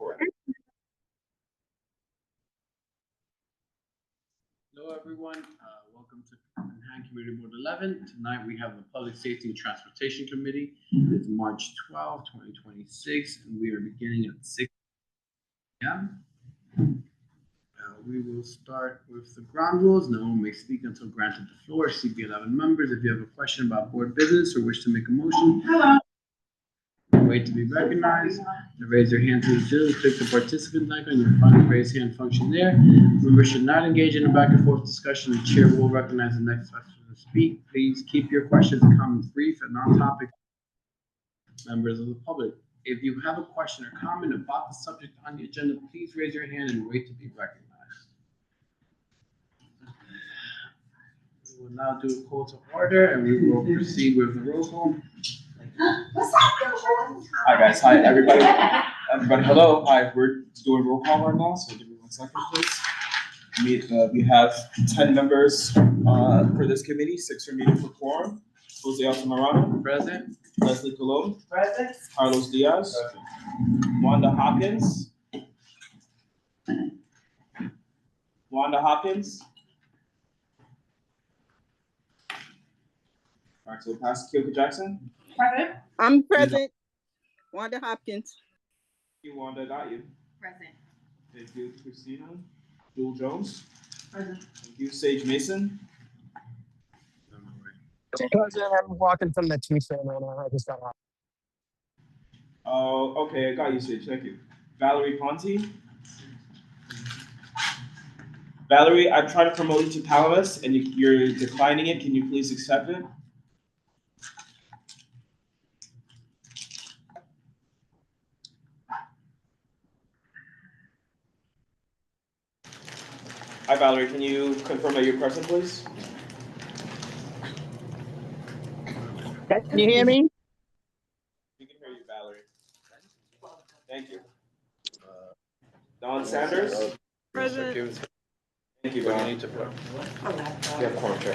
record. Hello, everyone. Welcome to Manhattan Community Board 11. Tonight we have the Public Safety and Transportation Committee. It's March 12, 2026, and we are beginning at 6 p.m. We will start with the ground rules. No one may speak until granted the floor. CB11 members, if you have a question about board business or wish to make a motion, wait to be recognized. To raise your hand through Zoom, click the participant icon. You'll find the raise hand function there. Members should not engage in a back and forth discussion. The chair will recognize the next person to speak. Please keep your questions and comments brief and on topic. Members of the public, if you have a question or comment about the subject on the agenda, please raise your hand and wait to be recognized. We will now do a call to order and we will proceed with the roll call. Hi guys, hi everybody. Everybody, hello. Hi, we're doing roll call right now, so give me 1 second, please. We have 10 members for this committee, 6 are needed for quorum. Jose Altamirano. Present. Leslie Colon. Present. Carlos Diaz. Wanda Hopkins. All right, so pass Keoka Jackson. Present. I'm present. Wanda Hopkins. Thank you, Wanda, got you. Present. Thank you, Christina. Jewel Jones. Present. Thank you, Sage Mason. President, I'm walking from the T-train right now. I just got off. Oh, okay, I got you, Sage. Thank you. Valerie Ponte. Valerie, I've tried to promote you to panelist and you're declining it. Can you please accept it? Hi, Valerie. Can you confirm that you're present, please? Can you hear me? We can hear you, Valerie. Thank you. Don Sanders. Present. Thank you, What do you Don. need to put? You have quorum, Chair.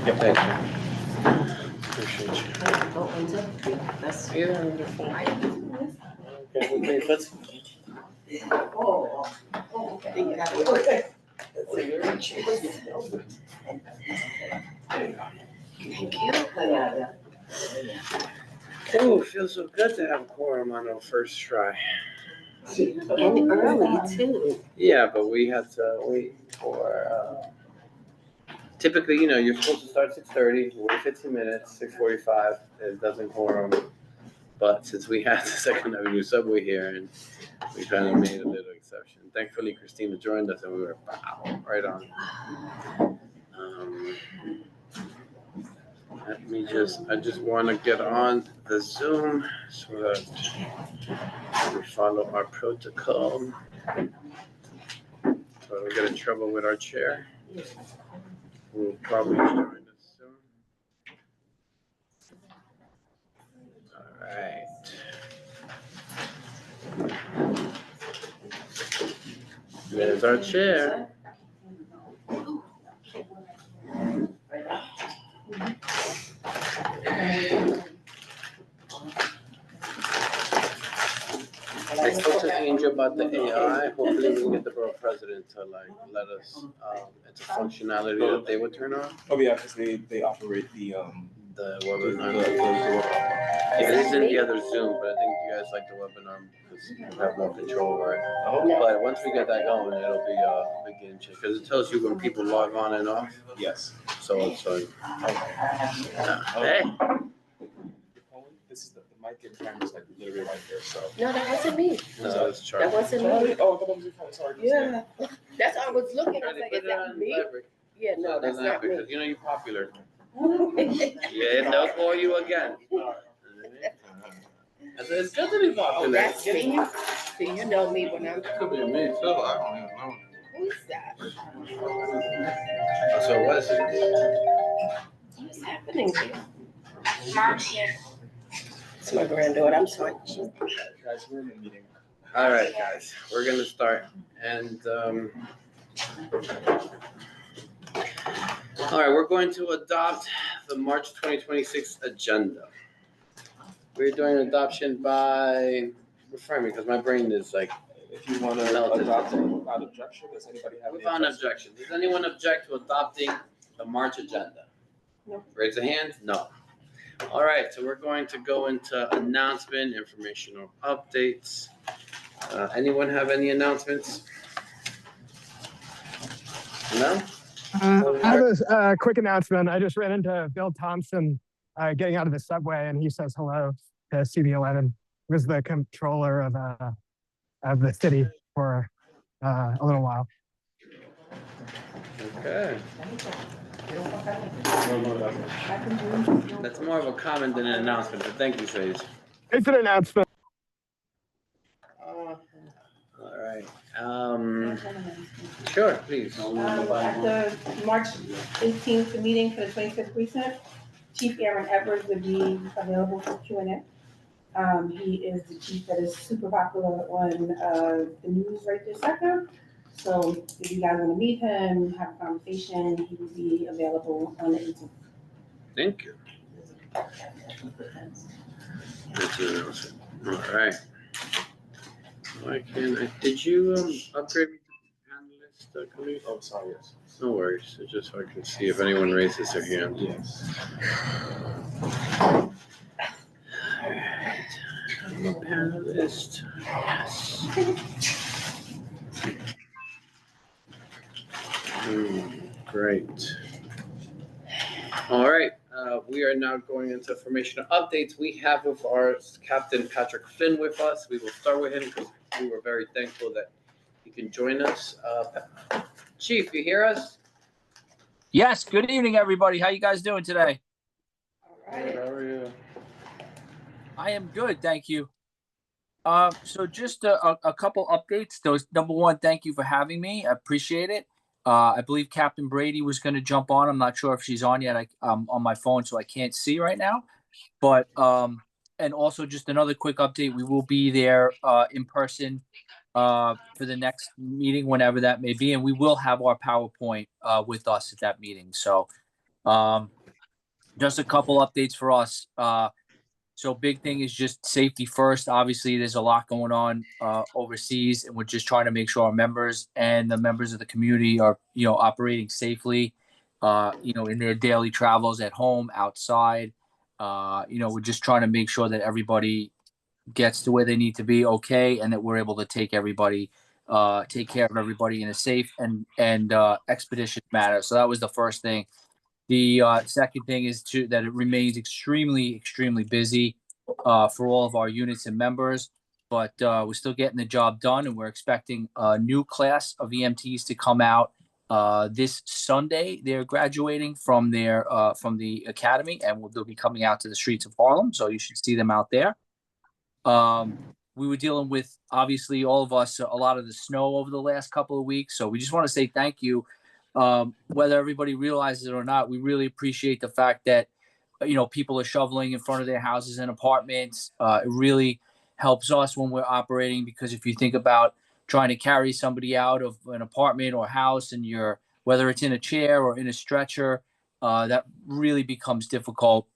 Yep, thank you. Appreciate you. Yeah, they're fine. Okay, let's. Oh, it feels so good to have a quorum on our first try. And early too. Yeah, but we had to wait for, typically, you're supposed to start 6:30, wait 15 minutes, 6:45, it doesn't quorum. But since we had the Second Avenue subway here, and we kind of made a little exception. Thankfully, Christina joined us, and we were right on. I just want to get on the Zoom so that we follow our protocol. So I don't get in trouble with our chair. We'll probably join us soon. All right. There's our chair. I spoke to Angel about the AI. Hopefully we can get the borough president to let us, it's a functionality that they would turn on. Oh yeah, because they operate the webinar. It is in the other Zoom, but I think you guys like the webinar because you have more control over it. But once we get that going, it'll be a big game changer because it tells you when people log on and off. Yes. So it's like, hey. This is the mic and camera's like literally right there, so. No, that wasn't me. No, it's Charlie. That wasn't me. Oh, that was your phone, sorry. Yeah. That's all I was looking. I was They like, put is it that on me? library. Yeah, no, So it that's doesn't not happen me. because you're popular. Yeah, they'll call you again. I said, it's good to be popular. Oh, that's me. See, you know me when I'm. Could be me too. I don't even know. Who's that? So what is it? What's happening here? It's my granddaughter. I'm sorry. Guys, we're in a meeting. All right, guys, we're gonna start. And all right, we're going to adopt the March 2026 agenda. We're doing adoption by refrain me because my brain is like If you wanna Melted. adopt it without objection, does anybody have any without an objection? objection. Does anyone object to adopting the March agenda? No. Raise a hand. No. All right, so we're going to go into announcement, informational updates. Anyone have any announcements? No? I have a quick announcement. I just ran into Bill Thompson getting out of the subway, and he says hello to CB11. He was the controller of the city for a little while. Okay. That's more of a comment than an announcement, but thank you, Sage. It's an announcement. All right. Sure, please. At the March 18th meeting for the 25th precinct, Chief Aaron Edwards would be available for Q&A. He is the chief that is super popular on the news right this second. So if you guys want to meet him, have a conversation, he will be available on the 18th. Thank you. That's an announcement. All right. Why can't I, did you upgrade me to panelist, Khalid? Oh, sorry, yes. No worries, it's just so I can see if anyone raises their hand. Yes. Alright, I'm a panelist, yes. Great. All right, we are now going into informational updates. We have with our Captain Patrick Flynn with us. We will start with him because we were very thankful that he can join us. Chief, you hear us? Yes, good evening, everybody. How you guys doing today? Good, how are you? I am good, thank you. So just a couple updates. Those, number one, thank you for having me. I appreciate it. I believe Captain Brady was going to jump on. I'm not sure if she's on yet. I'm on my phone, so I can't see right now. But and also just another quick update. We will be there in person for the next meeting, whenever that may be, and we will have our PowerPoint with us at that meeting. So just a couple updates for us. So big thing is just safety first. Obviously, there's a lot going on overseas, and we're just trying to make sure our members and the members of the community are, operating safely, in their daily travels at home, outside. We're just trying to make sure that everybody gets to where they need to be okay, and that we're able to take care of everybody in a safe and expeditious manner. So that was the first thing. The second thing is that it remains extremely, extremely busy for all of our units and members, but we're still getting the job done, and we're expecting a new class of EMTs to come out this Sunday. They're graduating from the academy, and they'll be coming out to the streets of Harlem, so you should see them out there. We were dealing with, obviously, all of us, a lot of the snow over the last couple of weeks, so we just want to say thank you. Whether everybody realizes it or not, we really appreciate the fact that, people are shoveling in front of their houses and apartments. It really helps us when we're operating, because if you think about trying to carry somebody out of an apartment or house, and whether it's in a chair or in a stretcher, that really becomes difficult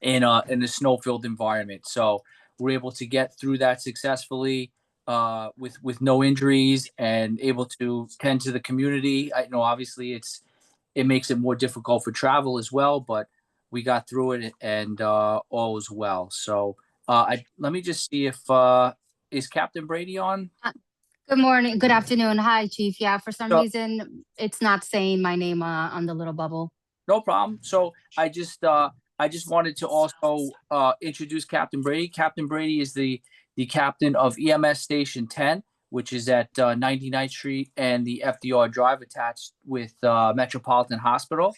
in a snow-filled environment. So we're able to get through that successfully with no injuries, and able to tend to the community. I know obviously it makes it more difficult for travel as well, but we got through it, and all is well. So let me just see if is Captain Brady on? Good morning, good afternoon. Hi, Chief. Yeah, for some So- reason, it's not saying my name on the little bubble. No problem. So I just wanted to also introduce Captain Brady. Captain Brady is the captain of EMS Station 10, which is at 99th Street and the FDR Drive, attached with Metropolitan Hospital.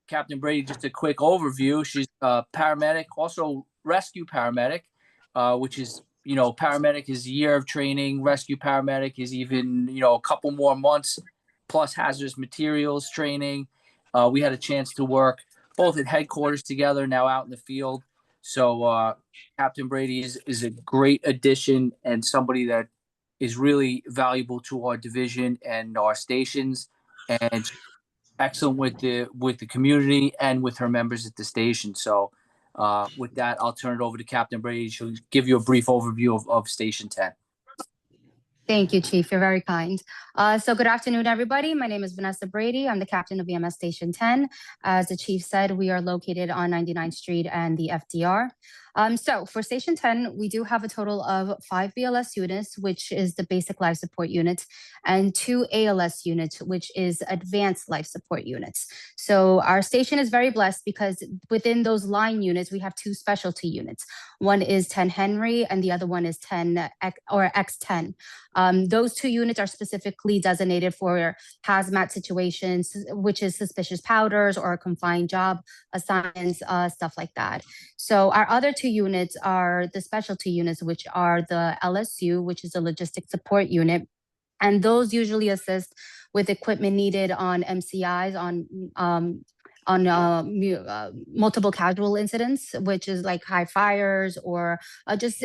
Captain Brady, just a quick overview. She's a paramedic, also rescue paramedic, which is, paramedic is a year of training. Rescue paramedic is even, a couple more months, plus hazardous materials training. We had a chance to work both at headquarters together, now out in the field. So Captain Brady is a great addition, and somebody that is really valuable to our division and our stations, and excellent with the community and with her members at the station. So With that, I'll turn it over to Captain Brady. She'll give you a brief overview of Station 10. Thank you, Chief. You're very kind. So good afternoon, everybody. My name is Vanessa Brady. I'm the captain of EMS Station 10. As the chief said, we are located on 99th Street and the FDR. So for Station 10, we do have a total of 5 BLS units, which is the basic life support units, and 2 ALS units, which is advanced life support units. So our station is very blessed because within those line units, we have 2 specialty units. One is 10 Henry and the other one is 10 or X10. Those 2 units are specifically designated for hazmat situations, which is suspicious powders or confined job assignments, stuff like that. So our other 2 units are the specialty units, which are the LSU, which is the logistic support unit. And those usually assist with equipment needed on MCIs, on multiple casual incidents, which is like high fires or just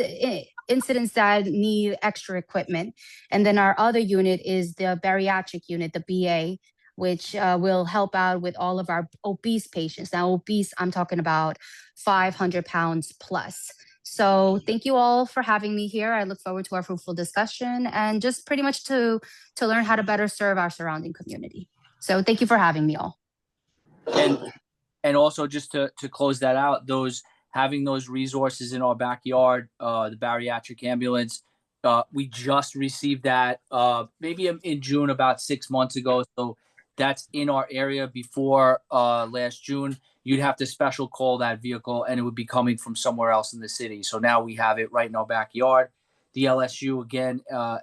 incidents that need extra equipment. And then our other unit is the bariatric unit, the BA, which will help out with all of our obese patients. Now, obese, I'm talking about 500 pounds plus. So thank you all for having me here. I look forward to our fruitful discussion and just pretty much to learn how to better serve our surrounding community. So thank you for having me all. And also just to close that out, having those resources in our backyard, the bariatric ambulance, we just received that maybe in June, about 6 months ago. So that's in our area. Before last June, you'd have to special call that vehicle and it would be coming from somewhere else in the city. So now we have it right in our backyard. The LSU, again,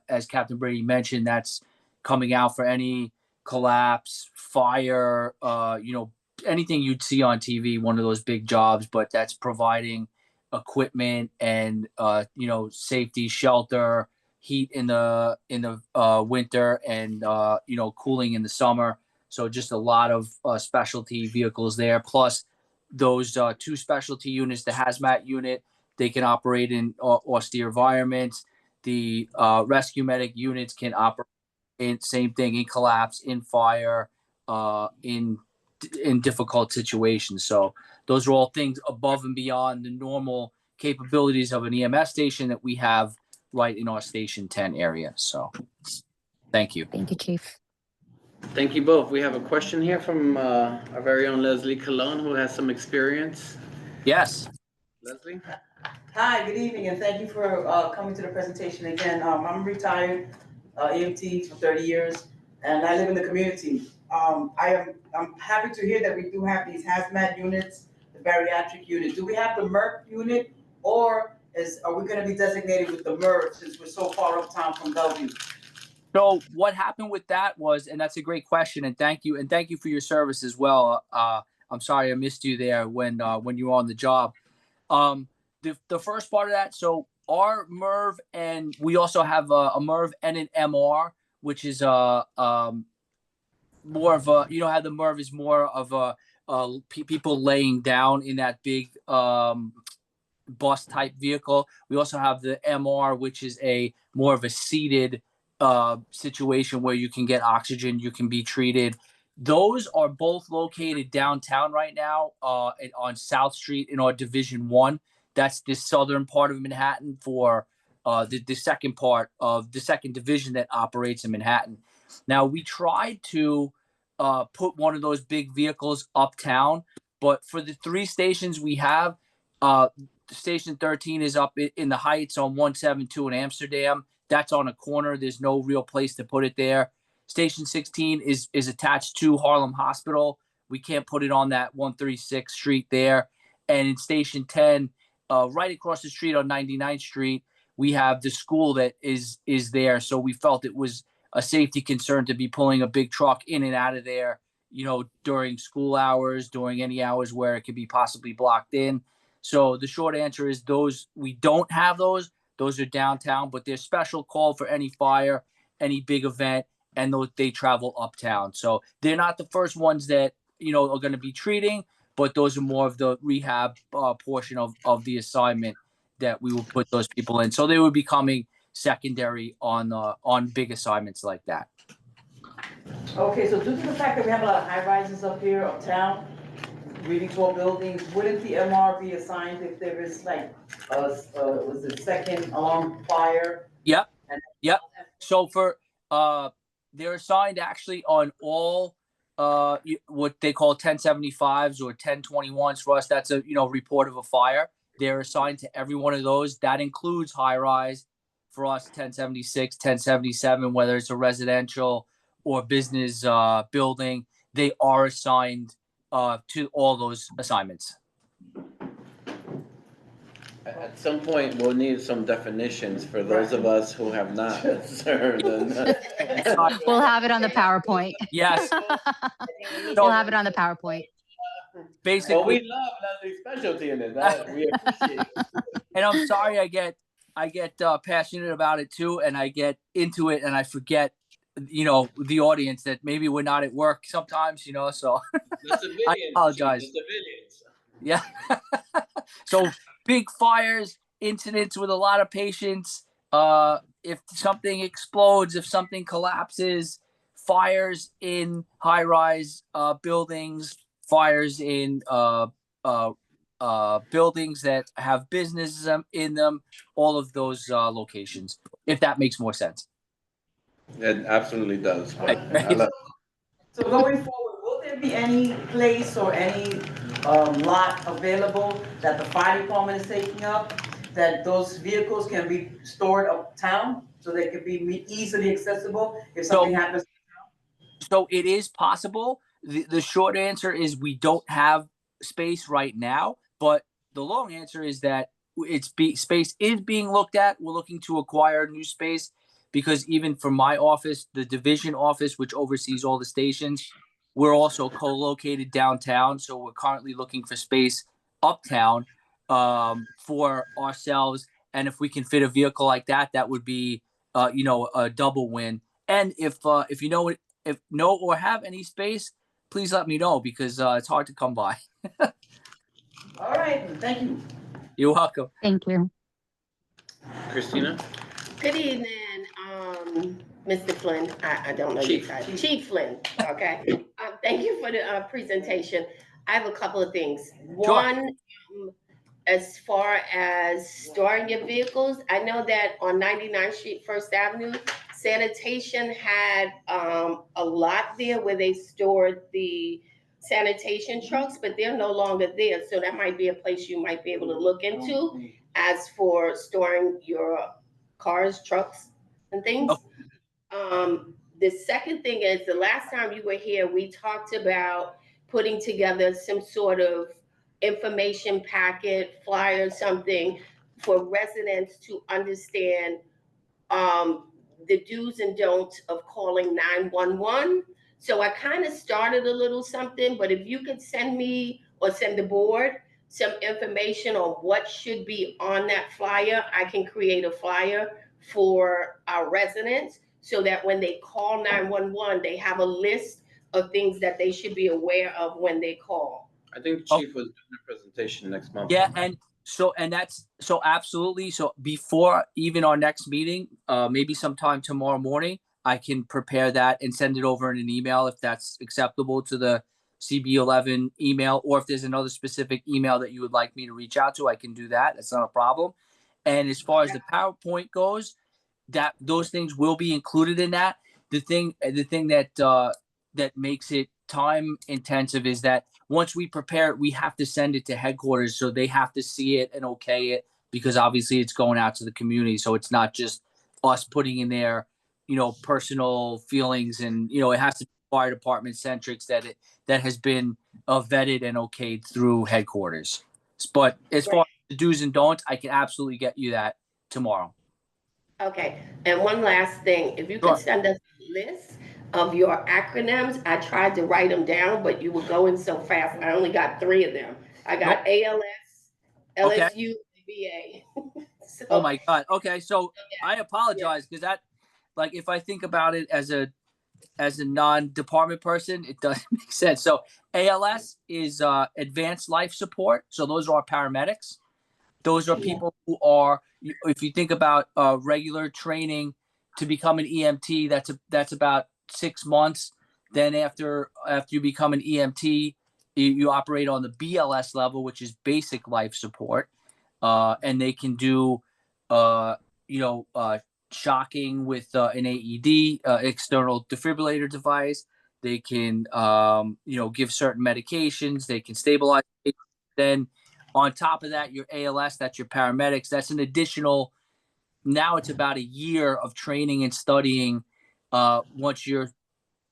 as Captain Brady mentioned, that's coming out for any collapse, fire, anything you'd see on TV, one of those big jobs, but that's providing equipment and safety, shelter, heat in the winter, and cooling in the summer. So just a lot of specialty vehicles there. Plus those 2 specialty units, the hazmat unit, they can operate in austere environments. The rescue medic units can operate in same thing, in collapse, in fire, in difficult situations. So those are all things above and beyond the normal capabilities of an EMS station that we have right in our Station 10 area. So thank you. Thank you, Chief. Thank you both. We have a question here from our very own Leslie Colon, who has some experience. Yes. Leslie? Hi, good evening, and thank you for coming to the presentation again. I'm retired EMT for 30 years, and I live in the community. I'm happy to hear that we do have these hazmat units, the bariatric unit. Do we have the MERC unit, or are we going to be designated with the MERC since we're so far uptown from Bellevue? So what happened with that was, and that's a great question, and thank you for your service as well. I'm sorry I missed you there when you were on the job. The first part of that, so our MERV, and we also have a MERV and an MR, which is more of a, how the MERV is more of people laying down in that big bus type vehicle. We also have the MR, which is more of a seated situation where you can get oxygen, you can be treated. Those are both located downtown right now on South Street in our Division 1. That's the southern part of Manhattan for the second part of the second division that operates in Manhattan. Now, we tried to put one of those big vehicles uptown, but for the 3 stations we have, Station 13 is up in the Heights on 172 in Amsterdam. That's on a corner. There's no real place to put it there. Station 16 is attached to Harlem Hospital. We can't put it on that 136th Street there. And in Station 10, right across the street on 99th Street, we have the school that is there. So we felt it was a safety concern to be pulling a big truck in and out of there, during school hours, during any hours where it could be possibly blocked in. So the short answer is we don't have those. Those are downtown, but they're special call for any fire, any big event, and they travel uptown. So they're not the first ones that, are going to be treating, but those are more of the rehab portion of the assignment that we will put those people in. So they would be coming secondary on big assignments like that. Okay, so due to the fact that we have a lot of high rises up here uptown, reading to all buildings, wouldn't the MR be assigned if there is like, was it second alarm fire? Yep. And- Yep. So they're assigned actually on all what they call 1075s or 1021s. For us, that's a report of a fire. They're assigned to every one of those. That includes high rise. For us, 1076, 1077, whether it's a residential or business building, they are assigned to all those assignments. At some point, we'll need some definitions for those of us who have not served. We'll have it on the PowerPoint. Yes. We'll have it on the PowerPoint. Basically, But we love Leslie's specialty in it. That we appreciate it. And I'm sorry, I get passionate about it too, and I get into it, and I forget, the audience that maybe we're not at work sometimes, so The civilians, I apologize. Chief, the civilians. Yeah. So big fires, incidents with a lot of patients. If something explodes, if something collapses, fires in high-rise buildings, fires in buildings that have businesses in them, all of those locations, if that makes more sense. It absolutely does. I love So going forward, will there be any place or any lot available that the fire department is taking up, that those vehicles can be stored uptown, so they can be easily accessible if something happens? So it is possible. The short answer is we don't have space right now, but the long answer is that space is being looked at. We're looking to acquire new space because even for my office, the division office, which oversees all the stations, we're also co-located downtown. So we're currently looking for space uptown for ourselves. And if we can fit a vehicle like that, that would be, a double win. And if know or have any space, please let me know because it's hard to come by. All right, thank you. You're welcome. Thank you. Christina? Good evening, Mr. Flynn. I don't know your Chief. title. Chief Flynn, okay. Thank you for the presentation. I have a couple of things. One, as far as storing your vehicles, I know that on 99th Street, First Avenue, sanitation had a lot there where they stored the sanitation trucks, but they're no longer there. So that might be a place you might be able to look into as for storing your cars, trucks, and things. The second thing is, the last time you were here, we talked about putting together some sort of information packet, flyer, something for residents to understand the do's and don'ts of calling 911. So I kind of started a little something, but if you could send me or send the board some information on what should be on that flyer, I can create a flyer for our residents so that when they call 911, they have a list of things that they should be aware of when they call. I think Chief was doing a presentation next month. Yeah, so absolutely. So before even our next meeting, maybe sometime tomorrow morning, I can prepare that and send it over in an email if that's acceptable to the CB11 email, or if there's another specific email that you would like me to reach out to, I can do that. That's not a problem. And as far as the PowerPoint goes, that those things will be included in that. The thing that makes it time intensive is that once we prepare it, we have to send it to headquarters, so they have to see it and okay it, because obviously it's going out to the community. So it's not just us putting in there, personal feelings, and it has to be fire department centric, that has been vetted and okayed through headquarters. But as far as the do's and don'ts, I can absolutely get you that tomorrow. Okay, and one last thing, if you could send us a list of your acronyms. I tried to write them down, but you were going so fast. I only got 3 of them. I got ALS, LSU, VA. So, oh my God. Okay, so I apologize because that, like, if I think about it as a non-department person, it doesn't make sense. So ALS is advanced life support. So those are paramedics. Those are people who are, if you think about regular training to become an EMT, that's about 6 months. Then after you become an EMT, you operate on the BLS level, which is basic life support, and they can do, shocking with an AED, external defibrillator device. They can, give certain medications. They can stabilize. Then on top of that, your ALS, that's your paramedics. That's an additional. Now it's about a year of training and studying. Once you're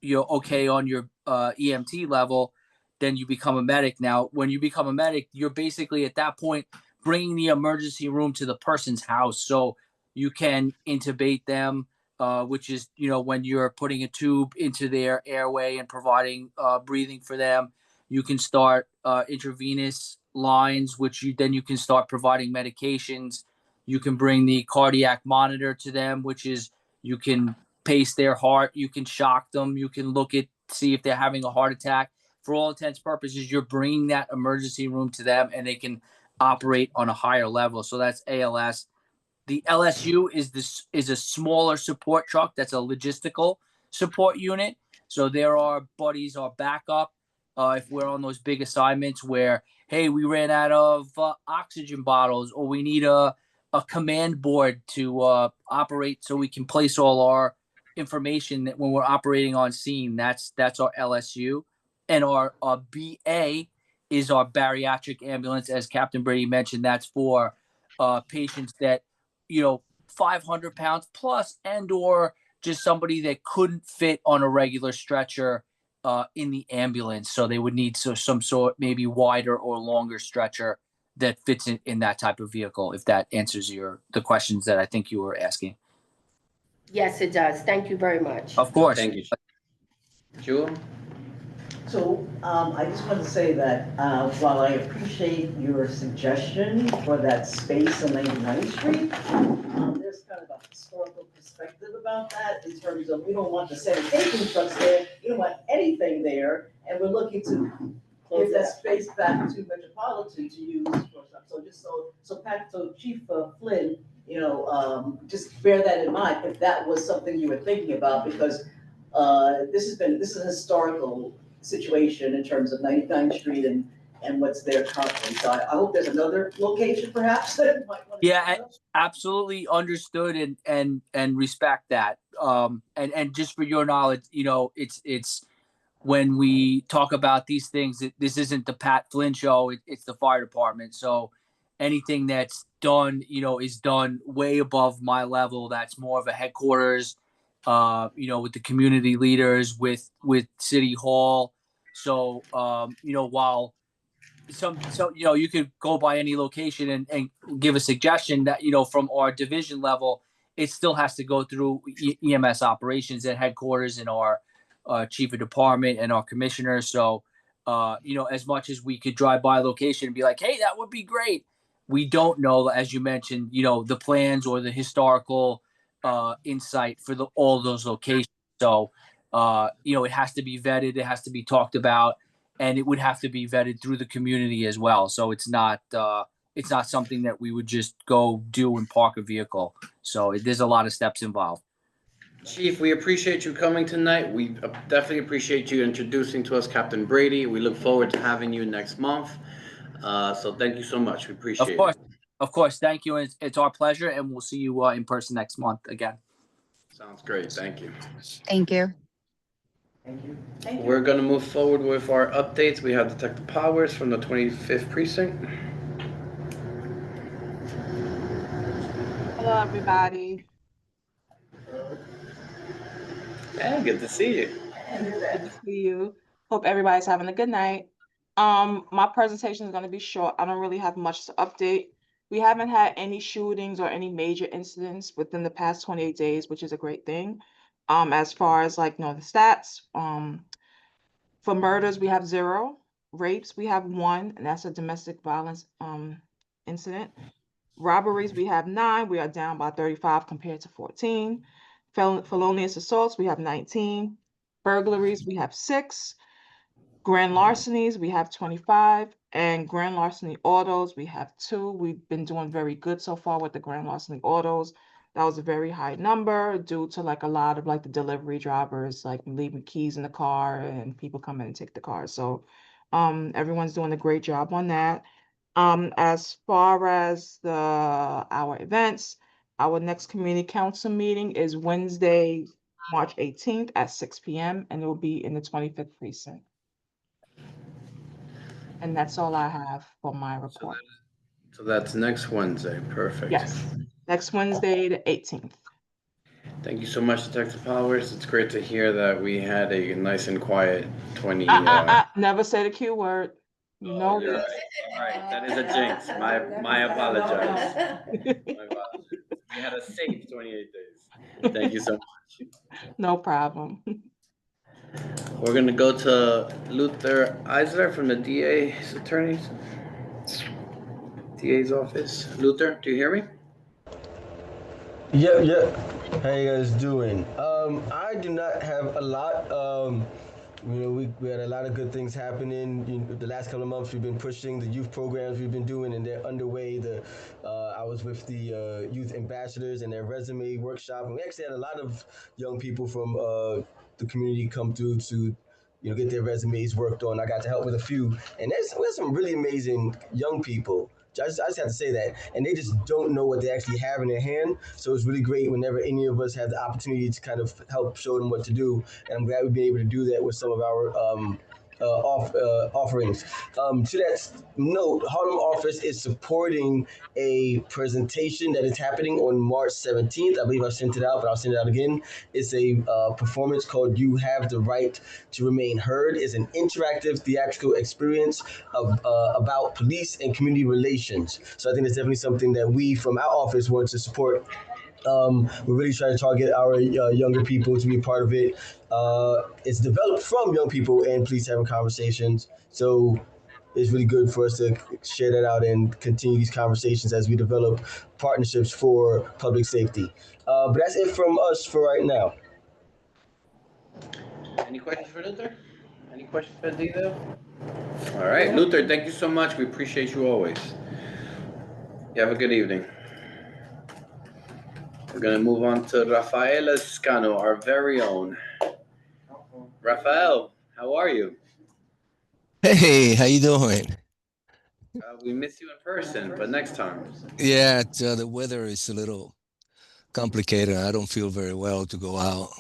okay on your EMT level, then you become a medic. Now, when you become a medic, you're basically at that point bringing the emergency room to the person's house, so you can intubate them, which is when you're putting a tube into their airway and providing breathing for them. You can start intravenous lines, which you can start providing medications. You can bring the cardiac monitor to them, which is you can pace their heart, you can shock them, you can see if they're having a heart attack. For all intents and purposes, you're bringing that emergency room to them, and they can operate on a higher level. So that's ALS. The LSU is a smaller support truck. That's a logistical support unit. So there are buddies, our backup, if we're on those big assignments where, hey, we ran out of oxygen bottles, or we need a command board to operate so we can place all our information that when we're operating on scene. That's our LSU. And our BA is our bariatric ambulance. As Captain Brady mentioned, that's for patients that 500 pounds plus, and or just somebody that couldn't fit on a regular stretcher in the ambulance, so they would need some sort, maybe wider or longer stretcher that fits in that type of vehicle. If that answers the questions that I think you were asking. Yes, it does. Thank you very much. Of course. Thank you. Jewel? So I just want to say that while I appreciate your suggestion for that space on 99th Street, there's kind of a historical perspective about that in terms of we don't want the sanitation trucks there, we don't want anything there, and we're looking to give that space back to Metropolitan to use for stuff. So just so Chief Flynn, just bear that in mind if that was something you were thinking about, because this is a historical situation in terms of 99th Street and what's there currently. So I hope there's another location perhaps that you might want to. Yeah, absolutely understood and respect that. And just for your knowledge, it's when we talk about these things, this isn't the Pat Flynn show, it's the fire department. So anything that's done, is done way above my level. That's more of a headquarters, with the community leaders, with City Hall. So, while you could go by any location and give a suggestion that, from our division level, it still has to go through EMS operations at headquarters and our chief of department and our commissioner. So, as much as we could drive by a location and be like, hey, that would be great, we don't know, as you mentioned, the plans or the historical insight for all those locations. So, it has to be vetted, it has to be talked about, and it would have to be vetted through the community as well. So it's not something that we would just go do and park a vehicle. So there's a lot of steps involved. Chief, we appreciate you coming tonight. We definitely appreciate you introducing to us Captain Brady. We look forward to having you next month. So thank you so much. We appreciate it. Of course. Thank you. It's our pleasure, and we'll see you in person next month again. Sounds great. Thank you. Thank you. Thank you. Thank you. We're going to move forward with our updates. We have Detective Powers from the 25th Precinct. Hello, everybody. Hey, good to see you. Good to see you. Hope everybody's having a good night. My presentation is going to be short. I don't really have much to update. We haven't had any shootings or any major incidents within the past 28 days, which is a great thing. As far as the stats, for murders, we have 0. Rapes, we have 1, and that's a domestic violence incident. Robberies, we have 9. We are down by 35 compared to 14. Felonious assaults, we have 19. Burglaries, we have 6. Grand larcenies, we have 25. And grand larceny autos, we have 2. We've been doing very good so far with the grand larceny autos. That was a very high number due to a lot of the delivery drivers leaving keys in the car and people come in and take the car. So Everyone's doing a great job on that. As far as our events, our next community council meeting is Wednesday, March 18th at 6 p.m. and it will be in the 25th precinct. And that's all I have for my report. So that's next Wednesday. Perfect. Yes, next Wednesday, the 18th. Thank you so much, Detective Powers. It's great to hear that we had a nice and quiet 20. Never say the Q word. You know You're this. right. All right, that is a jinx. My apologize. My apologies. We had a safe 28 days. Thank you so much. No problem. We're gonna go to Luther Eisler from the DA's office. Luther, do you hear me? Yep. How you guys doing? I do not have a lot. We had a lot of good things happening. The last couple of months, we've been pushing the youth programs we've been doing, and they're underway. I was with the youth ambassadors and their resume workshop, and we actually had a lot of young people from the community come through to get their resumes worked on. I got to help with a few, and there's some really amazing young people. I just have to say that, and they just don't know what they actually have in their hand. So it's really great whenever any of us have the opportunity to kind of help show them what to do. And I'm glad we've been able to do that with some of our offerings. To that note, Harlem office is supporting a presentation that is happening on March 17th. I believe I sent it out, but I'll send it out again. It's a performance called "You Have the Right to Remain Heard." It's an interactive theatrical experience about police and community relations. So I think it's definitely something that we from our office want to support. We're really trying to target our younger people to be part of it. It's developed from young people and police having conversations. So it's really good for us to share that out and continue these conversations as we develop partnerships for public safety. But that's it from us for right now. Any questions for Luther? Any questions for Dito? All right, Luther, thank you so much. We appreciate you always. You have a good evening. We're gonna move on to Rafaela Scano, our very own. Rafael, how are you? Hey, how you doing? We miss you in person, but next time. Yeah, the weather is a little complicated. I don't feel very well to go out.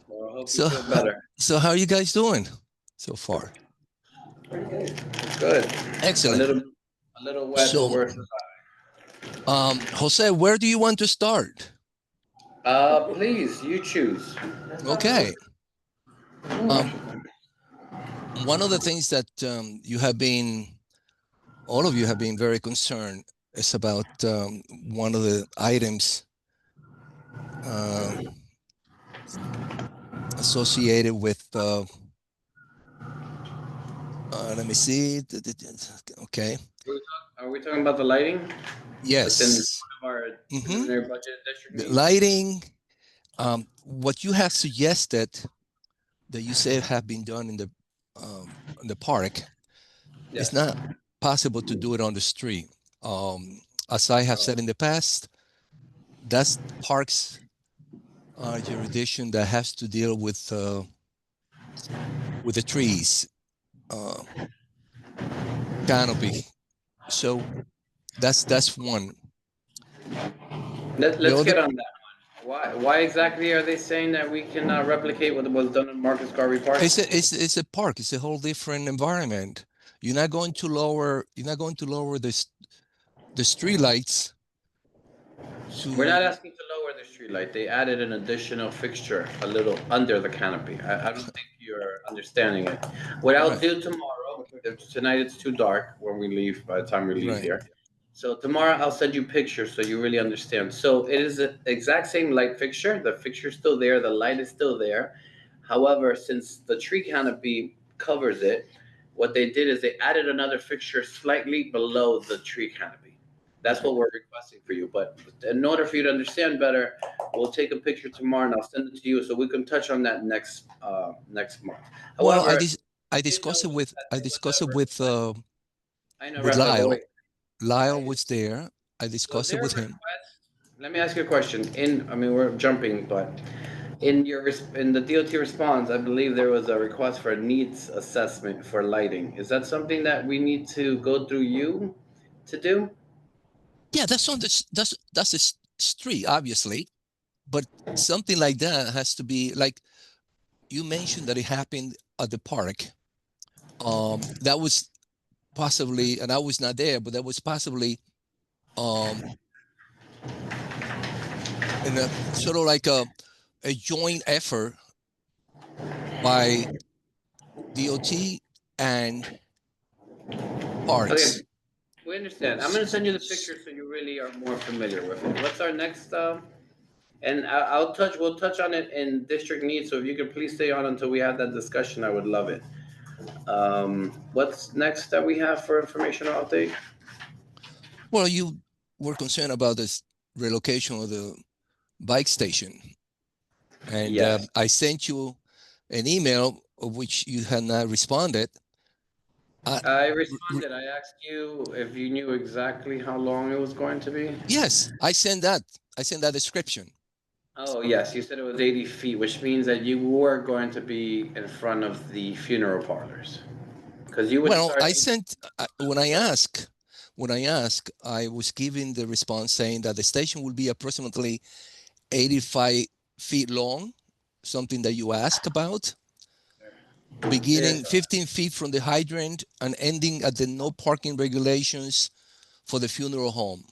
Well, I hope you feel better. So how are you guys doing so far? Pretty good. Good. Excellent. A little wet, so, but we're surviving. Jose, where do you want to start? Please, you choose. Okay. One of the things that all of you have been very concerned is about one of the items associated with, let me see. Okay. Are we talking about the lighting? Yes. Within our budget district the lighting, what you have suggested that you say have been done in the park, it's not possible to do it on the street. As I have said in the past, that's parks jurisdiction that has to deal with the trees canopy. So that's one. Let's get on that one. Why exactly are they saying that we cannot replicate what was done in Marcus Garvey Park? It's a park. It's a whole different environment. You're not going to lower the street lights. We're not asking to lower the street light. They added an additional fixture a little under the canopy. I don't think you're understanding it. What I'll do tomorrow, tonight it's too dark when we leave, by the time we leave here. So tomorrow I'll send you pictures so you really understand. So it is the exact same light fixture. The fixture's still there. The light is still there. However, since the tree canopy covers it, what they did is they added another fixture slightly below the tree canopy. That's what we're requesting for you. But in order for you to understand better, we'll take a picture tomorrow and I'll send it to you so we can touch on that next month. Well, I discussed it with Lyle. Lyle was there. I discussed it with him. Let me ask you a question. We're jumping, but in the DOT response, I believe there was a request for a needs assessment for lighting. Is that something that we need to go through you to do? Yeah, that's on that's the street, obviously, but something like that has to be like you mentioned that it happened at the park. That was possibly, and I was not there, but that was possibly um in a sort of like a joint effort by DOT and Okay, parks. we understand. I'm gonna send you the picture so you really are more familiar with it. What's our next, and we'll touch on it in district needs, so if you could please stay on until we have that discussion, I would love it. What's next that we have for informational update? Well, you were concerned about this relocation of the bike station, and Yes. I sent you an email of which you had not responded. I responded. I asked you if you knew exactly how long it was going to be. Yes, I sent that. I sent that description. Oh, yes, you said it was 80 feet, which means that you were going to be in front of the funeral parlors. Because you would Well, start. I sent when I asked, I was given the response saying that the station will be approximately 85 feet long, something that you asked about, beginning Yes. 15 feet from the hydrant and ending at the no parking regulations for the funeral home.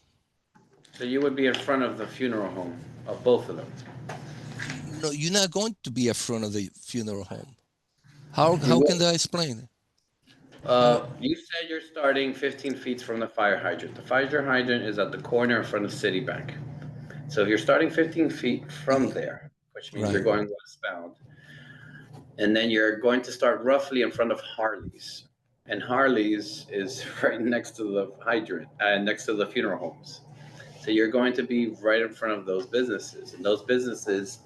So you would be in front of the funeral home of both of them. No, you're not going to be in front of the funeral home. You How will. can I explain? You said you're starting 15 feet from the fire hydrant. The fire hydrant is at the corner in front of Citibank. So if you're starting 15 feet from there, which means you're Right. going westbound, and then you're going to start roughly in front of Harley's. And Harley's is right next to the hydrant and next to the funeral homes. So you're going to be right in front of those businesses. And those businesses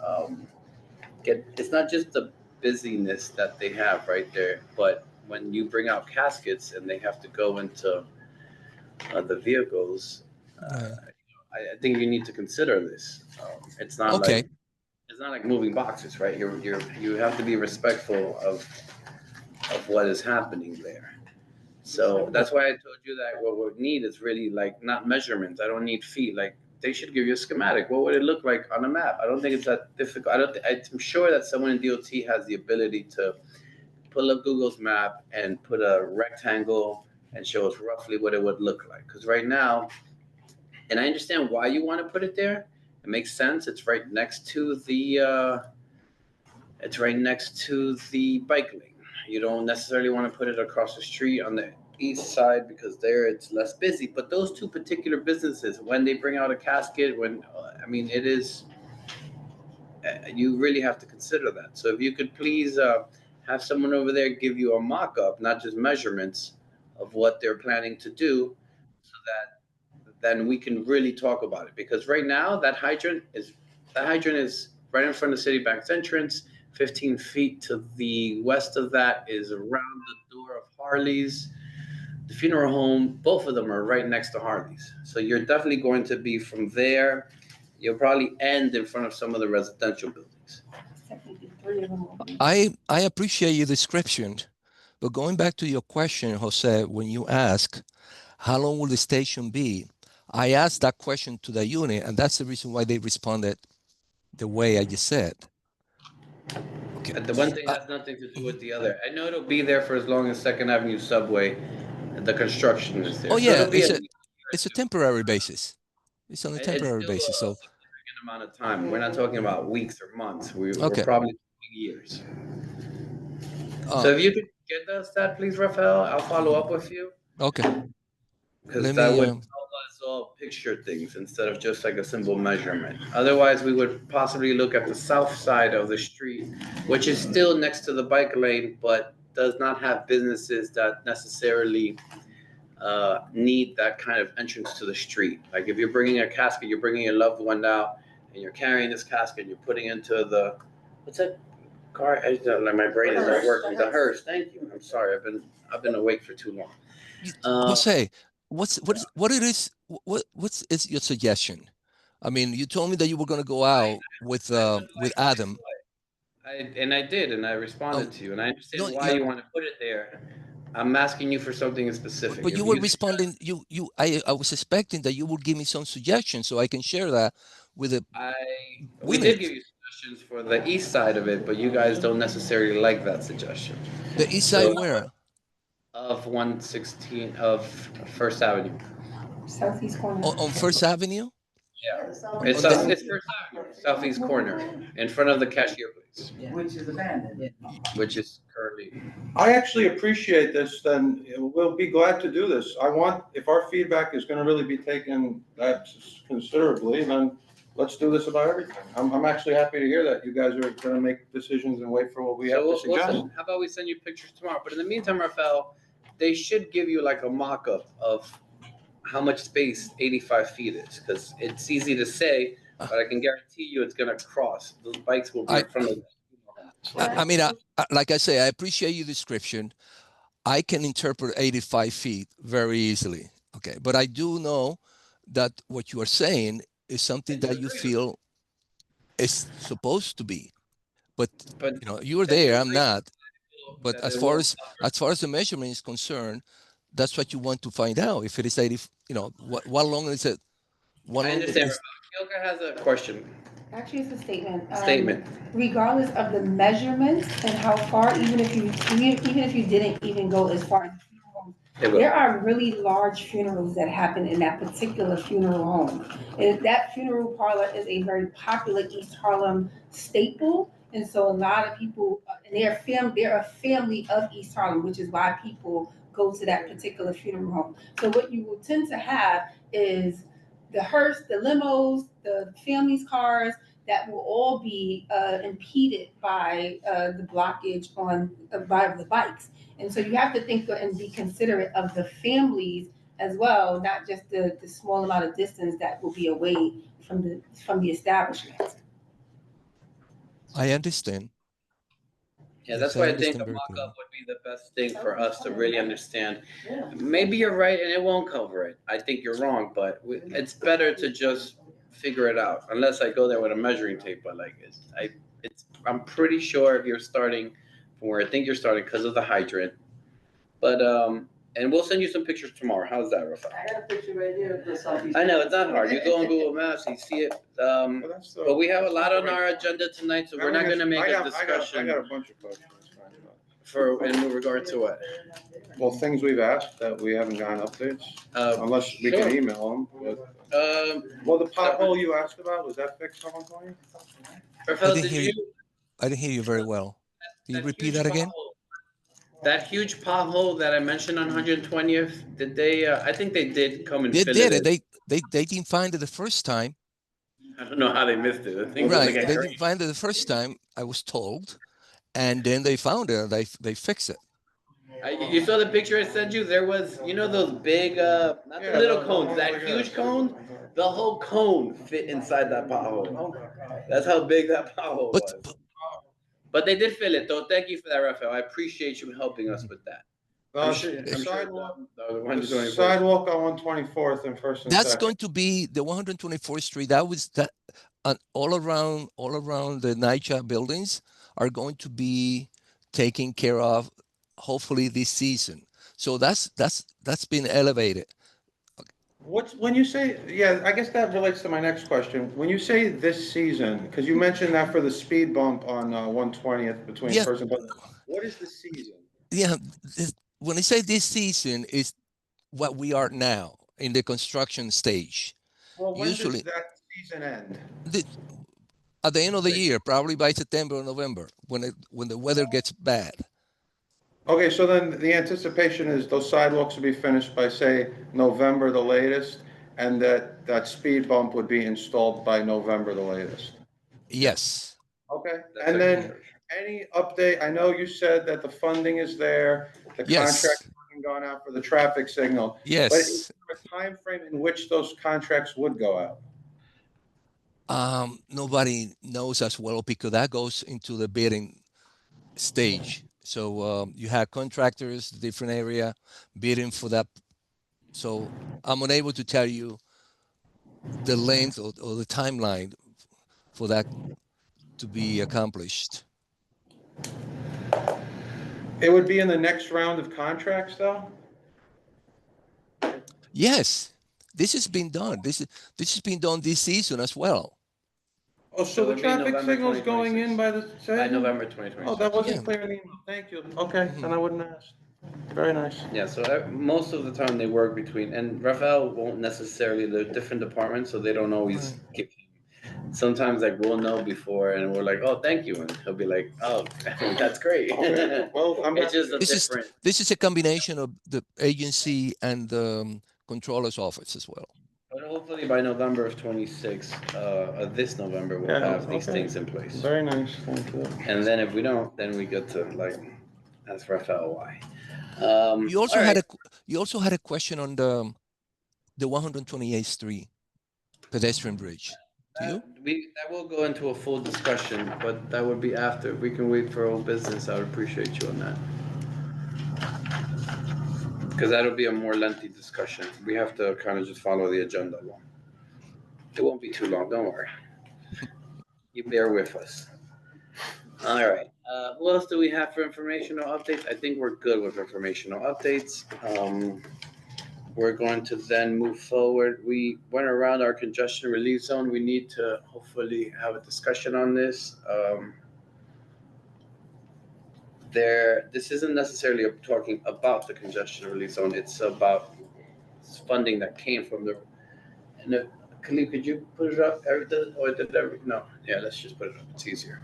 it's not just the busyness that they have right there, but when you bring out caskets and they have to go into the vehicles, Right. I think you need to consider this. It's not Okay. like it's not like moving boxes, right? You have to be respectful of what is happening there. So that's why I told you that what we need is really like not measurements. I don't need feet. Like they should give you a schematic. What would it look like on a map? I don't think it's that difficult. I'm sure that someone in DOT has the ability to pull up Google's map and put a rectangle and show us roughly what it would look like. Because right now, and I understand why you want to put it there. It makes sense. It's right next to the bike lane. You don't necessarily want to put it across the street on the east side because there it's less busy. But those two particular businesses, when they bring out a casket, I mean, it is, you really have to consider that. So if you could please have someone over there give you a mock up, not just measurements of what they're planning to do, so that then we can really talk about it. Because right now, that hydrant is right in front of Citibank's entrance. 15 feet to the west of that is around the door of Harley's. The funeral home, both of them are right next to Harley's. So you're definitely going to be from there. You'll probably end in front of some of the residential buildings. I appreciate your description, but going back to your question, Jose, when you ask how long will the station be, I asked that question to the unit, and that's the reason why they responded the way I just said. Okay. The one thing has nothing to do with the other. I know it'll be there for as long as Second Avenue subway, the construction is there. Oh So yeah, it'll be it's a temporary basis. It's on a temporary still basis. So a significant amount of time. We're not talking about weeks or months. We're okay. probably talking years. So if you could get us that, please, Rafael, I'll follow up with you. Okay. Because that would help us all picture things instead of just like a simple measurement. Otherwise, we would possibly look at the south side of the street, which is still next to the bike lane, but does not have businesses that necessarily need that kind of entrance to the street. Like if you're bringing a casket, you're bringing your loved one out, and you're carrying this casket, and you're putting into the what's that car? Like my brain is not working. The hearse. Thank you. I'm sorry. I've been awake for too long. Jose, what's your suggestion? I mean, you told me that you were going to go out with Adam. I did, and I responded to you, and I understand no, why you want to put it there. I'm asking you for something specific. but If you were you responding. I was expecting that you would give me some suggestions so I can share that with the we did women. give you suggestions for the east side of it, but you guys don't necessarily like that suggestion. The east side where? Of 116 of First Avenue. Southeast corner. On First Avenue? Yeah, On it's the- it's First Avenue, southeast corner, in front of the cashier place, Which is abandoned. which is currently. I actually appreciate this, then we'll be glad to do this. If our feedback is gonna really be taken that considerably, then let's do this about everything. I'm actually happy to hear that you guys are gonna make decisions and wait for what we have to suggest. How about we send you pictures tomorrow? But in the meantime, Rafael, they should give you like a mock-up of how much space 85 feet is, because it's easy to say, but I can guarantee you it's gonna cross. Those bikes will be in front of them. I mean, like I say, I appreciate your description. I can interpret 85 feet very easily. Okay, but I do know that what you are saying is something that you feel is supposed to be. But you know, you were there, I'm not. But as far as the measurement is concerned, that's what you want to find out. If it is 80, you know, what long is it? I understand. Kyoka has a question. Actually, it's a statement. Statement. Regardless of the measurements and how far, even if you didn't even go as far as there are really large funerals that happen in that particular funeral home. And that funeral parlor is a very popular East Harlem staple. And so a lot of people, and they're a family of East Harlem, which is why people go to that particular funeral home. So what you will tend to have is the hearse, the limos, the family's cars, that will all be impeded by the blockage by the bikes. And so you have to think and be considerate of the families as well, not just the small amount of distance that will be away from the establishment. I understand. Yeah, that's why I think a mock-up would be the best thing for us to really understand. Maybe you're right and it won't cover it. I think you're wrong, but it's better to just figure it out. Unless I go there with a measuring tape, but like I'm pretty sure if you're starting from where I think you're starting because of the hydrant. But and we'll send you some pictures tomorrow. How's that, Rafael? I got a picture right here of the southeast. I know it's not hard. You go on Google Maps, you see it. But we have a lot on our agenda tonight, so we're not going to make a discussion. I got a bunch of questions. In regard to what? Well, things we've asked that we haven't gotten updates, unless we can email them. Well, the pothole you asked about, was that fixed on 120? I didn't hear you very well. Can you repeat that again? That huge pothole that I mentioned on 120th, did they? I think they did come and They fill did it. They didn't find it the first time. I don't know how they missed it. Right, they didn't find it the first time, I was told, and then they found it. They fixed it. You saw the picture I sent you? There was, those big, not the little cones, that huge cone, the whole cone fit inside that pothole. That's how big that pothole was. But they did fill it, though. Thank you for that, Rafael. I appreciate you helping us with that. Sidewalk on 124th and First and That's Second. going to be the 124th Street. That was that, all around the NYCHA buildings are going to be taken care of, hopefully this season. So that's been elevated. When you say, I guess that relates to my next question. When you say this season, because you mentioned that for the speed bump on 120th between First and Second, what is the season? Yeah, when I say this season, is what we are now in the construction stage. Well, when Usually, does that season end? At the end of the year, probably by September or November, when the weather gets bad. Okay, so then the anticipation is those sidewalks will be finished by, say, November the latest, and that speed bump would be installed by November the latest? Yes. Okay, and then any update? I know you said that the funding is there, the contract hasn't gone out for the traffic signal. Yes. But is there a time frame in which those contracts would go out? Nobody knows as well because that goes into the bidding stage. So you have contractors, different area, bidding for that. So I'm unable to tell you the length or the timeline for that to be accomplished. It would be in the next round of contracts, though? Yes, this has been done. This has been done this season as well. Oh, so the traffic signal's going in by the. By November 2026. Oh, that wasn't Yeah. clear in the email. Thank you. Okay, then I wouldn't ask. Very nice. Yeah, so most of the time they work between, and Rafael won't necessarily, they're different departments, so they don't always give him. Sometimes like we'll know before and we're like, oh, thank you. And he'll be like, oh, that's great. Okay, well, I'm It's just a This is different. this is a combination of the agency and the controller's office as well. But hopefully by November of 26, this November, we'll have these things in place. Very nice, thank you. And then if we don't, then we get to like ask Rafael why. You also all had right. you also had a question on the 128th Street pedestrian bridge. Do you? That will go into a full discussion, but that would be after. If we can wait for old business, I would appreciate you on that. Because that'll be a more lengthy discussion. We have to kind of just follow the agenda along. It won't be too long, don't worry. You bear with us. All right. Who else do we have for informational updates? I think we're good with informational updates. We're going to then move forward. We went around our congestion relief zone. We need to hopefully have a discussion on this. This isn't necessarily talking about the congestion relief zone. It's about funding that came from the. And Khalid, could you put it up? No. Yeah, let's just put it up. It's easier.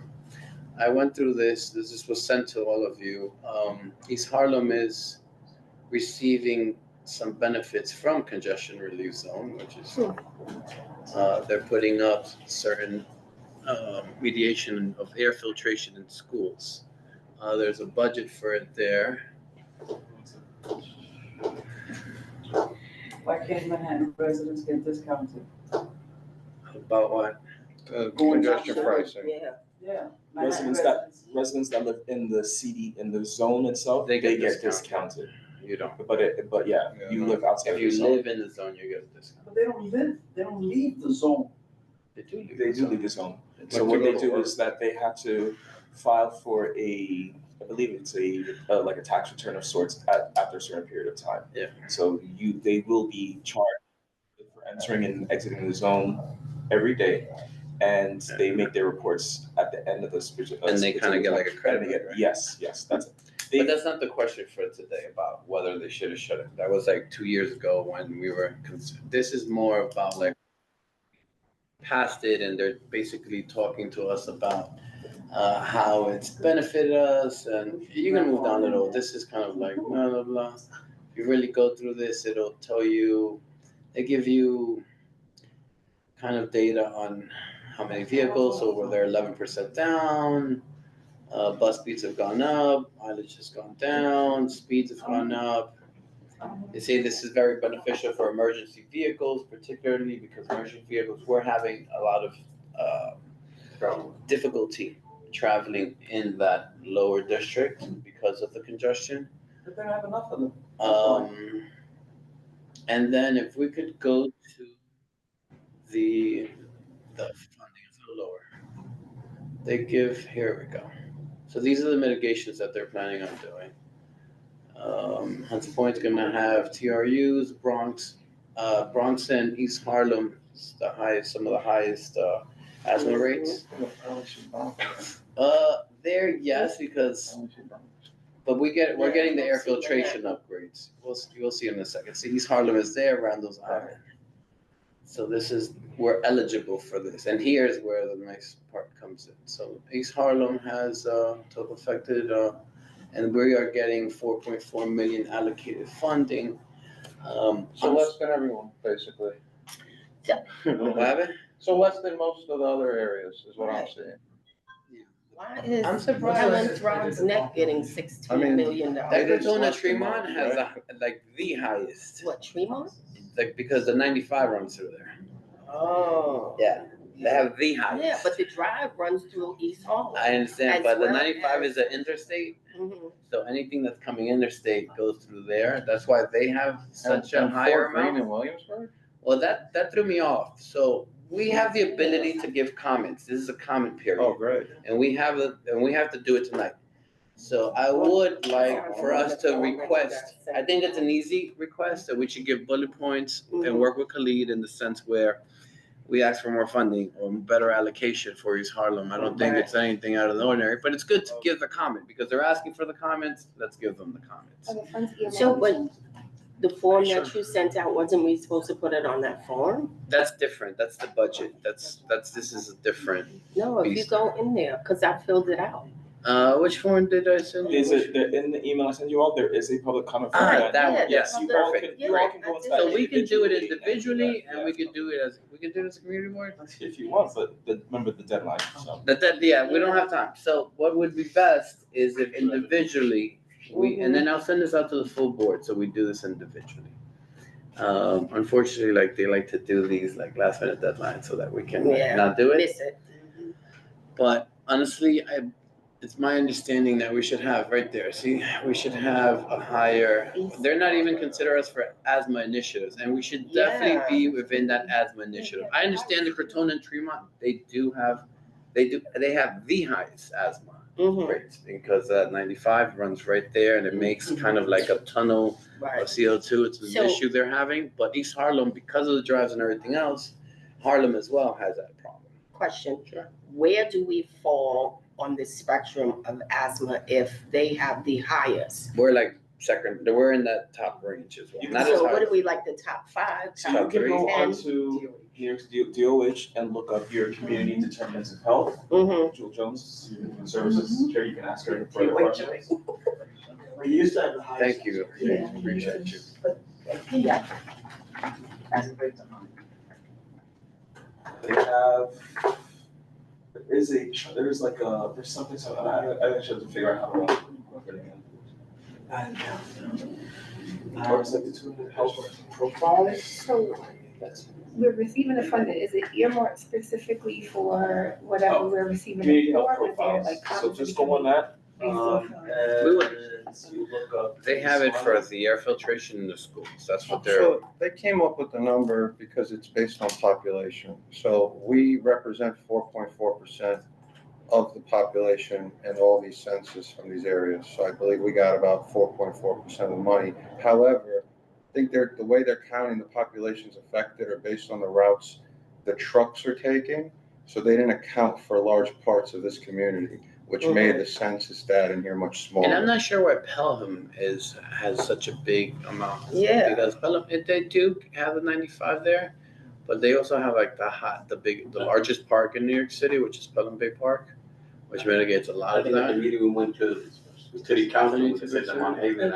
I went through this. This was sent to all of you. East Harlem is receiving some benefits from congestion relief zone, which is they're putting up certain mediation of air filtration in schools. There's a budget for it there. Why can't Manhattan residents get discounted? About what? Congestion pricing. Yeah. Residents that live in the zone itself, they get discounted. You don't. But yeah, you live outside If of you the zone. live in the zone, you get a discount. But they don't leave the zone. They do leave. They do leave the zone. So what they do is that they have to file for I believe it's like a tax return of sorts after a certain period of time. Yeah. So they will be charged for entering and exiting the zone every day, and they make their reports at the end of the specific. And they kind of get like a credit. Right? Yes, that's it. But that's not the question for today about whether they should or shouldn't. That was like 2 years ago when we were. This is more about like past it, and they're basically talking to us about how it's benefited us, and you can move down a little. This is kind of like blah blah blah. If you really go through this, it'll tell you. They give you kind of data on how many vehicles, so they're 11% down. Bus speeds have gone up, mileage has gone down, speeds have gone up. They say this is very beneficial for emergency vehicles, particularly because emergency vehicles were having a lot of difficulty traveling in that lower district because of the congestion. But they don't have enough of them. And then if we could go to the funding, it's a little lower. They give, here we go. So these are the mitigations that they're planning on doing. Hunts Point's gonna have TRUs, Bronx and East Harlem, some of the highest asthma rates. There, yes, because, but we're getting the air filtration upgrades. You'll see in a second. So East Harlem is there, Randall's Island. So we're eligible for this. And here's where the nice part comes in. So East Harlem has total affected, and we are getting 4.4 million allocated funding. So less than everyone, basically. What happened? So less than most of the other areas is what I'm saying. Why is I'm surprised. Helen Throbb's Neck getting $16 million? Ecotona Tremont has like the highest. What, Tremont? Like because the 95 runs through there. Oh. Yeah, they have the highest. Yeah, but the drive runs through East Harlem. I understand, as but the well 95 as- is an interstate, Mhm. so anything that's coming interstate goes through there. That's why they have such a higher Fort Greene amount. in Williamsburg? Well, that threw me off. So we have the ability to give comments. This is a comment period. Oh, great. And we have to do it tonight. So I would like for us to request, I think it's an easy request, that we should give bullet points and work with Khalid in the sense where we ask for more funding or better allocation for East Harlem. I don't think it's anything out of the ordinary, but it's good to give the comment because they're asking for the comments. Let's give them the comments. So, but the form that you sent out, wasn't we supposed to put it on that form? That's different. That's the budget. This is a different. No, if you piece. go in there, because I filled it out. Which form did I send you? Is it in the email I sent you all? There is a public comment form. That one. Yes, you all Perfect. can go into that. So we can do it individually, and and we can do it as a community board. If you want, but remember the deadline. So. Yeah, we don't have time. So what would be best is if individually and then I'll send this out to the full board. So we do this individually. Unfortunately, like they like to do these like last minute deadlines so that we can not do it. Miss it. But honestly, it's my understanding that we should have right there. See, we should have a higher. They're not even consider us for asthma initiatives, and we should definitely be within that asthma initiative. I understand the Crotona and Tremont. They have the highest asthma rates because 95 runs right there, and it makes kind of like a tunnel of CO2. It's an issue they're having. But East Harlem, because of the drives and everything else, Harlem as well has that problem. Question. Sure. Where do we fall on the spectrum of asthma if they have the highest? We're like second. We're in that top range as well. Not so what are we, like the top 5? So you can go on to New York DOH and look up your community determinants of health. Jewel Jones, Human Services Chair. You can ask her any further questions. We used to have the highest. Thank you. Appreciate you. Yeah. They have. There's something. So I actually have to figure out how to work it again. Or it's like the 2 health profiles. So we're receiving the funding. Is it earmarked specifically for whatever we're receiving Community it health for? Or is there, profiles. So just go on that. You look up. They have it for the air filtration in the schools. That's what they're. So they came up with the number because it's based on population. So we represent 4.4% of the population in all these census from these areas. So I believe we got about 4.4% of the money. However, I think the way they're counting the populations affected are based on the routes the trucks are taking. So they didn't account for large parts of this community, which made the census data in here much smaller. And I'm not sure why Pelham has such a big amount. Yeah. Because Pelham, they do have the 95 there, but they also have like the largest park in New York City, which is Pelham Bay Park, which mitigates a lot of that. The meeting we went to city council, it says I'm on Haven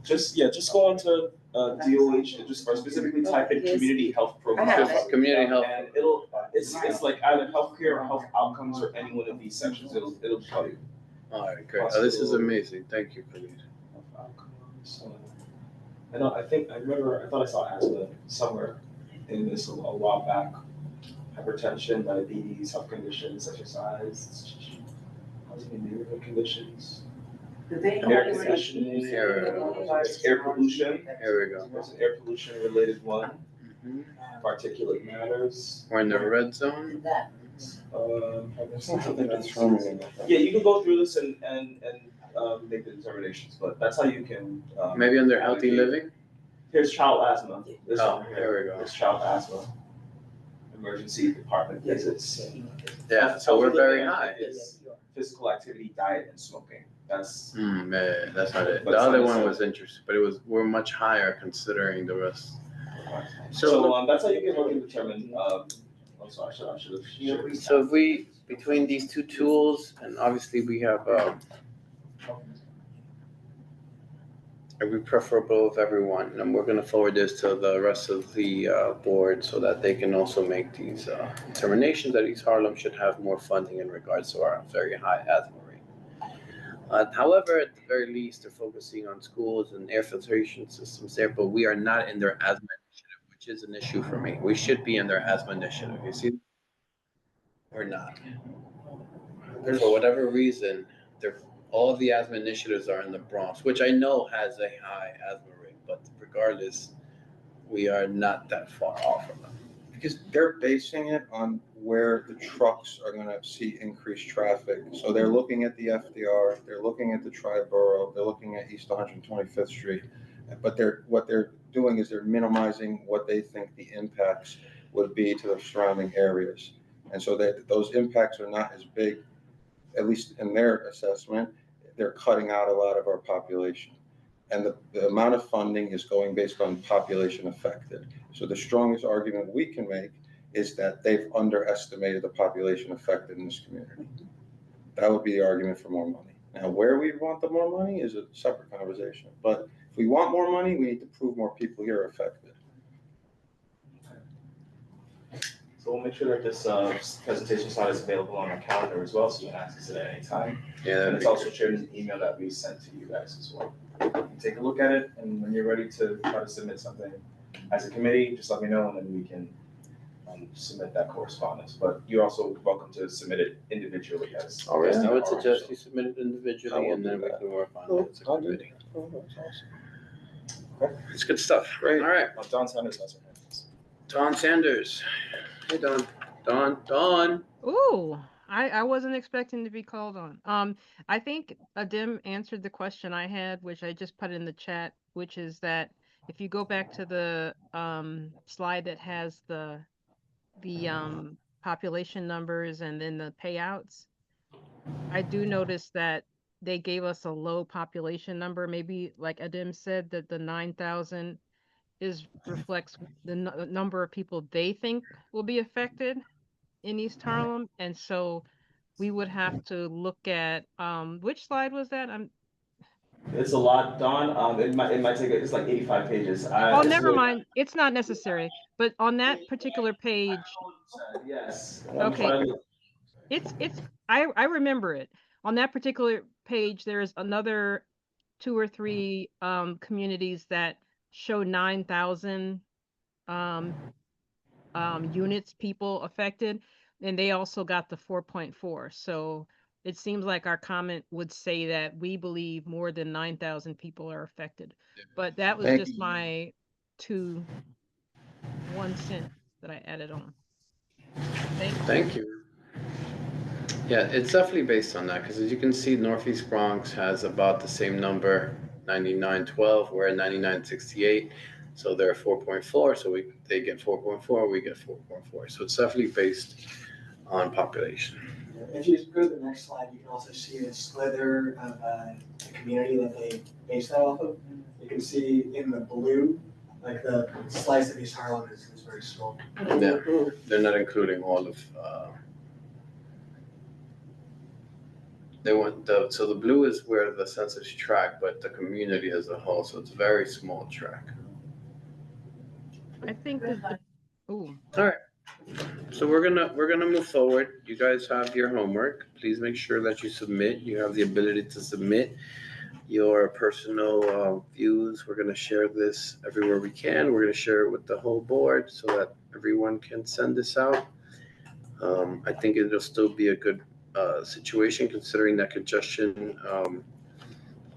Just go on to DOH and or specifically type in community health program. Community health. And it's like either healthcare or health outcomes or any one of these sections. It'll tell you. All right, great. Oh, this is amazing. Thank you, Khalid. I thought I saw asthma somewhere in this a while back. Hypertension, diabetes, health conditions, exercise, housing and neighborhood conditions. Air conditioning, air pollution. Here we go. There's an air pollution related one. Particulate matters. We're in the red zone. Yeah, you can go through this and make the determinations, but that's how you can. Maybe under healthy living. Here's child asthma. This Oh, one here. there we go. There's child asthma. Emergency department visits. Yeah, so we're very high. Is physical activity, diet, and smoking. That's. Man, that's not it. The other one was interesting, but we're much higher considering the rest. So that's how you can look and determine. I'm sorry, I should have. So if we between these two tools, and obviously we have. Are we preferable with everyone? And we're gonna forward this to the rest of the board so that they can also make these determinations that East Harlem should have more funding in regards to our very high asthma rate. However, at the very least, they're focusing on schools and air filtration systems there, but we are not in their asthma initiative, which is an issue for me. We should be in their asthma initiative. You see, we're not. For whatever reason, all of the asthma initiatives are in the Bronx, which I know has a high asthma rate, but regardless, we are not that far off from them. Because they're basing it on where the trucks are gonna see increased traffic. So they're looking at the FDR, they're looking at the Triborough, they're looking at East 125th Street. But what they're doing is they're minimizing what they think the impacts would be to the surrounding areas. And so that those impacts are not as big, at least in their assessment. They're cutting out a lot of our population. And the amount of funding is going based on population affected. So the strongest argument we can make is that they've underestimated the population affected in this community. That would be the argument for more money. Now, where we want the more money is a separate conversation. But if we want more money, we need to prove more people here are affected. So we'll make sure that this presentation slide is available on our calendar as well, so you can access it at any time. Yeah, And it's also shared in the email that we sent to you guys as well. You can take a look at it, and when you're ready to try to submit something as a committee, just let me know, and then we can submit that correspondence. But you're also welcome to submit it individually as. All right, as I would you are, suggest so. you submit it individually and then we can work on it as a committee. It's good stuff. Great. All right, Don Sanders has her hands. Don Sanders. Hey, Don. Don. Ooh, I wasn't expecting to be called on. I think Adim answered the question I had, which I just put in the chat, which is that if you go back to the slide that has the population numbers and then the payouts, I do notice that they gave us a low population number. Maybe like Adim said, that the 9,000 reflects the number of people they think will be affected in East Harlem. And so we would have to look at which slide was that? It's a lot, Don. It might take, it's like 85 pages. Oh, It's never really- mind. It's not necessary. But on that particular page, Yes. okay, I remember it. On that particular page, there's another 2 or 3 communities that show 9,000 units, people affected, and they also got the 4.4. So it seems like our comment would say that we believe more than 9,000 people are affected. But that was just my 1 cent that I added on. Thank you. Yeah, it's definitely based on that because as you can see, Northeast Bronx has about the same number, 9912, we're at 9968. So they're 4.4, so they get 4.4, we get 4.4. So it's definitely based on population. If you go to the next slide, you can also see a slither of the community that they base that off of. You can see in the blue, like the slice of East Harlem is very small. Yeah, they're not including all of, so the blue is where the census track, but the community as a whole, so it's a very small track. I think that All right. So we're gonna move forward. You guys have your homework. Please make sure that you submit. You have the ability to submit your personal views. We're gonna share this everywhere we can. We're gonna share it with the whole board so that everyone can send this out. I think it'll still be a good situation considering that congestion.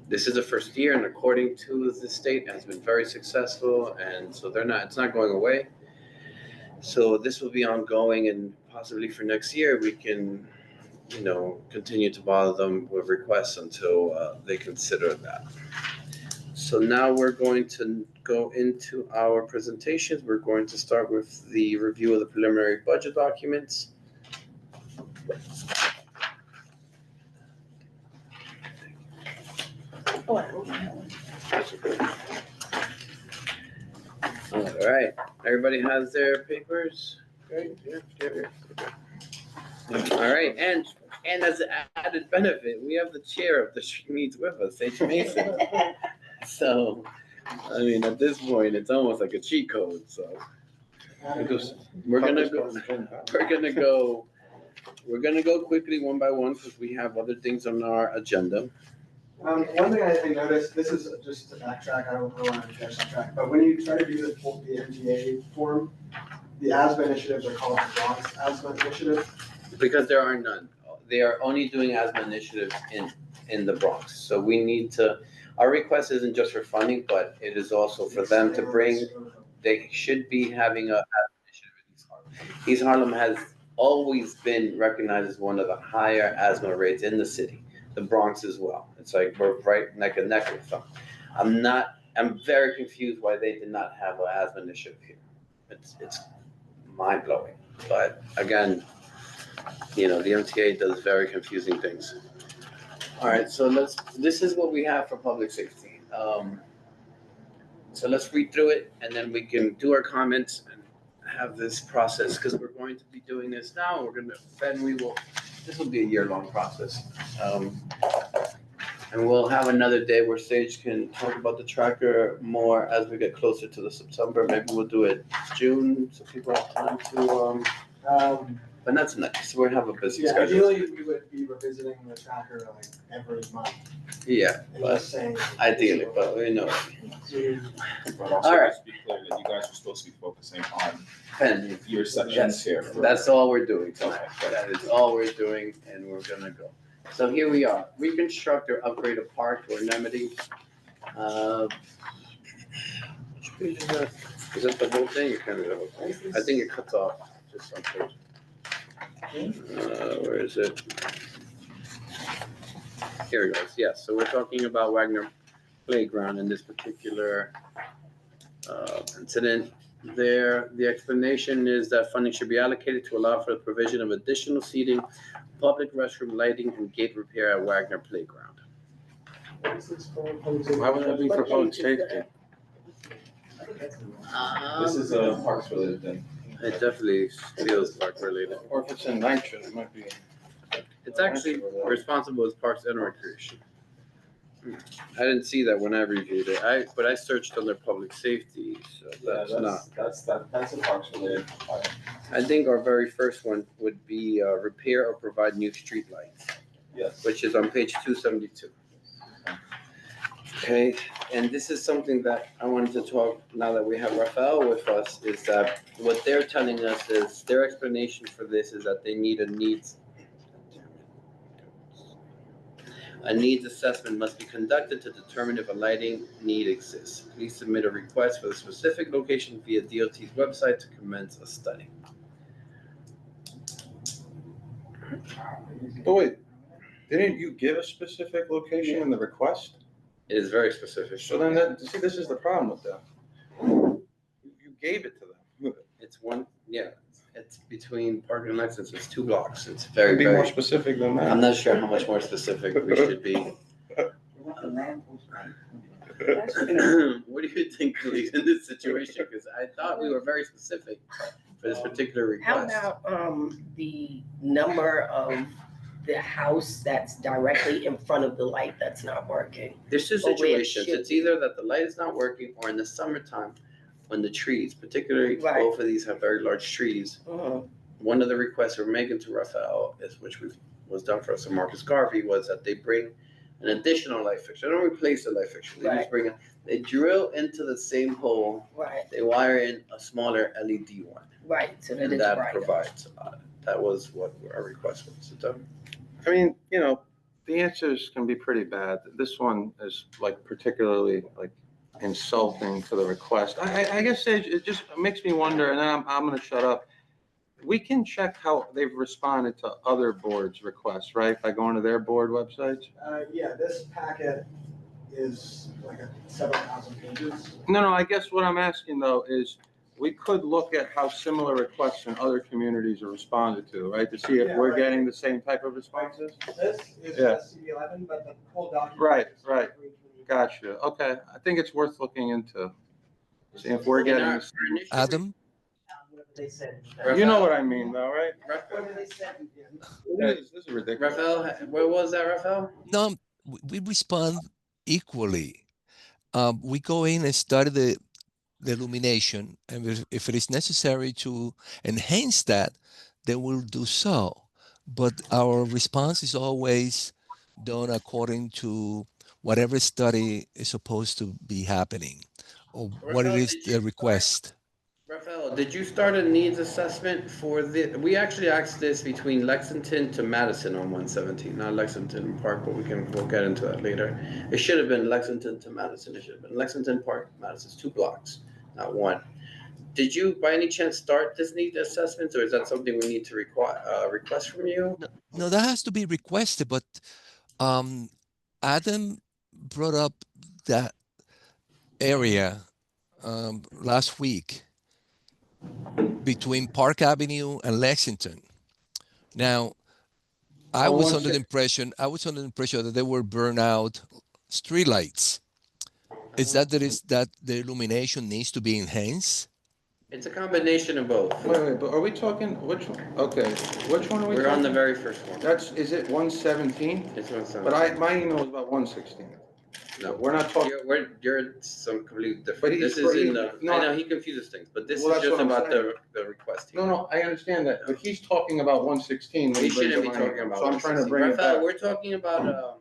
This is the first year, and according to the state, it has been very successful, and so it's not going away. So this will be ongoing, and possibly for next year, we can, continue to bother them with requests until they consider that. So now we're going to go into our presentations. We're going to start with the review of the preliminary budget documents. All right, everybody has their papers? Great. Yeah. All right, and as an added benefit, we have the chair of the meets with us, H. Mason. So, I mean, at this point, it's almost like a cheat code. So, we're gonna go quickly one by one because we have other things on our agenda. One thing I noticed, this is just to backtrack, I don't want to get off track, but when you try to do the MGA form, the ASBA initiatives are called the Bronx ASBA initiative. Because there are none. They are only doing asthma initiatives in the Bronx. So we need to, our request isn't just for funding, but it is also for them to bring, they should be having a asthma initiative in East East Harlem has always been recognized as one of the higher asthma rates in the city, the Bronx as well. It's like we're right neck and neck with them. I'm very confused why they did not have an asthma initiative here. It's mind blowing. But again, the MTA does very confusing things. All right, so this is what we have for public safety. So let's read through it and then we can do our comments and have this process because we're going to be doing this now. This will be a year-long process. And we'll have another day where Sage can talk about the tracker more as we get closer to the September. Maybe we'll do it June so people have time to, but that's nice. We have a busy Yeah, schedule. ideally, we would be revisiting the tracker like every month. Yeah, And but just saying. ideally, but we know. But also, All right. let's be clear that you guys are supposed to be focusing on Pen. your sections here. That's all we're doing tonight. That is all we're doing, and we're gonna go. So here we are, reconstruct or upgrade a park or amenity. Which page is that? Is that the whole thing? Kind of the whole thing? I think it cuts off just some page. Where is it? Here it goes. Yes, so we're talking about Wagner Playground in this particular incident. There, the explanation is that funding should be allocated to allow for the provision of additional seating, public restroom lighting, and gate repair at Wagner Playground. Why would that be for public safety? This is a parks related thing. It definitely feels park related. Or if it's in nitrogen, it might be. It's actually responsible as Parks and Recreation. I didn't see that when I reviewed it. But I searched under public safety, so that's not. That's a parks related. I think our very first one would be repair or provide new street lights. Yes. Which is on page 272. Okay, and this is something that I wanted to talk, now that we have Rafael with us, is that what they're telling us is, their explanation for this is that they need a needs assessment must be conducted to determine if a lighting need exists. Please submit a request for the specific location via DOT's website to commence a study. But wait, didn't you give a specific location in the request? It is very specific. So then this is the problem with that. You gave it to them. It's it's between Park and Lexington, it's 2 blocks. It's very, Be very. more specific than that. I'm not sure how much more specific we should be. What do you think, Louise, in this situation? Because I thought we were very specific for this particular request. How about the number of the house that's directly in front of the light that's not working? There's 2 Or where it situations. should It's either that the light is not working, or in the summertime, when the trees, particularly both of these have very large trees. One of the requests we're making to Rafael, which was done for us and Marcus Garvey, was that they bring an additional light fixture. They don't replace the light fixture. They just they drill into the same hole. They wire in a smaller LED one. So that And it's that brighter. provides, that was what our request was. Is it done? I mean, the answers can be pretty bad. This one is like particularly like insulting to the request. I guess it just makes me wonder, and then I'm gonna shut up. We can check how they've responded to other boards' requests, right? By going to their board websites? Yeah, this packet is like several thousand pages. No, I guess what I'm asking though is, we could look at how similar requests in other communities are responded to, right? To see if we're getting the same type of responses? This is just CB11, but the whole document. Right. Gotcha. Okay, I think it's worth looking into. See if we're getting. Adam? You know what I mean though, right? This is ridiculous. Rafael, where was that, Rafael? No, we respond equally. We go in and study the illumination, and if it is necessary to enhance that, then we'll do so. But our response is always done according to whatever study is supposed to be happening, or what it is the request. Rafael, did you start a needs assessment for we actually asked this between Lexington to Madison on 117, not Lexington Park, but we'll get into that later. It should have been Lexington to Madison. It should have been Lexington Park, Madison's 2 blocks, not 1. did you by any chance start this need assessment, or is that something we need to request from you? No, that has to be requested, but Adam brought up that area last week between Park Avenue and Lexington. Now, I was under the impression that they were burnout streetlights. Is that the illumination needs to be enhanced? It's a combination of both. Wait, but are we talking, which one? Okay, which one are we talking? We're on the very first one. Is it 117? It's 117. But my email was about 116. No, we're not talking. You're some completely different. But This is in the, I know he confuses things, but this is just about the request. No, I understand that, but he's talking about 116. We shouldn't be talking about. So I'm trying to bring it Rafael, back. we're talking about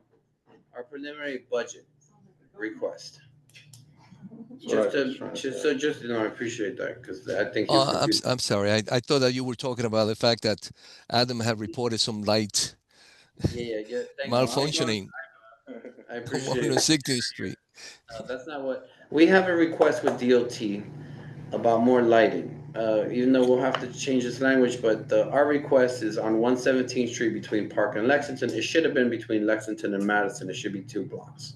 our preliminary budget request. Just I appreciate that, because I think he's confused. I'm sorry. I thought that you were talking about the fact that Adam had reported some light Yeah. malfunctioning I on appreciate it. 116th Street. That's not what, we have a request with DOT about more lighting. Even though we'll have to change this language, but our request is on 117th Street between Park and Lexington. It should have been between Lexington and Madison. It should be 2 blocks.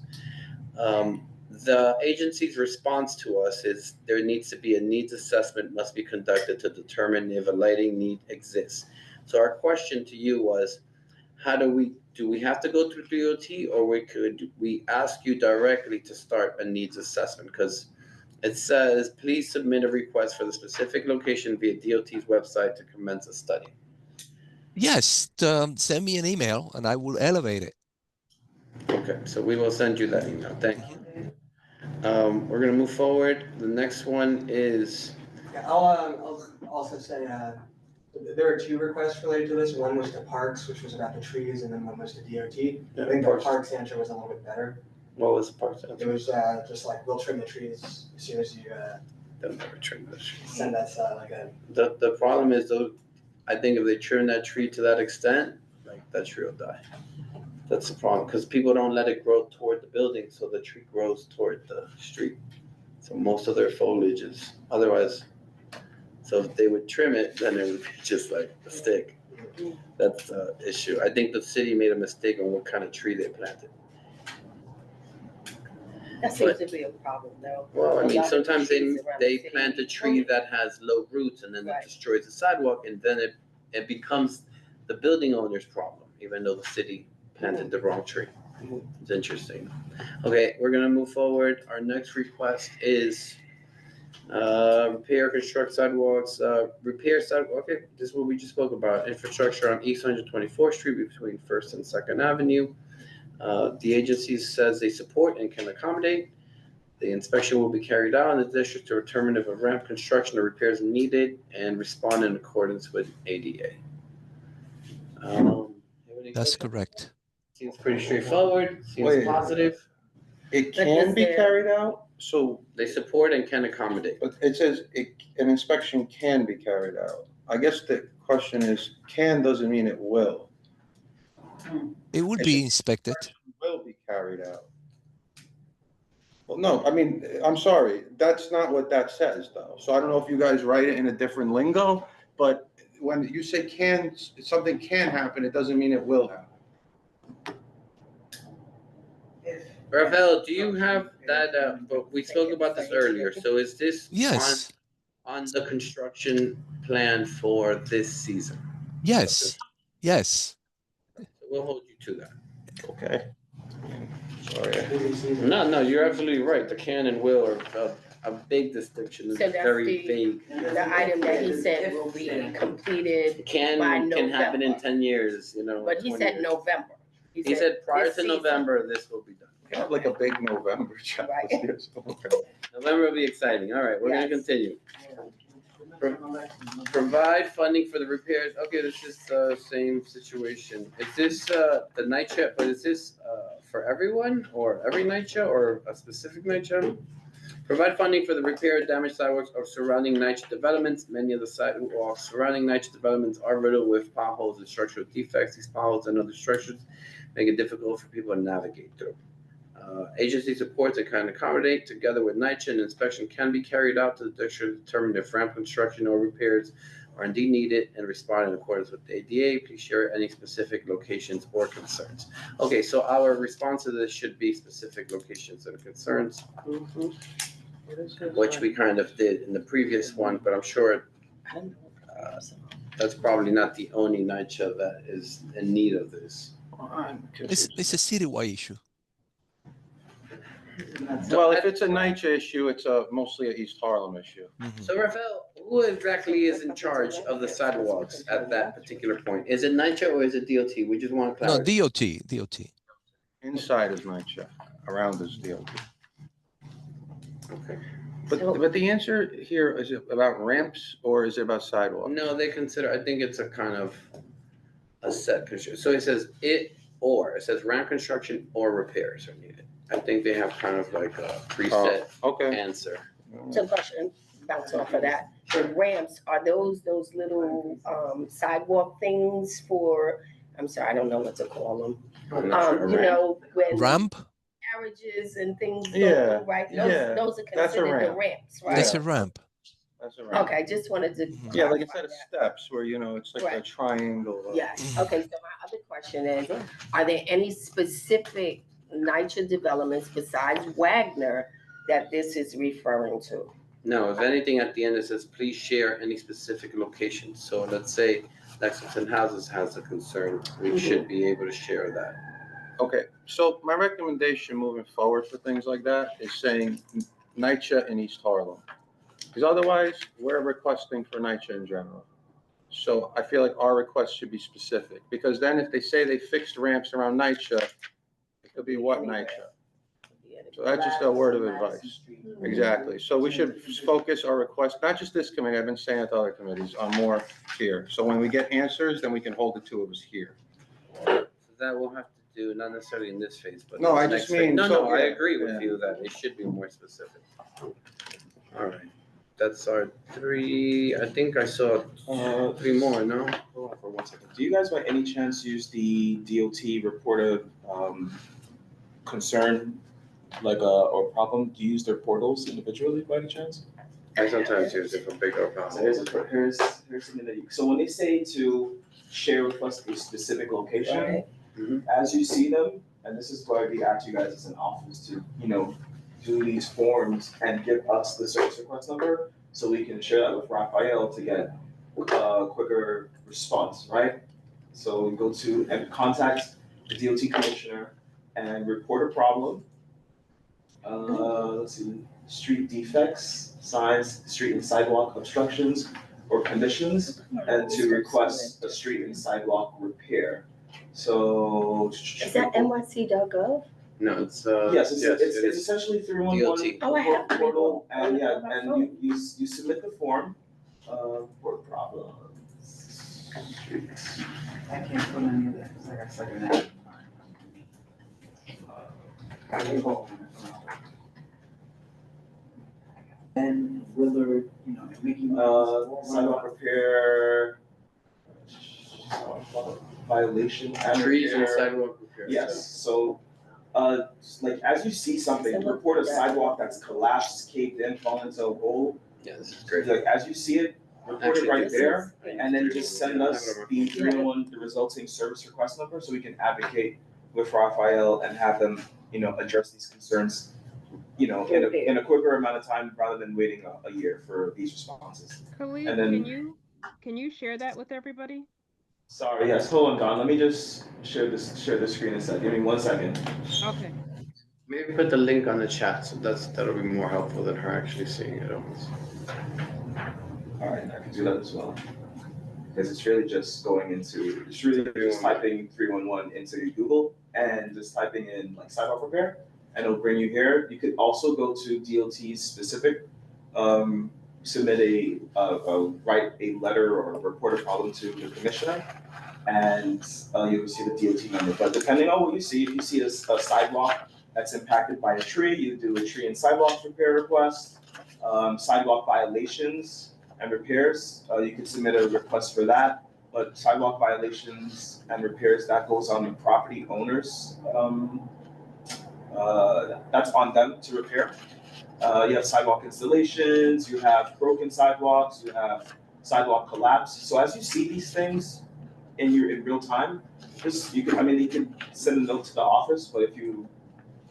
The agency's response to us is there needs to be a needs assessment must be conducted to determine if a lighting need exists. So our question to you was, how do we have to go through DOT, or we ask you directly to start a needs assessment? Because it says, please submit a request for the specific location via DOT's website to commence a study. Yes, send me an email and I will elevate it. Okay, so we will send you that email. Thank you. We're gonna move forward. The next one is. Yeah, I'll also say, there are 2 requests related to this. One was to Parks, which was about the trees, and then one was to DOT. I think the Parks answer was a little bit better. What was the Parks answer? It was just like, we'll trim the trees as soon as you They'll never trim those trees. send that like a. The problem is though, I think if they trim that tree to that extent, like that tree will die. That's the problem, because people don't let it grow toward the building, so the tree grows toward the street. So most of their foliage is otherwise. So if they would trim it, then it would be just like a stick. That's the issue. I think the city made a mistake on what kind of tree they planted. That seems to be a problem, though. Well, I A mean, lot of sometimes trees around they the plant a city. tree that has low roots, and then it destroys the sidewalk, and then it becomes the building owner's problem, even though the city planted the wrong tree. It's interesting. Okay, we're gonna move forward. Our next request is repair, construct sidewalks, repair sidewalk. Okay, this is what we just spoke about. Infrastructure on East 124th Street between First and Second Avenue. The agency says they support and can accommodate. The inspection will be carried out in the district to determine if a ramp construction or repairs are needed and respond in accordance with ADA. That's correct. Seems pretty straightforward, seems positive. It can be carried out, so. They support and can accommodate. But it says an inspection can be carried out. I guess the question is, can doesn't mean it will. It will be inspected. Will be carried out. Well, no, I mean, I'm sorry, that's not what that says, though. So I don't know if you guys write it in a different lingo, but when you say something can happen, it doesn't mean it will happen. Rafael, do you have that, but we spoke about this earlier, so is this Yes. on the construction plan for this season? Yes. Yes. So we'll hold you to that. Okay. Sorry. No, you're absolutely right. The can and will are a big distinction. It's So that's very vague. the item that he said will be completed by Can happen in November. 10 years, you know. But he 20 said years. November. He said prior this to season. November, this will be done. We have like a big November job. November will be exciting. All right, we're gonna continue. Provide funding for the repairs. Okay, this is the same situation. Is this the night shift, but is this for everyone or every night show or a specific night show? Provide funding for the repair of damaged sidewalks of surrounding NYCHA developments. Many of the sidewalks surrounding NYCHA developments are riddled with potholes and structural defects. These potholes and other structures make it difficult for people to navigate through. Agency supports and can accommodate. Together with NYCHA, an inspection can be carried out to the district to determine if ramp construction or repairs are indeed needed and respond in accordance with the ADA. Please share any specific locations or concerns. Okay, so our response to this should be specific locations and concerns, which we kind of did in the previous one, but I'm sure that's probably not the only NYCHA that is in need of this. It's a citywide issue. Well, if it's a NYCHA issue, it's mostly an East Harlem issue. So Rafael, who exactly is in charge of the sidewalks at that particular point? Is it NYCHA or is it DOT? We just want No, clarity. DOT. Inside is NYCHA, around is DOT. Okay. But the answer here, is it about ramps or is it about sidewalks? No, they consider, I think it's a kind of a set picture. So it says it says ramp construction or repairs are needed. I think they have kind of like a preset answer. So question, bounce off of that. The ramps, are those little sidewalk things for, I'm sorry, I don't know what to call them. You know, when Ramp? carriages and things go Yeah, through, right? yeah, Those are that's a considered the ramp. ramps, right? That's a ramp. That's a ramp. Okay, just wanted to. Yeah, like clarify instead of that. steps where, you know, it's like a Right. triangle. Yes, okay, so my other question is, are there any specific NYCHA developments besides Wagner that this is referring to? No, if anything, at the end it says, please share any specific location. So let's say Lexington Houses has a concern, we should be able to share that. Okay, so my recommendation moving forward for things like that is saying NYCHA in East Harlem. Because otherwise, we're requesting for NYCHA in general. So I feel like our request should be specific, because then if they say they fixed ramps around NYCHA, it could be what NYCHA? So that's just a word of advice. Exactly. So we should focus our request, not just this committee, I've been saying it to other committees, on more here. So when we get answers, then we can hold the two of us here. So that we'll have to do, not necessarily in this phase, but. No, in the I next just phase. mean, No, so, no, I yeah, agree with yeah. you that it should be more specific. All right, that's our three, I think I saw three more, no? Hold on for 1 second. Do you guys by any chance use the DOT reported concern, like or problem? Do you use their portals individually by any chance? I sometimes use it for bigger So problems. here's something that so when they say to share with us a specific location, as you see them, and this is why we ask you guys as an office to, you know, do these forms and give us the service request number so we can share that with Raphael to get a quicker response, right? So we go to and contact the DOT commissioner and report a problem. Let's see, street defects, signs, street and sidewalk obstructions or conditions, and to request a street and sidewalk repair. So. Is that NYC.gov? No, it's, Yes, it's it is. essentially 311 Oh, I have portal, and yeah, and you submit the form, for problems. Streets. I can't put any of that, because I got stuck in that. And Willard, you know, making. Sidewalk repair, violation and Trees and repair. sidewalk repairs. Yes, so, like, as you see something, report a sidewalk that's collapsed, caved in, fallen into a hole. Yeah, this is great. Like, as you see it, report it right there, and then just send us the 301, the resulting service request number, so we can advocate with Raphael and have them, you know, address these concerns, you know, in a quicker amount of time, rather than waiting a year for these responses. Khalid, And then- can you share that with everybody? Sorry, yes, hold on, Don, let me just share the screen a second, give me 1 second. Okay. Maybe put the link on the chat, so that'll be more helpful than her actually seeing it almost. All right, I can do that as well. Because it's really just typing 311 into Google and just typing in like sidewalk repair, and it'll bring you here. You could also go to DOT's specific, submit write a letter or report a problem to the commissioner, and you'll see the DOT number. But depending on what you see, if you see a sidewalk that's impacted by a tree, you do a tree and sidewalk repair request. Sidewalk violations and repairs, you could submit a request for that. But sidewalk violations and repairs, that goes on the property owner's that's on them to repair. You have sidewalk installations, you have broken sidewalks, you have sidewalk collapse. So as you see these things in real time, you can send a note to the office, but if you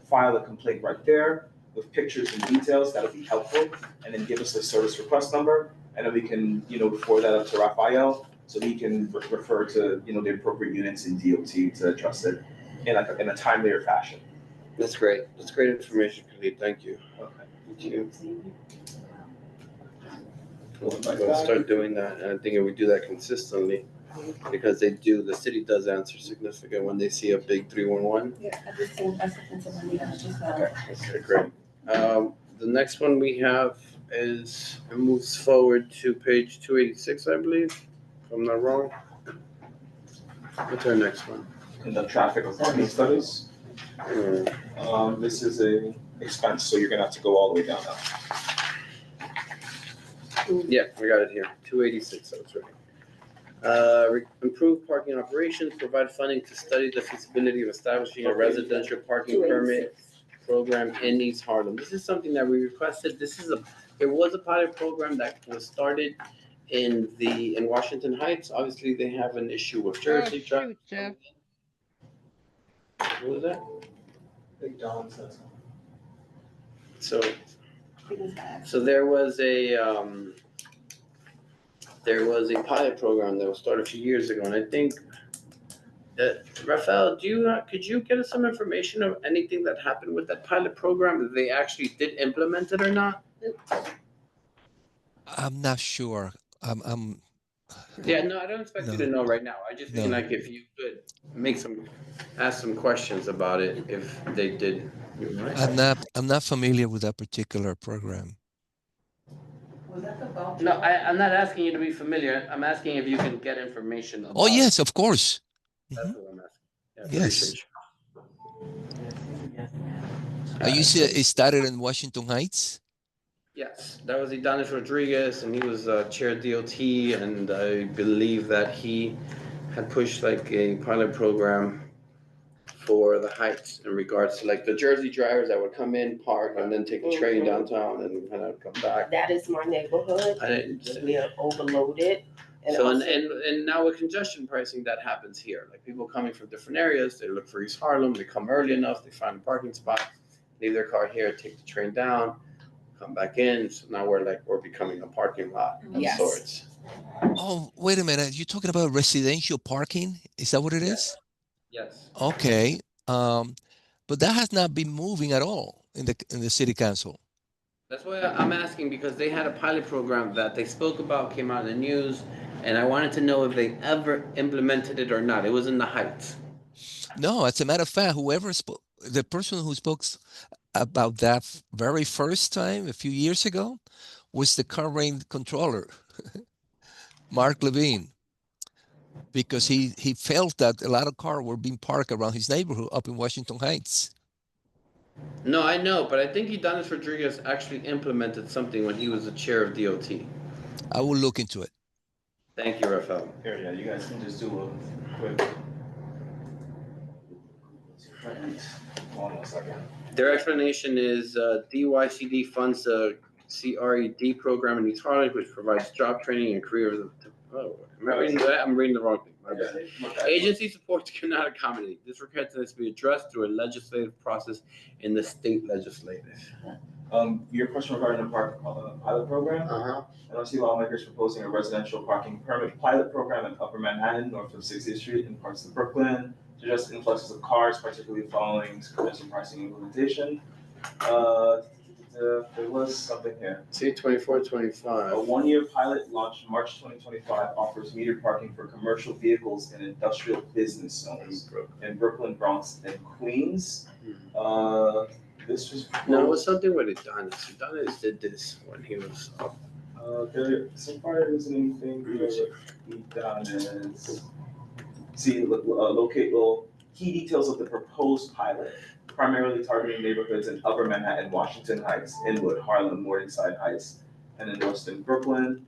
file a complaint right there with pictures and details, that'll be helpful. And then give us a service request number, and then we can, forward that up to Raphael, so he can refer to, the appropriate units in DOT to address it in a timelier fashion. That's great. That's great information, Khalid. Thank you. Okay. Thank you. We'll start doing that, and I think if we do that consistently, because the city does answer significant when they see a big 311. Yeah, I just sent somebody else just now. Okay, great. The next one we have it moves forward to page 286, I believe, if I'm not wrong. What's our next one? In the traffic parking studies. This is a expense, so you're gonna have to go all the way down now. Yeah, we got it here, 286, that's right. Improve parking operations, provide funding to study the feasibility of establishing a residential parking permit program in East Harlem. This is something that we requested. It was a pilot program that was started in Washington Heights. Obviously, they have an issue with Jersey. Shoot, Jeff. What was that? Big Don says. So there was a pilot program that was started a few years ago, and I think Raphael, could you get us some information of anything that happened with that pilot program? If they actually did implement it or not? I'm not sure. Yeah, no, I don't expect you to know right now. I just think No. like if you could ask some questions about it, if they did. I'm not familiar with that particular program. No, I'm not asking you to be familiar. I'm asking if you can get information about Oh yes, of course. That's what I'm asking. Yeah, Yes. appreciate You said it started in Washington Heights? Yes, that was Idanis Rodriguez, and he was chair of DOT, and I believe that he had pushed like a pilot program for the Heights in regards to like the Jersey drivers that would come in, park, and then take the train downtown and kind of come back. That is my neighborhood. We are overloaded. And now with congestion pricing, that happens here. Like people coming from different areas, they look for East Harlem, they come early enough, they find a parking spot, leave their car here, take the train down, come back in. So now we're becoming a parking lot of sorts. Oh, wait a minute. You're talking about residential parking? Is that what it is? Yes. Okay. But that has not been moving at all in the city council. That's why I'm asking, because they had a pilot program that they spoke about, came out in the news, and I wanted to know if they ever implemented it or not. It was in the Heights. No, as a matter of fact, the person who spoke about that very first time a few years ago was the current controller, Mark Levine, because he felt that a lot of cars were being parked around his neighborhood up in Washington Heights. No, I know, but I think Idanis Rodriguez actually implemented something when he was the chair of DOT. I will look into it. Thank you, Rafael. Here, yeah, you guys can just do a quick. Hold on a second. Their explanation is DYCD funds the CRED program in East Harlem, which provides job training and career. Oh, am I reading that? I'm reading the wrong thing. My bad. Agency supports cannot accommodate. This request has to be addressed through a legislative process in the state legislative. Your question regarding the pilot program? NRC lawmakers proposing a residential parking permit pilot program in Upper Manhattan, north of 60th Street, and parts of Brooklyn to address influxes of cars, particularly following congestion pricing implementation. There was something here. C2425. A one-year pilot launched March 2025 offers metered parking for commercial vehicles in industrial business zones in Brooklyn, Bronx, and Queens. This was no, it was something with Idanis. Idanis did this when he was up. So far there isn't anything here with Idanis. See, locate little key details of the proposed pilot, primarily targeting neighborhoods in Upper Manhattan, Washington Heights, Inwood, Harlem, Morningside Heights, and in Northston, Brooklyn.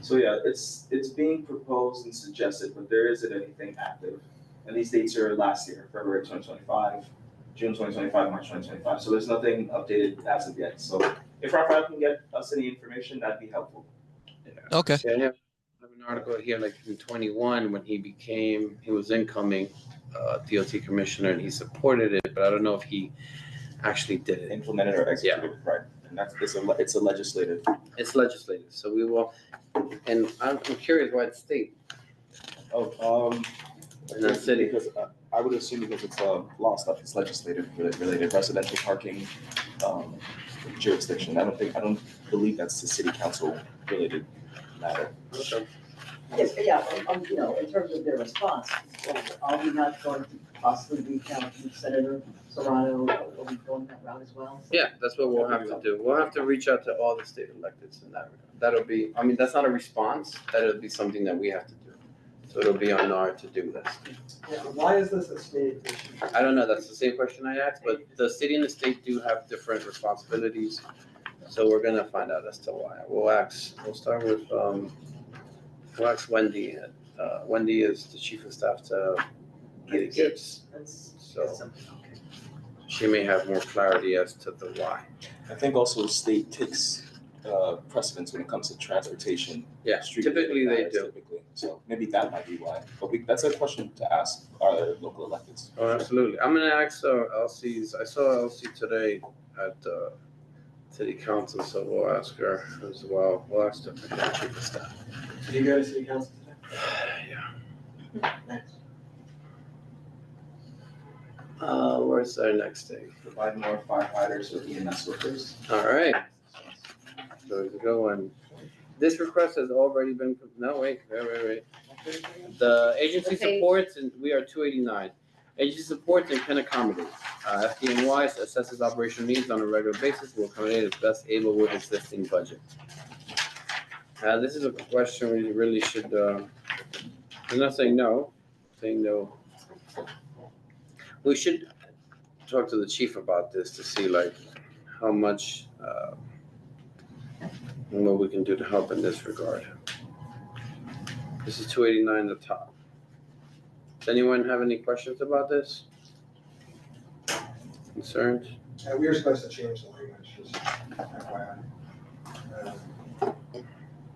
So yeah, it's being proposed and suggested, but there isn't anything active And these dates are last year, February 2025, June 2025, March 2025. So there's nothing updated as of yet. So if Raphael can get us any information, that'd be helpful. Okay. See, I have an article here, like in 21, when he was incoming DOT commissioner, and he supported it, but I don't know if he actually did it. Implemented or executed, right? And it's a legislative. It's legislative, so we will, and I'm curious why it's state. In that city. Because I would assume because it's law stuff, it's legislative related, residential parking jurisdiction. I don't believe that's the city council related matter. Okay. Yes, yeah, in terms of their response, are we not going to possibly reach out to Senator Serrano? Are we going that route as well? Yeah, that's what we'll have to do. We'll have to reach out to all the state electeds in that regard. That'll be, I mean, that's not a response, that'll be something that we have to do. So it'll be on our to-do list. Yeah, why is this a state issue? I don't know, that's the same question I asked, but the city and the state do have different responsibilities. So we're gonna find out as to why. We'll start with, we'll ask Wendy. Wendy is the chief of staff to Kitty Gibbs. So she may have more clarity as to the why. I think also the state takes precedence when it comes to transportation. Yeah, typically they do. Typically. So maybe that might be why. But that's a question to ask our local electeds. Oh, absolutely. I'm gonna ask Elsie's. I saw Elsie today at city council, so we'll ask her as well. We'll ask the chief of staff. Did you go to city council today? Yeah. Thanks. Where's our next thing? Provide more firefighters or EMS workers. All right. So there's a good one. This request has already been, no, wait. The agency supports, and we are 289. Agency supports and can accommodate. FDNY assesses operational needs on a regular basis, will accommodate as best able with existing budget. This is a question we really should, I'm not saying no, saying no. We should talk to the chief about this to see like how much, and what we can do to help in this regard. This is 289 at the top. Does anyone have any questions about this? Concerns? We were supposed to change the language, just FYI.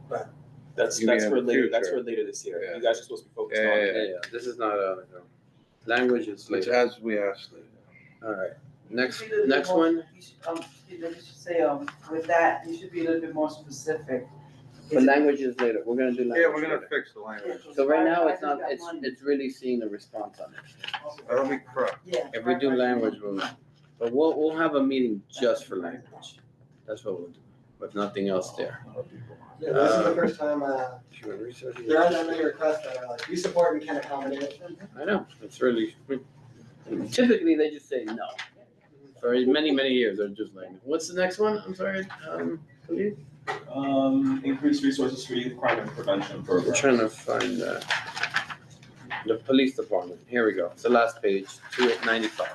But That's for later. That's for later this year. You guys are supposed to be focused on. Yeah. This is not language is Which later. as we asked later. All right. Next You should be a little bit more- one. you should say, with that, you should be a little bit more specific. The language is later. We're gonna do language. Yeah, we're gonna later. fix the language. So right now, it's not, Firefighters got money. it's really seeing the response on it. That'll be correct. Yeah. If we do language, but we'll have a meeting just for language. That's what we'll do, with nothing else there. yeah, this is the first time, Human resources. there are that many requests that are like, we support and can accommodate. I know, it's really, typically they just say no. For many, many years, they're just like, what's the next one? I'm sorry, please? Increase resources for youth crime and prevention I'm program. trying to find the police department. Here we go. It's the last page, 295.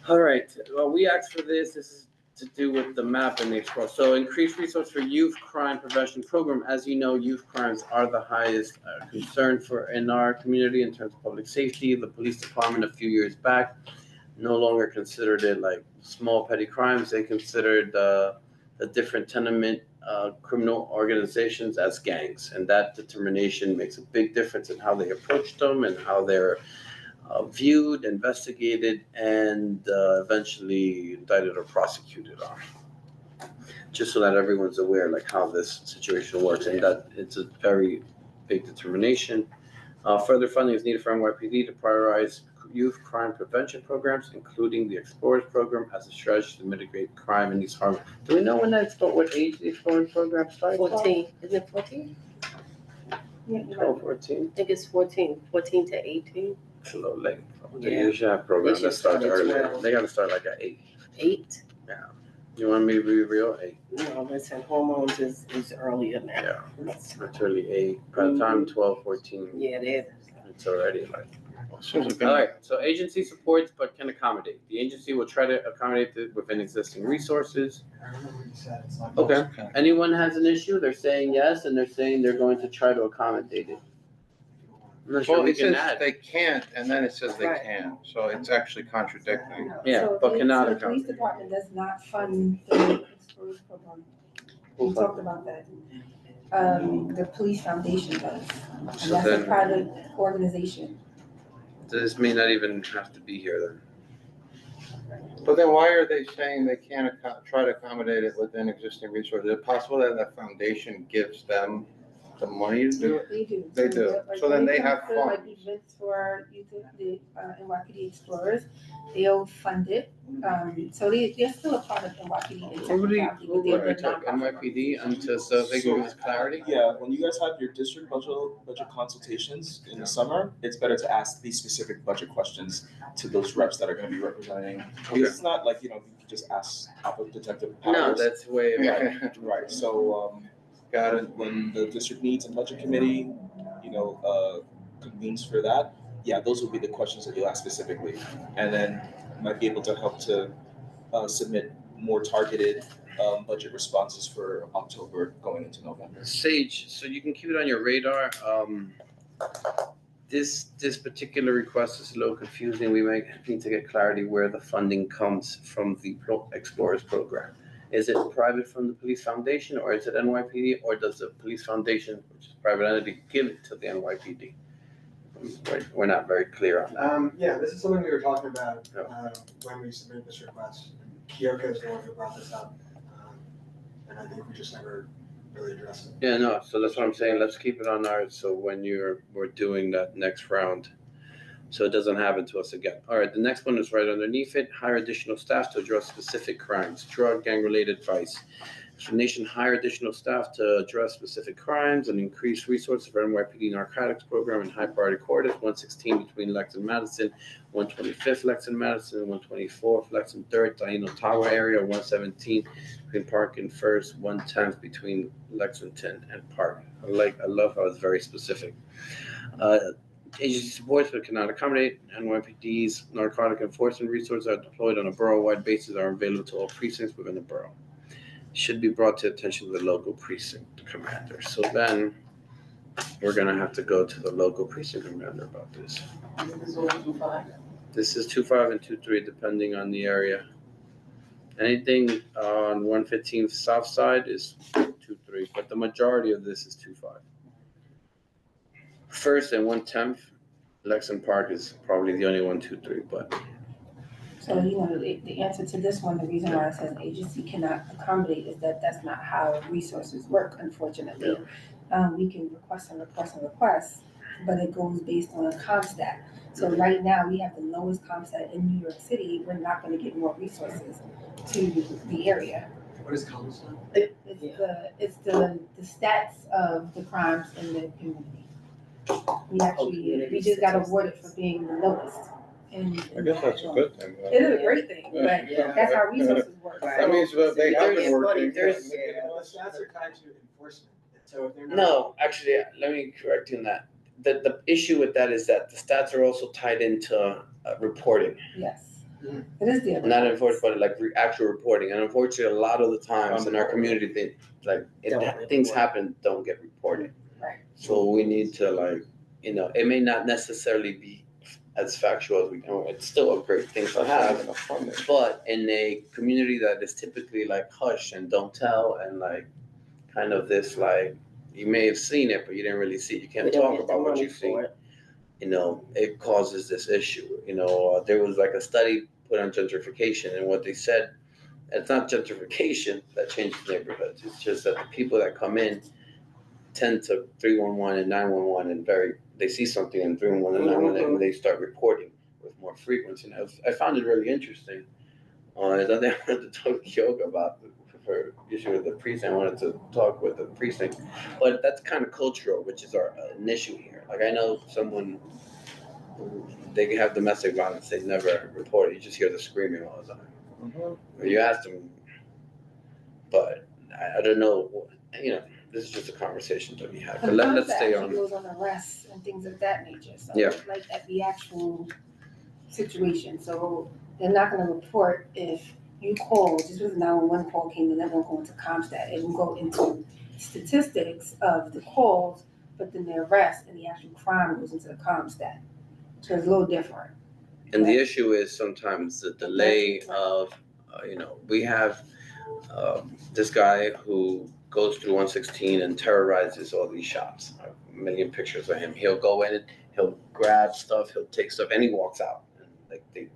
All right, well, we asked for this. This is to do with the map and the explore. So increased resource for youth crime prevention program. As you know, youth crimes are the highest concern in our community in terms of public safety. The police department a few years back no longer considered it like small petty crimes. They considered the different tenement criminal organizations as gangs, and that determination makes a big difference in how they approach them and how they're viewed, investigated, and eventually indicted or prosecuted on. Just so that everyone's aware, like how this situation works, and that it's a very big determination. Further funding is needed for NYPD to prioritize youth crime prevention programs, including the Explorers program, as a strategy to mitigate crime in these harm. Do we know what age the Explorers program starts? 14, isn't it 14? 12, 14. I think it's 14 to 18. It's a little late. They Yeah. usually have programs They that should start start at earlier. 12. They gotta start like at 8. 8? Yeah. You want me to be real? 8. No, listen, hormones is earlier now. Yeah. It's really 8. By the time 12, 14. Yeah, it is. It's already like. All right, so agency supports but can accommodate. The agency will try to accommodate it within existing resources. I remember what you said, it's not. Okay. Anyone has an issue, they're saying yes, and they're saying they're going to try to accommodate it. I'm not sure Well, we it can says add. they can't, and then it says they Right. can, so it's actually contradicting. Yeah, So but they- cannot so the police department does not fund the explorers program. We talked about that. The police foundation does, and So that's a then- private organization. This may not even have to be here then. But then why are they saying they can't try to accommodate it within existing resources? Is it possible that the foundation gives them the money to do it? They do. They do. Like, So then when it they comes have to, like, funds. events for youth, the NYPD Explorers, they'll fund it. So they're still a part of NYPD. What would we but they're the talk nonprofit. NYPD until so they can give us clarity? Yeah, when you guys have your district budget consultations in the summer, it's better to ask these specific budget questions to those reps that are gonna be representing. Because it's not like, you can just ask Detective Powers. No, that's way. Right, so, Got it. when the district needs and budget committee, convenes for that, yeah, those will be the questions that you'll ask specifically. And then might be able to help to submit more targeted budget responses for October going into November. Sage, so you can keep it on your radar. This particular request is a little confusing. We might need to get clarity where the funding comes from the Explorers program. Is it private from the Police Foundation, or is it NYPD, or does the Police Foundation, which is a private entity, give it to the NYPD? We're not very clear on that. Yeah, this is something we were talking about when we submitted this request. Kyoko is the one who brought this up, and I think we just never really addressed it. Yeah, no, so that's what I'm saying. Let's keep it on ours, so when we're doing that next round, so it doesn't happen to us again. All right, the next one is right underneath it. Hire additional staff to address specific crimes, drug, gang-related vice. Explanation, hire additional staff to address specific crimes and increase resources for NYPD narcotics program in high priority quarters, 116 between Lex and Madison, 125th Lex and Madison, 124th Lex and 3rd, Taino Tower area, 117 between Park and First, 110th between Lexington and Park. I love how it's very specific. Agency supports but cannot accommodate. NYPD's narcotic enforcement resources are deployed on a borough-wide basis, are available to all precincts within the borough. Should be brought to attention of the local precinct commander. So then we're gonna have to go to the local precinct commander about this. This is 2.5 and 2.3 depending on the area. Anything on 115th south side is 2.3, but the majority of this is 2.5. First and 110th, Lexington Park is probably the only 1.2.3, but So, the answer to this one, the reason why it says agency cannot accommodate is that that's not how resources work, unfortunately. We can request, but it goes based on a CompStat. So right now, we have the lowest CompStat in New York City. We're not gonna get more resources to the area. What is CompStat? It's the stats of the crimes in the community. We just got awarded for being the lowest. I guess that's a good thing. It is a great thing, but that's how resources work. That means that they have been working. Well, the stats are tied to enforcement, so if they're not. no, actually, let me correct you on that. The issue with that is that the stats are also tied into reporting. Yes, it is the. Not enforced, but like actual reporting. And unfortunately, a lot of the times in our community, things happen, don't get reported. Right. So we need to it may not necessarily be as factual as we can. It's still a great thing to have, but in a community that is typically like hush and don't tell and like kind of this you may have seen it, but you didn't really see it. You can't talk about what you've seen. It causes this issue. There was like a study put on gentrification, and what they said, it's not gentrification that changes neighborhoods. It's just that the people that come in tend to 311 and 911 and they see something in 311 and 911 and they start reporting with more frequency. And I found it really interesting. I wanted to talk to Kyoga about her issue with the precinct. I wanted to talk with the precinct, but that's kind of cultural, which is an issue here. Like I know someone, they can have domestic violence, they never report it. You just hear the screaming all the time. Or you ask them, but I don't know, this is just a conversation that we have. But let's stay on. It goes on arrests and things of that nature. So Yeah. like at the actual situation. So they're not gonna report if you call, just because 911 call came in, that won't go into CompStat. It will go into statistics of the calls, but then the arrest and the actual crime goes into the comm stat. So it's a little different. And the issue is sometimes the delay of, we have this guy who goes through 116 and terrorizes all these shops. I have a million pictures of him. He'll go in and he'll grab stuff, he'll take stuff, and he walks out. And, like, they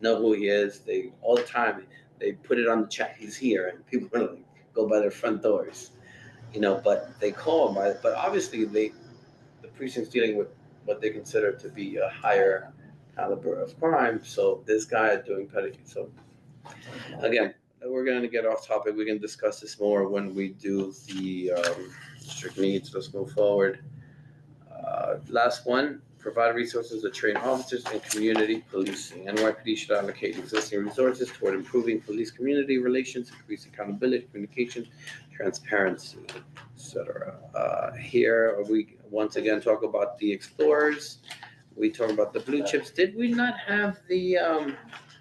know who he is. They all the time they put it on the chat. He's here, and people are like go by their front doors, But they call him by. But obviously, the precinct's dealing with what they consider to be a higher caliber of crime. So this guy doing petty. So again, we're going to get off topic. We can discuss this more when we do the district needs. Let's move forward. Last one, provide resources to train officers in community policing. NYPD should allocate existing resources toward improving police community relations, increase accountability, communication, transparency, etc. Here we once again talk about the explorers. We talk about the blue chips. Did we not have the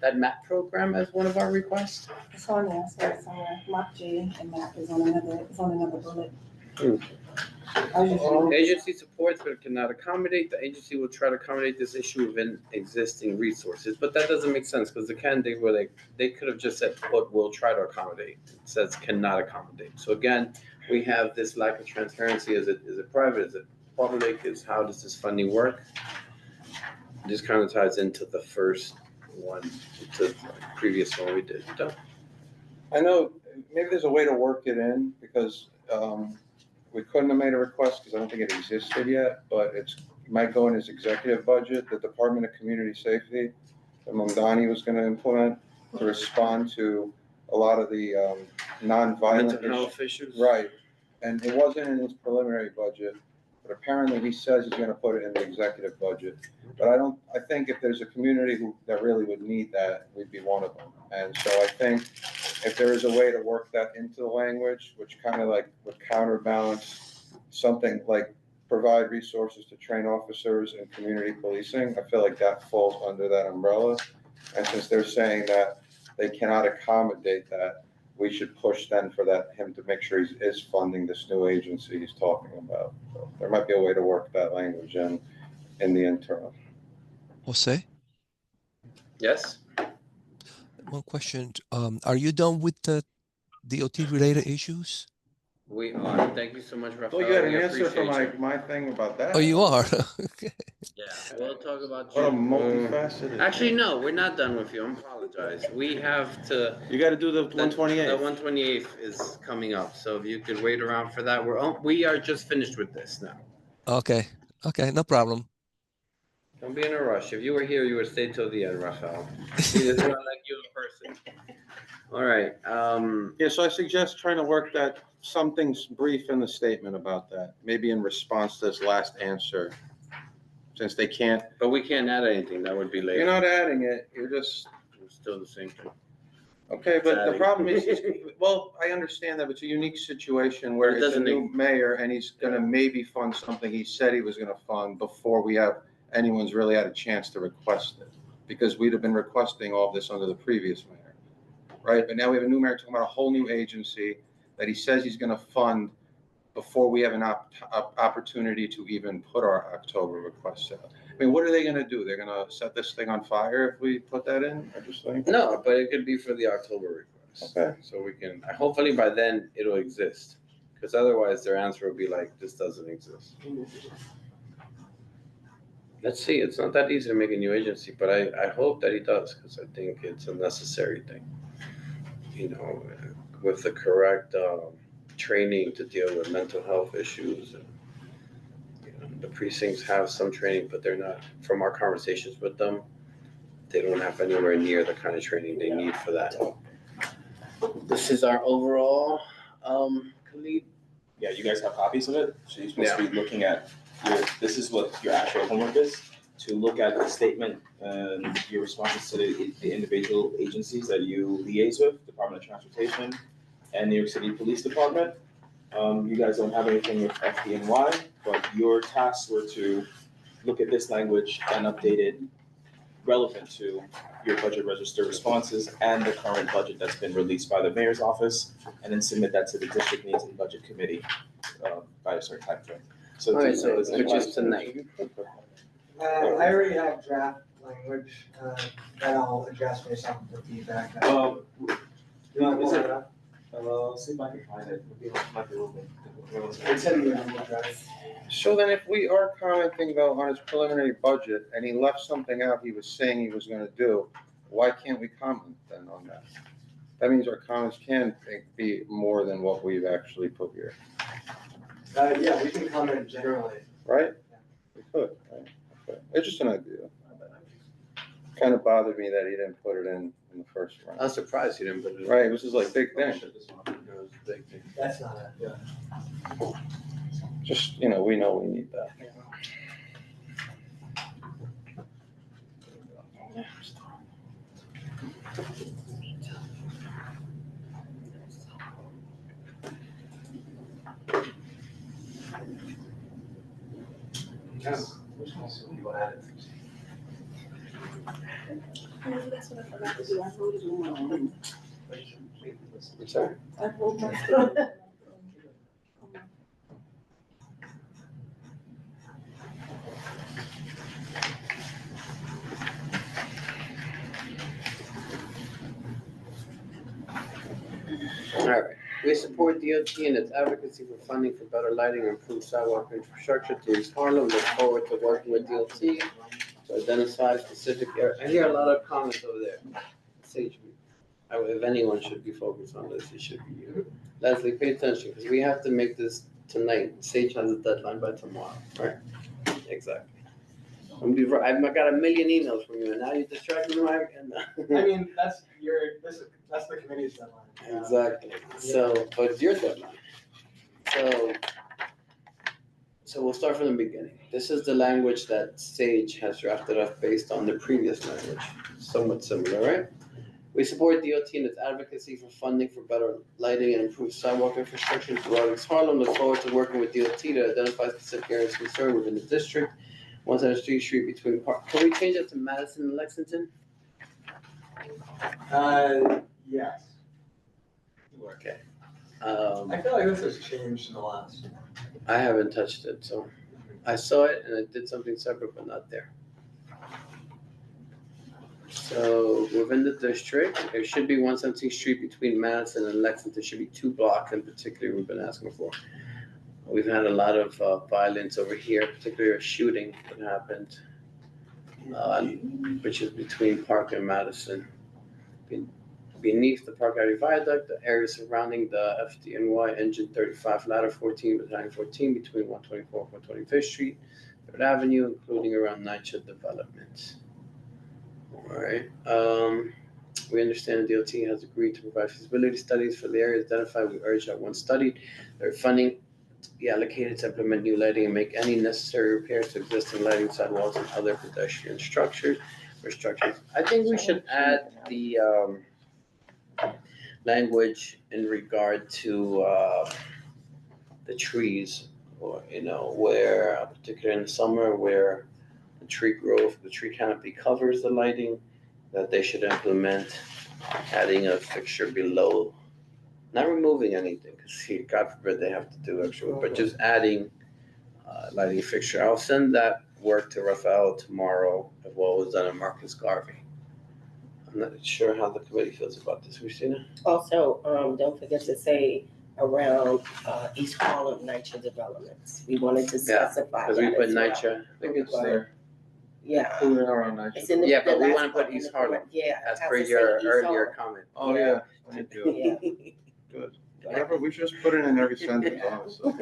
that MAP program as one of our requests? It's on there, so it's somewhere. MAP J and MAP is on another bullet. Agency supports but cannot accommodate. The agency will try to accommodate this issue within existing resources, but that doesn't make sense because they could have just said, "Quote, we'll try to accommodate." It says cannot accommodate. So again, we have this lack of transparency. Is it private? Is it public? How does this funding work? This kind of ties into the first one, to the previous one we did. I know maybe there's a way to work it in because we couldn't have made a request because I don't think it existed yet, but it might go in his executive budget, the Department of Community Safety that Mamdani was going to implement to respond to a lot of the nonviolent mental health issues. Right. And it wasn't in his preliminary budget, but apparently he says he's going to put it in the executive budget. But I think if there's a community that really would need that, we'd be one of them. And so I think if there is a way to work that into the language, which kind of like would counterbalance something like provide resources to train officers in community policing, I feel like that falls under that umbrella. And since they're saying that they cannot accommodate that, we should push then for him to make sure he is funding this new agency he's talking about. So there might be a way to work that language in the interim. Jose? Yes? One question. Are you done with the DOT-related issues? We are. Thank you so much, Rafael. Well, you had an We answer for appreciate my thing about that. Oh, you are? Okay. Yeah, we'll talk about What a you. multifaceted. Actually, no, we're not done with you. I apologize. We have to. You got to do the 128. The 128th is coming up, so if you could wait around for that. We are just finished with this now. Okay. Okay, no problem. Don't be in a rush. If you were here, you would stay till the end, Rafael. See, this is why I like you in person. All right. Yeah, so I suggest trying to work that something's brief in the statement about that, maybe in response to this last answer, since they can't. But we can't add anything. That would be later. You're not adding it. You're just. It's still the same thing. Okay, but the problem is, well, I understand that, but it's a unique situation where it's a new mayor and he's going to maybe fund something he said he was going to fund before anyone's really had a chance to request it, because we'd have been requesting all this under the previous mayor, right? But now we have a new mayor talking about a whole new agency that he says he's going to fund before we have an opportunity to even put our October requests out. I mean, what are they going to do? They're going to set this thing on fire if we put that in? I just think. No, but it could be for the October request. Okay. So we can, hopefully by then it'll exist, because otherwise their answer will be like, this doesn't exist. Let's see, it's not that easy to make a new agency, but I hope that he does, because I think it's a necessary thing. With the correct training to deal with mental health issues. And, the precincts have some training, but they're not, from our conversations with them, they don't have anywhere near the kind of training they need for that. This is our overall, Khalid. Yeah, you guys have copies of it, so you're supposed to be looking at this is what your actual homework is, to look at the statement and your responses to the individual agencies that you liaise with, Department of Transportation and New York City Police Department. You guys don't have anything with FDNY, but your tasks were to look at this language and update it relevant to your budget register responses and the current budget that's been released by the mayor's office, and then submit that to the district needs and budget committee by a certain time frame. So Alright, it's- so it's which is tonight. I already have draft language, that I'll address based on the feedback. You want to is pull it- it up? See if I can find it. Might be a little bit difficult. It's in the Google Drive. So then if we are commenting though on his preliminary budget and he left something out he was saying he was gonna do, why can't we comment then on that? That means our comments can be more than what we've actually put here, Yeah, we can comment generally. right? We could, right? Okay. It's just an idea. Kind of bothered me that he didn't put it in the first round. I was surprised you didn't put it in. Right, which is like big thing. That's not it, yeah. Just, we know we need that. Yes. You add it. That's what I forgot to do. I wrote it on I'm sorry? I wrote my stuff. Alright, we support DOT and its advocacy for funding for better lighting and improved sidewalk infrastructure to East Harlem. Look forward to working with DOT to identify specific areas. I hear a lot of comments over there. Sage, if anyone should be focused on this, it should be you. Leslie, pay attention, because we have to make this tonight. Sage has a deadline by tomorrow, right? Exactly. I've got a million emails from you, and now you're distracting me. I mean, that's the committee's deadline. Exactly. So, but it's your deadline. So we'll start from the beginning. This is the language that Sage has drafted up based on the previous language, somewhat similar, right? We support DOT and its advocacy for funding for better lighting and improved sidewalk infrastructure throughout East Harlem. Look forward to working with DOT to identify specific areas of concern within the district. 173rd Street between Park. Can we change it to Madison and Lexington? Yes. Okay. I feel like this has changed in the last. I haven't touched it, so I saw it and I did something separate, but not there. So within the district, there should be 117th Street between Madison and Lexington, should be 2 blocks in particular we've been asking for. We've had a lot of violence over here, particularly a shooting that happened, which is between Park and Madison. Beneath the Park Avenue Viaduct, the area surrounding the FDNY Engine 35 Ladder 14, Battalion 14, between 124 and 125th Street, 3rd Avenue, including around NYCHA development. All right. We understand the DOT has agreed to provide feasibility studies for the areas identified. We urge that once studied, their funding be allocated to implement new lighting and make any necessary repairs to existing lighting, sidewalks, and other pedestrian structures. I think we should add the language in regard to the trees, or where particularly in the summer where the tree growth, the tree canopy covers the lighting, that they should implement adding a fixture below, not removing anything, because God forbid they have to do extra, but just adding lighting fixture. I'll send that work to Rafael tomorrow of what was done at Marcus Garvey. I'm not sure how the committee feels about this, Christina. Also, don't forget to say around East Harlem NYCHA developments. We wanted to specify Because we that put as well. NYCHA, I think it's there. Yeah. Put it around NYCHA. It's in the- Yeah, but the we last want to put part in East the Harlem, Yeah. as it has per to say your East earlier Harlem. comment. Oh, yeah. Thank you. Yeah. Good. Whatever, we should just put it in every sentence, honestly.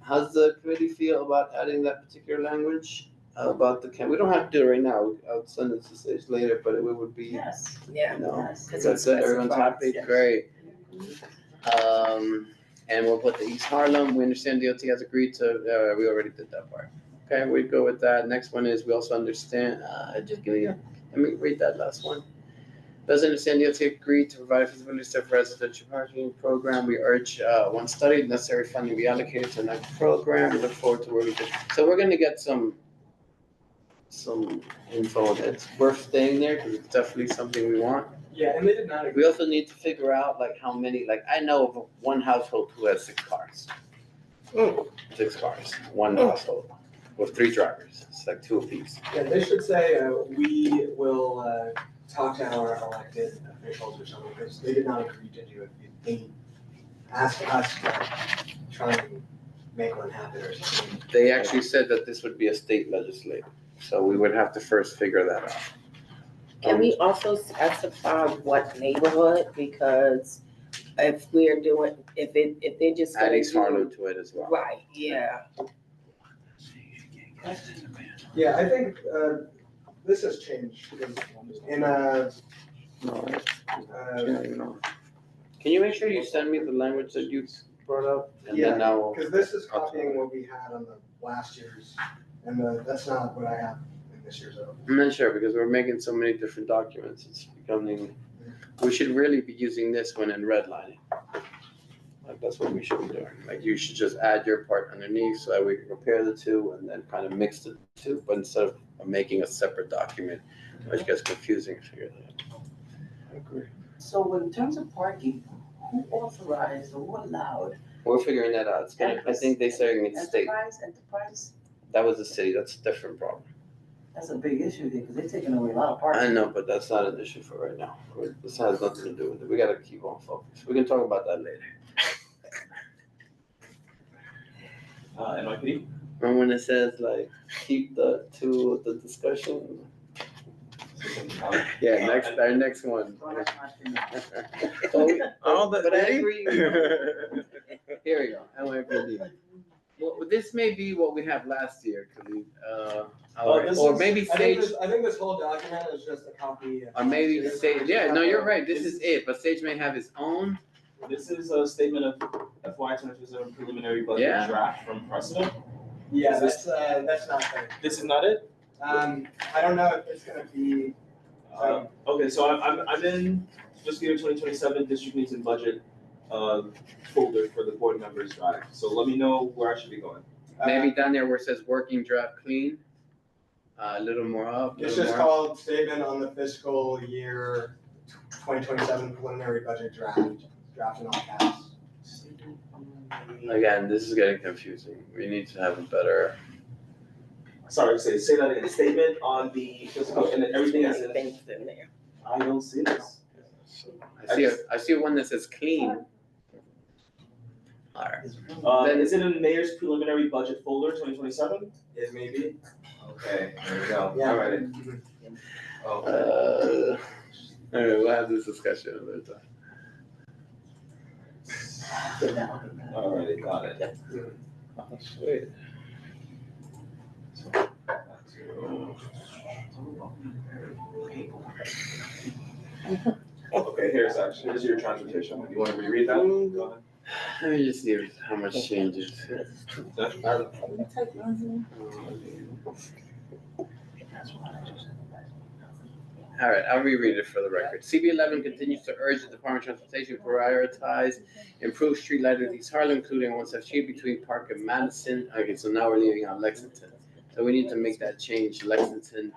How's the committee feel about adding that particular language about the we don't have to do it right now. I'll send it to Sage later, but it would be. Yes. Yeah. That's it. Everyone's happy. Yes. Great. And we'll put the East Harlem. We understand DOT has agreed to. We already did that part. Okay, we go with that. Next one is we also understand. Just give me. Let me read that last one. Does understand DOT agreed to provide a feasibility study for residential parking program. We urge once studied, necessary funding be allocated to the next program. We look forward to working with. So we're going to get some info that's worth staying there because it's definitely something we want. Yeah, and they did not agree. We also need to figure out like how many. Like I know of one household who has 6 cars. 6 cars, one household, with 3 drivers. It's like 2 apiece. Yeah, they should say, we will, talk to our elected officials or something, because they did not agree to do it. They asked us to try and make one happen or something. They actually said that this would be a state legislature, so we would have to first figure that out. Can we also specify what neighborhood? Because if we're doing, if they're just Add gonna East do. Harlem to it as well. Right, yeah. Yeah, I think, this has changed, because in, Can you make sure you send me the language that you brought up? And then yeah, now. because this is copying what we had on the last year's, and that's not what I have in this year's. I'm not sure, because we're making so many different documents, it's becoming, we should really be using this one and redlining. Like, that's what we should be doing. Like, you should just add your part underneath so that we can compare the two and then kind of mix the two, but instead of making a separate document, which gets confusing. I agree. So in terms of parking, who authorized or who allowed? We're figuring that out. It's gonna, I think they saying it's state. Enterprise, That was the city, that's a different problem. that's a big issue here, because they're taking away a lot of parking. I know, but that's not an issue for right now. This has nothing to do with it. We gotta keep on focused. We can talk about that later. NYPD? Remember when it says like, keep the discussion? Yeah, our next one. But I agree. Here we go, NYPD. Well, this may be what we have last year, Khalid. Or maybe Sage. I think this whole document is just a copy. Or maybe Sage, yeah, no, you're right, this is it, but Sage may have his own. This is a statement of FY 2027 preliminary budget Yeah. draft from precedent. Yeah, Is that's not fair. This is not it? I don't know if it's gonna be. Okay, so I'm in fiscal year 2027 district needs and budget folder for the board members drive. So let me know where I should be going. Maybe down there where it says working draft clean, a little more up. It's just called statement on the fiscal year 2027 preliminary budget draft in all caps. Again, this is getting confusing. We need to have a better. Sorry, say that again. Statement on the fiscal, and then everything is in there. I don't see this. I see one that says clean. Alright. Then is it in mayor's preliminary budget folder 2027? It may be. Okay, there we go. Yeah. All right. Alright, we'll have this discussion another time. Alrighty, got it. Oh, sweet. Okay, here's your transportation. You want to reread that? Go ahead. Let me just see how much changes. All right, I'll reread it for the record. CB11 continues to urge the Department of Transportation to prioritize improved street lighting in East Harlem, including on 1st Street between Park and Madison. Okay, so now we're leaving out Lexington. So we need to make that change, Lexington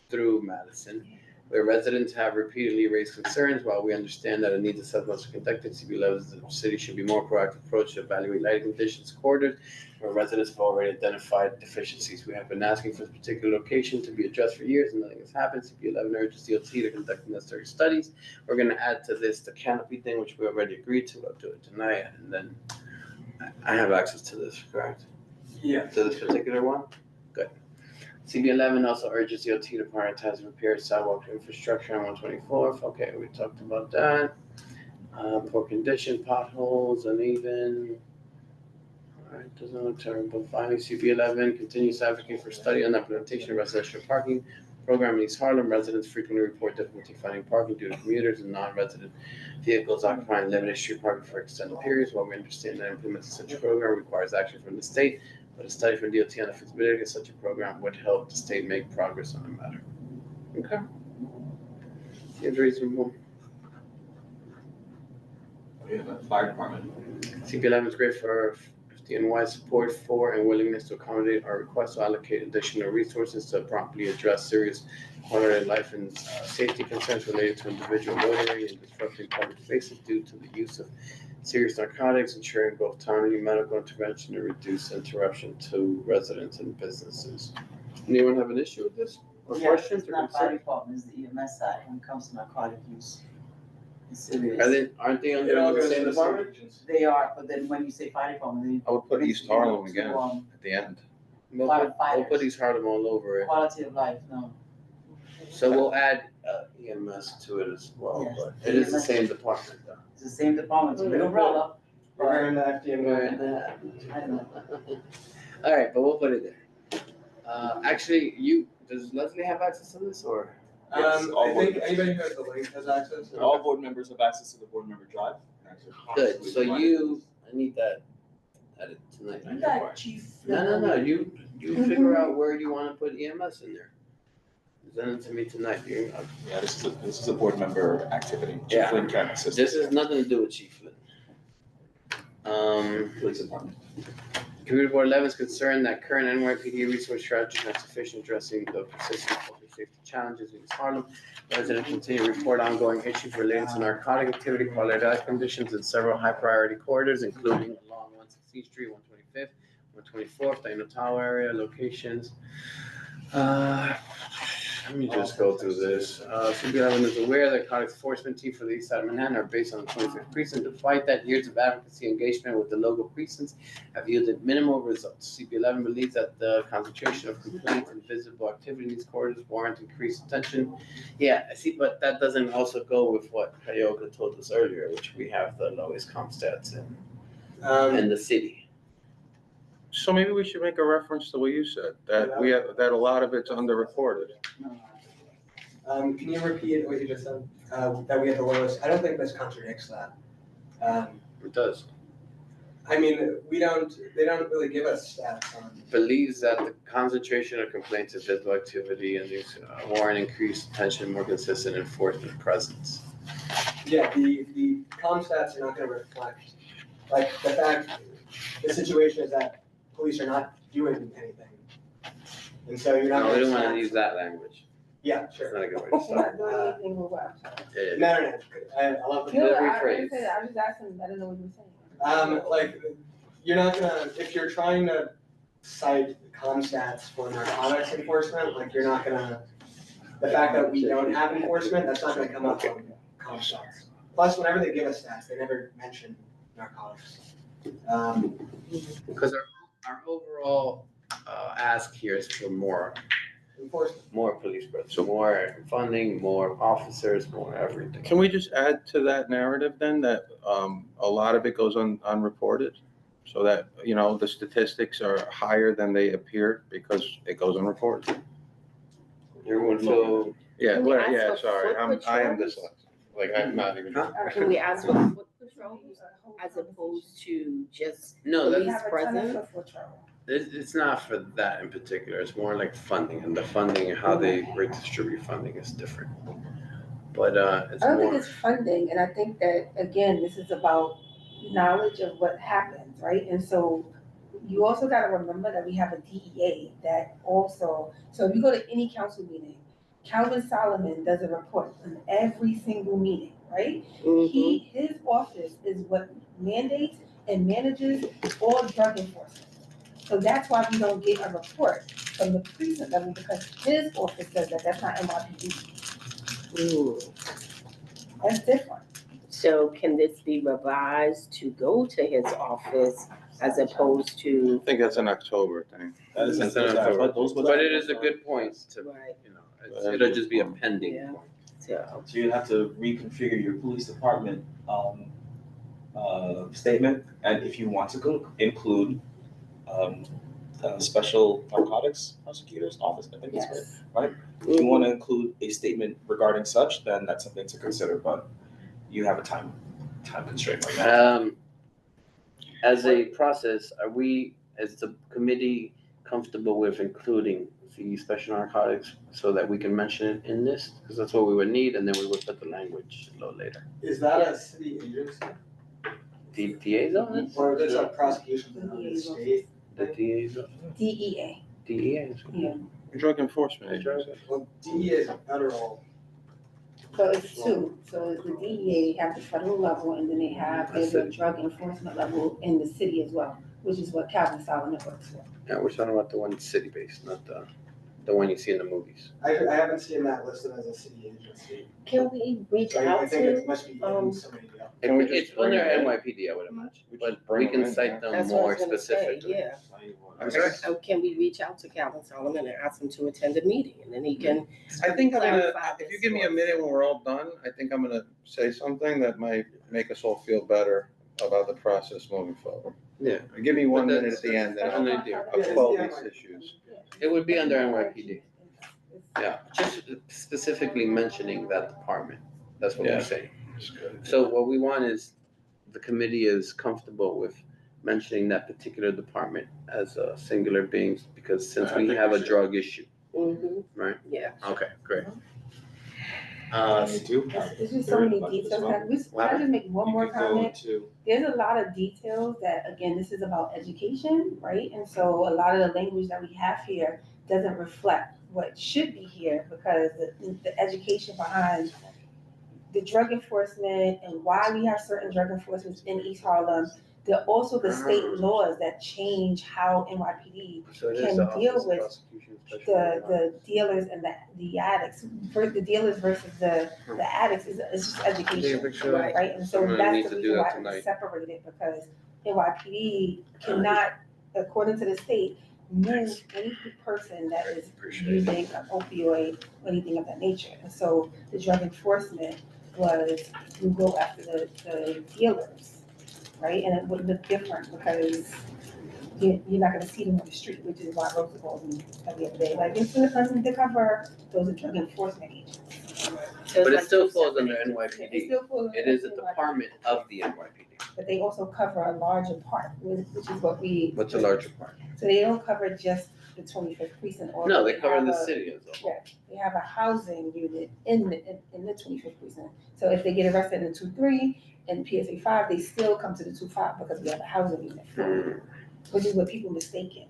through Madison, where residents have repeatedly raised concerns. While we understand that a needs assessment must be conducted, CB11, the city should be more proactive approach to evaluate lighting conditions corridors where residents have already identified deficiencies. We have been asking for this particular location to be addressed for years and nothing has happened. CB11 urges DOT to conduct necessary studies. We're gonna add to this the canopy thing, which we already agreed to. I'll do it tonight, and then I have access to this, correct? Yeah. To this particular one? Good. CB11 also urges DOT to prioritize repair sidewalk infrastructure on 124th. Okay, we talked about that. Poor condition, potholes, uneven. All right, doesn't look terrible. Finally, CB11 continues to advocate for study on the implementation of residential parking program in East Harlem. Residents frequently report difficulty finding parking due to commuters and non-resident vehicles occupying limited street parking for extended periods. While we understand that implementing such a program requires action from the state, but a study from DOT on the feasibility of such a program would help the state make progress on the matter. Okay. Seems reasonable. Yeah, the fire department. CB11 is great for FDNY support for and willingness to accommodate our request to allocate additional resources to promptly address serious quality of life and safety concerns related to individual loitering and disrupting public spaces due to the use of serious narcotics, ensuring both timely medical intervention and reduce interruption to residents and businesses. Anyone have an issue with this? Or Yeah, questions it's or not fire concerns? department, it's the EMS side when it comes to narcotic use. It's serious. Aren't they It under all the goes same to the department? They are, but then when you say fire department, I would put East Harlem again at the end. We'll put East Harlem all over it. quality of life, no. So we'll add EMS to it as well, Yes, but it is the EMS. same department though. It's the same department, it's a big umbrella. We're in the FDM. I know. All right, but we'll put it there. Actually, does Leslie have access to this or? Yes, all I board think members. anybody who has the link has access. All board members have access to the board member drive. Good, so I need that added tonight. You got Chief. No, you figure out where you wanna put EMS in there. Send it to me tonight. Yeah, this is a board member activity. Chief Yeah. Flynn can assist. This has nothing to do with Chief Flynn. Police department. Community Board 11 is concerned that current NYPD resource strategy is not sufficient addressing the persistent public safety challenges in East Harlem. Residents continue to report ongoing issues related to narcotic activity, quality of life conditions in several high priority corridors, including along 116th Street, 125th, 124th, the Tower area locations. Let me just go through this. CB11 is aware that narcotics enforcement team for the east side of Manhattan are based on the 25th precinct. Despite that, years of advocacy engagement with the local precincts have yielded minimal results. CB11 believes that the concentration of complaints and visible activity in these corridors warrant increased attention. Yeah, I see, but that doesn't also go with what Kayoga told us earlier, which we have the lowest comp stats in the city. So maybe we should make a reference to what you said, that that a lot of it's underreported. Can you repeat what you just said? That we have the lowest, I don't think this contradicts that. It does. I mean, they don't really give us stats on. Believes that the concentration of complaints and physical activity and these warrant increased attention, more consistent enforcement presence. Yeah, the comm stats are not gonna reflect, like, the situation is that police are not doing anything. And so you're not. No, we don't wanna stats. use that language. Yeah, It's sure. not a good way to We're start. not doing anything with what? Yeah. No, I love the. No, I rephrase. didn't say that, I was just asking, I don't know what you were saying. Like, you're not gonna, if you're trying to cite comm stats for narcotics enforcement, like, you're not gonna, the fact that we don't have enforcement, that's not gonna come up on comm stats. Plus, whenever they give us stats, they never mention narcotics. Because our overall ask here is for more police presence, more funding, more officers, more everything. Can we just add to that narrative then, that a lot of it goes unreported? So that, the statistics are higher than they appear because it goes unreported? Everyone feel. Yeah, Can we ask for sorry, foot I am patrols? dyslexic, like, I'm not even. Can we ask for foot patrols as opposed to just No, police that's- presence? It's not for that in particular, it's more like funding, and the funding and how they redistribute funding is different. But it's I don't think more, it's funding, and I think that, again, this is about knowledge of what happens, right? And so you also gotta remember that we have a DEA that also, so if you go to any council meeting, Calvin Solomon does a report on every single meeting, right? His office is what mandates and manages all drug enforcement. So that's why we don't get a report from the precinct level, because his office does that, that's not NYPD. That's different. So can this be revised to go to his office as opposed to? I think that's an October thing. That is That's an an October. October. But it is a good point to, Right. it'll just be a pending Yeah. point. So So you have to reconfigure your police department, statement, and if you want to include, special narcotics prosecutor's office, I think that's right? If you want to include a statement regarding such, then that's something to consider, but you have a time constraint right now. As a process, are we, as the committee, comfortable with including the special narcotics so that we can mention it in this? Because that's what we would need, and then we would put the language a little later. Is that a city agency? The DA's office? Or is it a prosecution in the state? The DA's office? DEA. DEA. Yeah. Drug enforcement agency. Well, DEA is a federal So it's two. So the DEA, they have the federal level, and then they have, there's a drug enforcement level in the city as well, which is what Calvin Solomon works for. Yeah, we're talking about the one city-based, not the one you see in the movies. I haven't seen that listed as a city agency. Can we reach So out I think to, it must be in somebody else. Can we just It's bring under it in? NYPD, I would imagine, but We bring can them in, cite yeah. them that's what I more was gonna say, specifically. yeah. Okay. Can we reach out to Calvin Solomon and ask him to attend a meeting, and then he can I think I'm gonna, clarify if you this give me a for us. minute when we're all done, I think I'm gonna say something that might make us all feel better about the process moving forward. Yeah. Give me 1 But minute at the end, and that's an I'll idea. quell these issues. It would be under NYPD. Yeah, just specifically mentioning that department. That's what Yeah. we're saying. So what we want is, the committee is comfortable with mentioning that particular department as a singular being, because since we have a drug issue, right? Yeah. Okay, great. It's just so many details. Can I just make one more comment? There's a lot of details that, again, this is about education, right? And so a lot of the language that we have here doesn't reflect what should be here, because the education behind the drug enforcement and why we have certain drug enforcement in East Harlem. There are also the state laws that change how NYPD So it is can the deal Office of with Prosecution Special the dealers and the addicts. For the dealers versus the addicts is just education, right? And so Someone that's needs the to do reason that why tonight. it's separated, because NYPD cannot, according to the state, move any person that is using an opioid or anything of that nature. And so the drug enforcement was, we go after the dealers, right? And it would look different because you're not gonna see them on the street, which is why Rosa calls me every other day, like, it's gonna come to cover those are drug enforcement agents. But it still falls under It NYPD. still falls It under is a NYPD. department of the NYPD. But they also cover a larger part, which is what we. What's a larger part? So they don't cover just the 25th precinct. Or No, they cover have the a- city as a whole. Yeah, they have a housing unit in the 25th precinct. So if they get arrested in 2-3 and PSA 5, they still come to the 2-5 because we have a housing unit for them, which is what people mistake.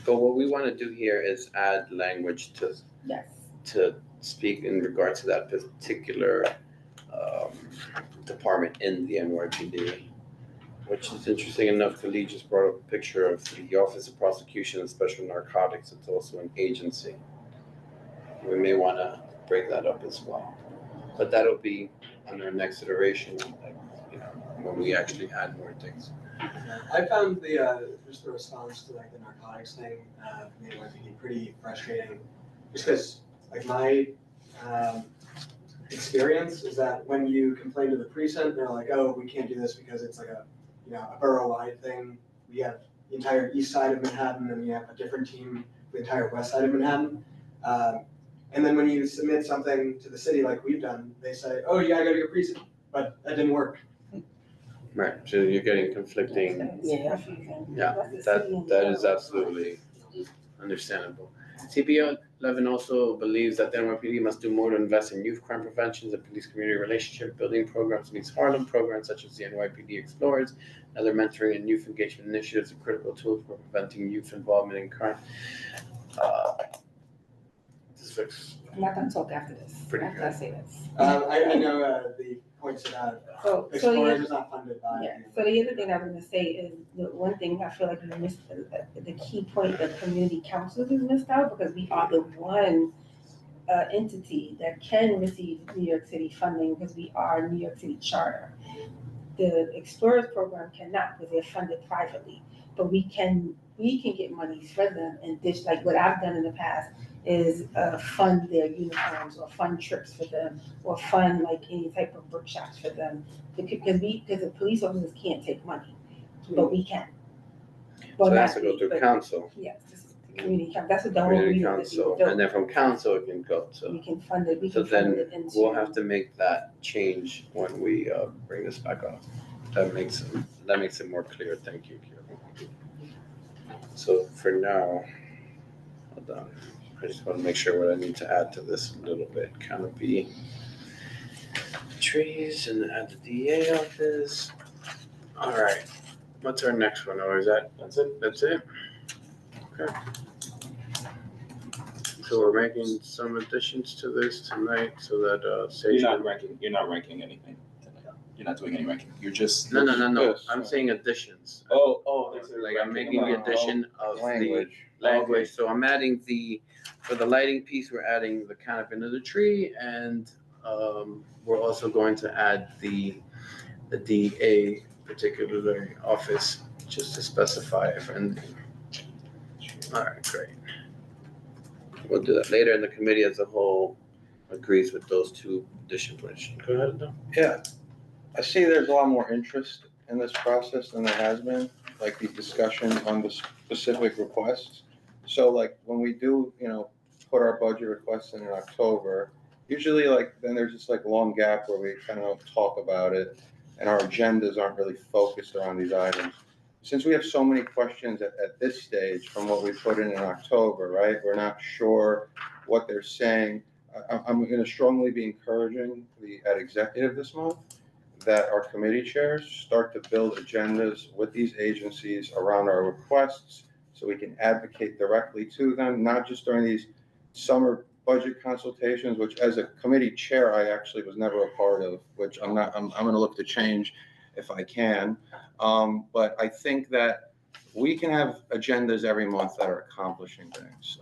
But what we want to do here is add language to speak in regard to that particular department in the NYPD, which is interesting enough. Khalid just brought up a picture of the Office of Prosecution and Special Narcotics. It's also an agency. We may want to break that up as well, but that'll be under our next iteration, when we actually add more things. I found just the response to like the narcotics thing, from the NYPD pretty frustrating, just because like my experience is that when you complain to the precinct, they're like, oh, we can't do this because it's like a borough-wide thing. We have the entire east side of Manhattan, and we have a different team for the entire west side of Manhattan. And then when you submit something to the city like we've done, they say, oh, you gotta go to your precinct, but that didn't work. Right, so you're getting conflicting. Yeah. Yeah, that is absolutely understandable. CB11 also believes that the NYPD must do more to invest in youth crime prevention and police community relationship building programs in East Harlem. Programs such as the NYPD Explorers, other mentoring and youth engagement initiatives are critical tools for preventing youth involvement in crime. I'm not gonna talk after this, Pretty after I say this. I know the points about Explorers is not funded by. Yeah, so the other thing I was gonna say is, the one thing I feel like you missed, the key point that community councils is missed out, because we are the one entity that can receive New York City funding, because we are New York City charter. The Explorers program cannot, because they're funded privately, but we can get monies for them, and this, like what I've done in the past, is fund their uniforms, or fund trips for them, or fund like any type of workshops for them, because the police officers can't take money, but we can. So it has to go through council. Yes, community council, that's what the whole Community reason that we council, built. and then from council it can go to. We can fund it, So then we'll have to make that change when we bring this back up. That makes it more clear. Thank you, Kira. So for now, hold on. I just want to make sure what I need to add to this a little bit. Canopy, trees, and add the DA office. All right. What's our next one? Or is that's it? That's it? Okay. So we're making some additions to this tonight so that, You're not ranking anything tonight. You're not doing any ranking. You're just. No. Yes. I'm saying additions. Like I'm making the addition of the language. So I'm adding for the lighting piece, we're adding the canopy under the tree, and we're also going to add the DA particular office, just to specify it. And all right, great. We'll do that later, and the committee as a whole agrees with those two additions. Go ahead, Don. Yeah, I see there's a lot more interest in this process than there has been, like the discussion on the specific requests. So like when we do, put our budget requests in October, usually then there's just a long gap where we kind of don't talk about it and our agendas aren't really focused around these items. Since we have so many questions at this stage from what we put in October, right? We're not sure what they're saying. I'm going to strongly be encouraging at executive this month that our committee chairs start to build agendas with these agencies around our requests so we can advocate directly to them, not just during these summer budget consultations, which as a committee chair, I actually was never a part of, which I'm going to look to change if I can. But I think that we can have agendas every month that are accomplishing things.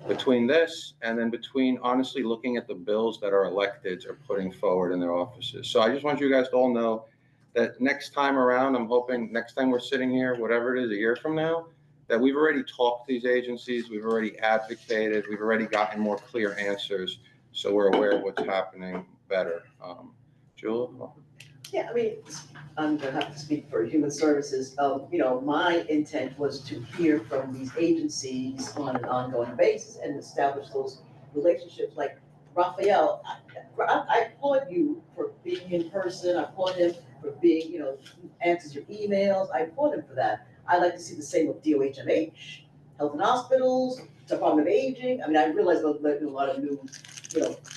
Between this and then between honestly looking at the bills that our electeds are putting forward in their offices. So I just want you guys to all know that next time around, I'm hoping next time we're sitting here, whatever it is, a year from now, that we've already talked to these agencies, we've already advocated, we've already gotten more clear answers, so we're aware of what's happening better. Jewel? Yeah, I mean, I'm gonna have to speak for Human Services. My intent was to hear from these agencies on an ongoing basis and establish those relationships. Like Raphael, I applaud you for being in person. I applaud him for being, answers your emails. I applaud him for that. I'd like to see the same with DOHMH, Health and Hospitals, Department of Aging. I mean, I realize there's a lot of new,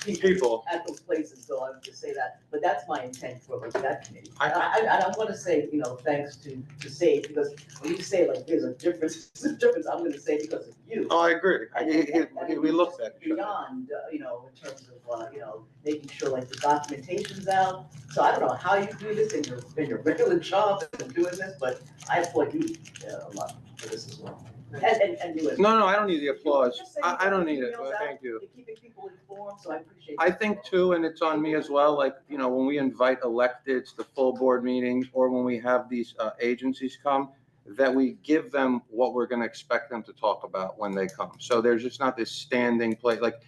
people at those places, so I would just say that. But that's my intent for that committee. I want to say, thanks to SAGE, because when you say there's a difference, I'm going to say because of you. Oh, I agree. We looked at it. Beyond, in terms of, making sure the documentation's out. So I don't know how you do this in your regular job and doing this, but I applaud you a lot for this as well. And you as well. No, I don't need the applause. I don't need it, but thank you. You're keeping people informed, so I appreciate I think too, and it's on me as well, when we invite electeds to full board meetings or when we have these agencies come, that we give them what we're gonna expect them to talk about when they come. So there's just not this standing play, like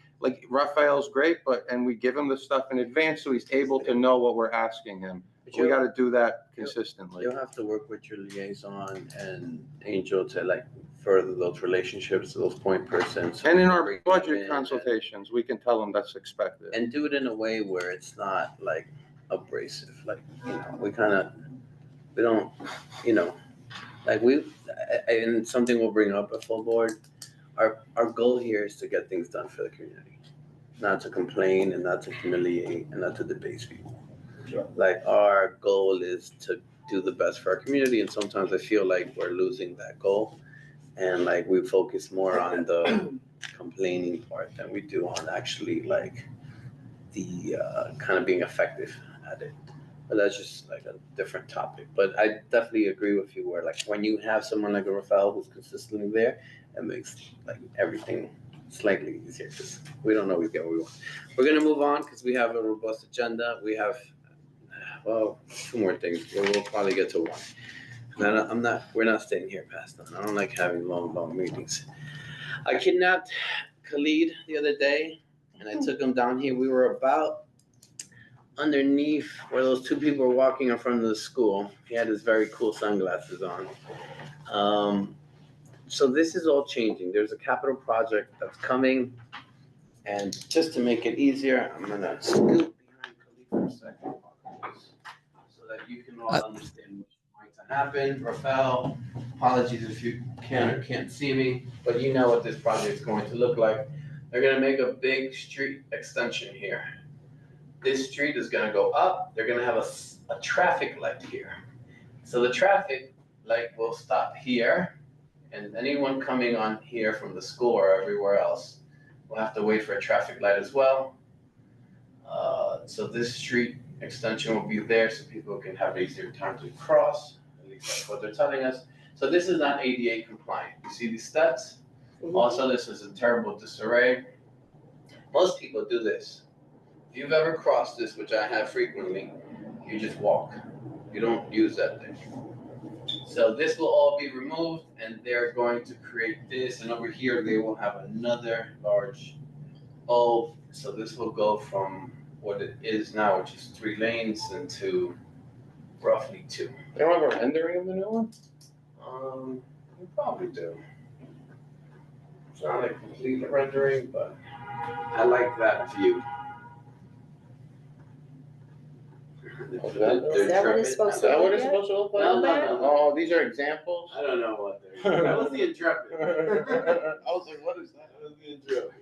Raphael's great, and we give him the stuff in advance so he's able to know what we're asking him. We gotta do that consistently. You'll have to work with your liaison and Angel to further those relationships, those point persons. And in our budget consultations, we can tell them that's expected. And do it in a way where it's not abrasive, we don't, and something we'll bring up at full board, our goal here is to get things done for the community, not to complain and not to humiliate and not to debase people. Sure. Our goal is to do the best for our community, and sometimes I feel like we're losing that goal, and we focus more on the complaining part than we do on actually the kind of being effective at it. But that's just a different topic. But I definitely agree with you where when you have someone like a Rafael who's consistently there, it makes everything slightly easier because we don't always get what we want. We're gonna move on because we have a robust agenda. We have two more things. We'll probably get to one. And we're not staying here past none. I don't like having long meetings. I kidnapped Khalid the other day and I took him down here. We were about underneath where those two people were walking in front of the school. He had his very cool sunglasses on. So this is all changing. There's a capital project that's coming. And just to make it easier, I'm gonna scoot behind Khalid for a second so that you can all understand what's going to happen. Rafael, apologies if you can or can't see me, but you know what this project is going to look like. They're gonna make a big street extension here. This street is gonna go up. They're gonna have a traffic light here. So the traffic light will stop here, and anyone coming on here from the school or everywhere else We'll have to wait for a traffic light as well. So this street extension will be there so people can have easier time to cross, at least that's what they're telling us. So this is not ADA compliant. You see these steps? Also, this is in terrible disarray. Most people do this. If you've ever crossed this, which I have frequently, you just walk. You don't use that thing. So this will all be removed and they're going to create this, and over here they will have another large O. So this will go from what it is now, which is 3 lanes, into roughly 2. They don't have a rendering of the new one? You probably do. It's not a complete rendering, but I like that view. Is that what it's supposed to look like? No. Oh, these are examples? I don't know what they're. That was the Intrepid. I was like, what is that? That was the Intrepid.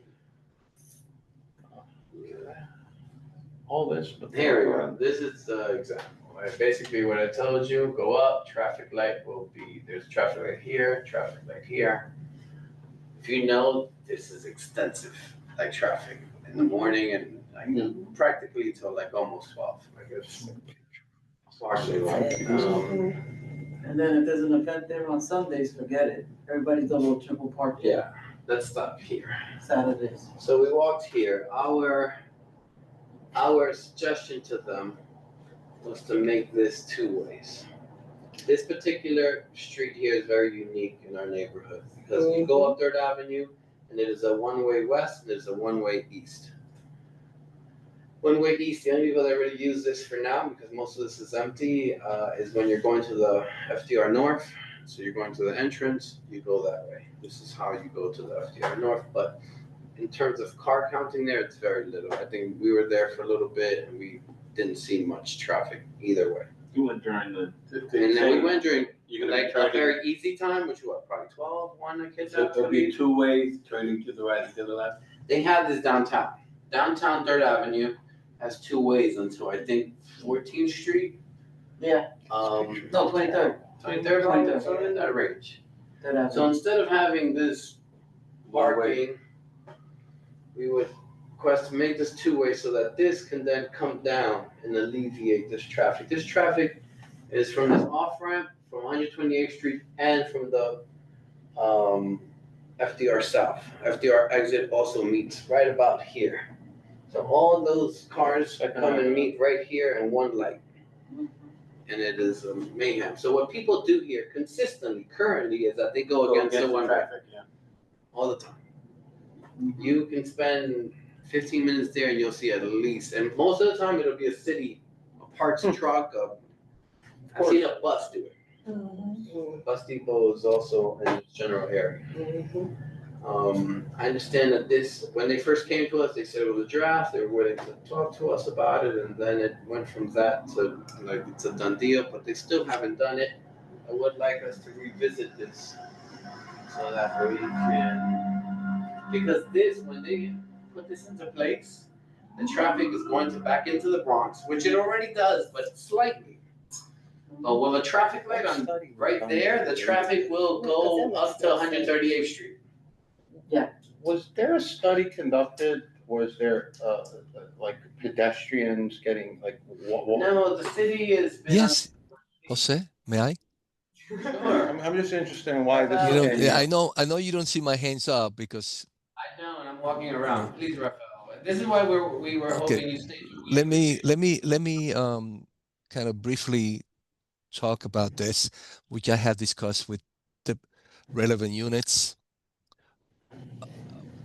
All this, but. Here we go. This is the example. Right? Basically, what I told you, go up, traffic light will be, there's traffic light here, traffic light here. If you know, this is extensive, like traffic in the morning and like practically till like almost 12. Like it's partially like, And then if there's an event there on Sundays, forget it. Everybody's a little triple parking. yeah, let's stop here. Saturdays. So we walked here. Our suggestion to them was to make this 2 ways. This particular street here is very unique in our neighborhood because you go up 3rd Avenue and it is a one-way west and there's a one-way east. One-way east, the only people that really use this for now, because most of this is empty, is when you're going to the FDR North. So you're going to the entrance, you go that way. This is how you go to the FDR North, but in terms of car counting there, it's very little. I think we were there for a little bit and we didn't see much traffic either way. You went during the. And then we went during You're gonna be like a turning. very easy time, which was probably 12, 1 a kid. So there'll be 2 ways, turning to the right and to the left. They have this downtown. Downtown 3rd Avenue has 2 ways until I think 14th Street. Yeah. No, 23rd. 23rd, so in that range. So instead of having this parking, we would request to make this 2-way so that this can then come down and alleviate this traffic. This traffic is from this off-ramp, from 128th Street, and from the FDR South. FDR exit also meets right about here. So all those cars come and meet right here in one light. And it is mayhem. So what people do here consistently, currently, is that they go against the one traffic, yeah. all the time. You can spend 15 minutes there and you'll see at least, and most of the time it'll be a city, a parts truck, I've seen a bus do it. Bus depot is also in this general area. I understand that this, when they first came to us, they said it was a draft, they were willing to talk to us about it, and then it went from that to like it's a done deal, but they still haven't done it. I would like us to revisit this so that we can, because this, when they put this into place, the traffic is going to back into the Bronx, which it already does, but slightly. But with a traffic light on right there, the traffic will go up to 138th Street. Was there a study conducted? Was there, like pedestrians getting like, No, the city is. Yes, Jose, may I? Sure. I'm just interested in why this. You know, came yeah, up. I know you don't see my hands up because. I don't. I'm walking around. Please, Rafael. This is why we were hoping you stayed. Let me kind of briefly talk about this, which I have discussed with the relevant units.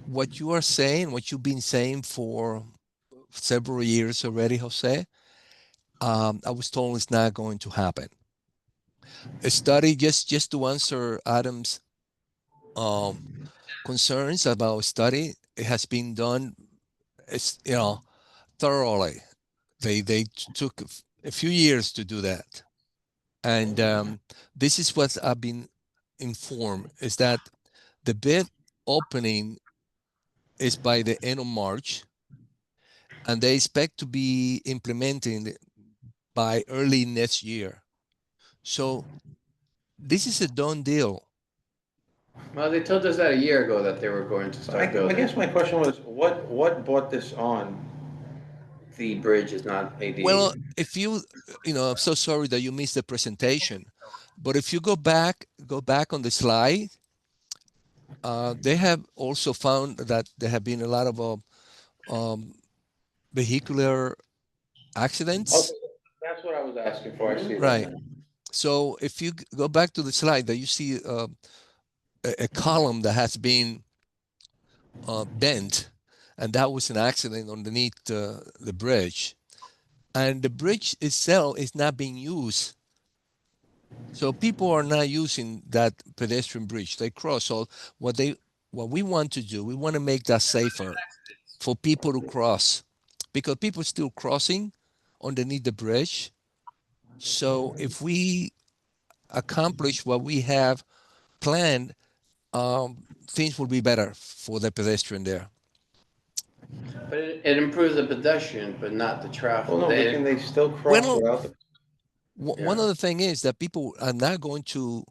What you are saying, what you've been saying for several years already, Jose, I was told it's not going to happen. A study, just to answer Adam's concerns about study, it has been done, thoroughly. They took a few years to do that, and this is what I've been informed, is that the bid opening is by the end of March, and they expect to be implementing by early next year. So this is a done deal. Well, they told us that a year ago that they were going to I start building. guess my question was, what brought this on? The bridge is not ADA. Well, if you, I'm so sorry that you missed the presentation, but if you go back on the slide, they have also found that there have been a lot of vehicular accidents. Okay, that's what I was asking for. I see that. Right. So if you go back to the slide, that you see a column that has been bent, and that was an accident underneath the bridge. And the bridge itself is not being used. So people are not using that pedestrian bridge. They cross. So what we want to do, we want to make that safer for people to cross, because people are still crossing underneath the bridge. So if we accomplish what we have planned, things will be better for the pedestrian there. But it improves the pedestrian, but not the traffic. Well, no, but can they still cross without the? One other thing is that people are not going to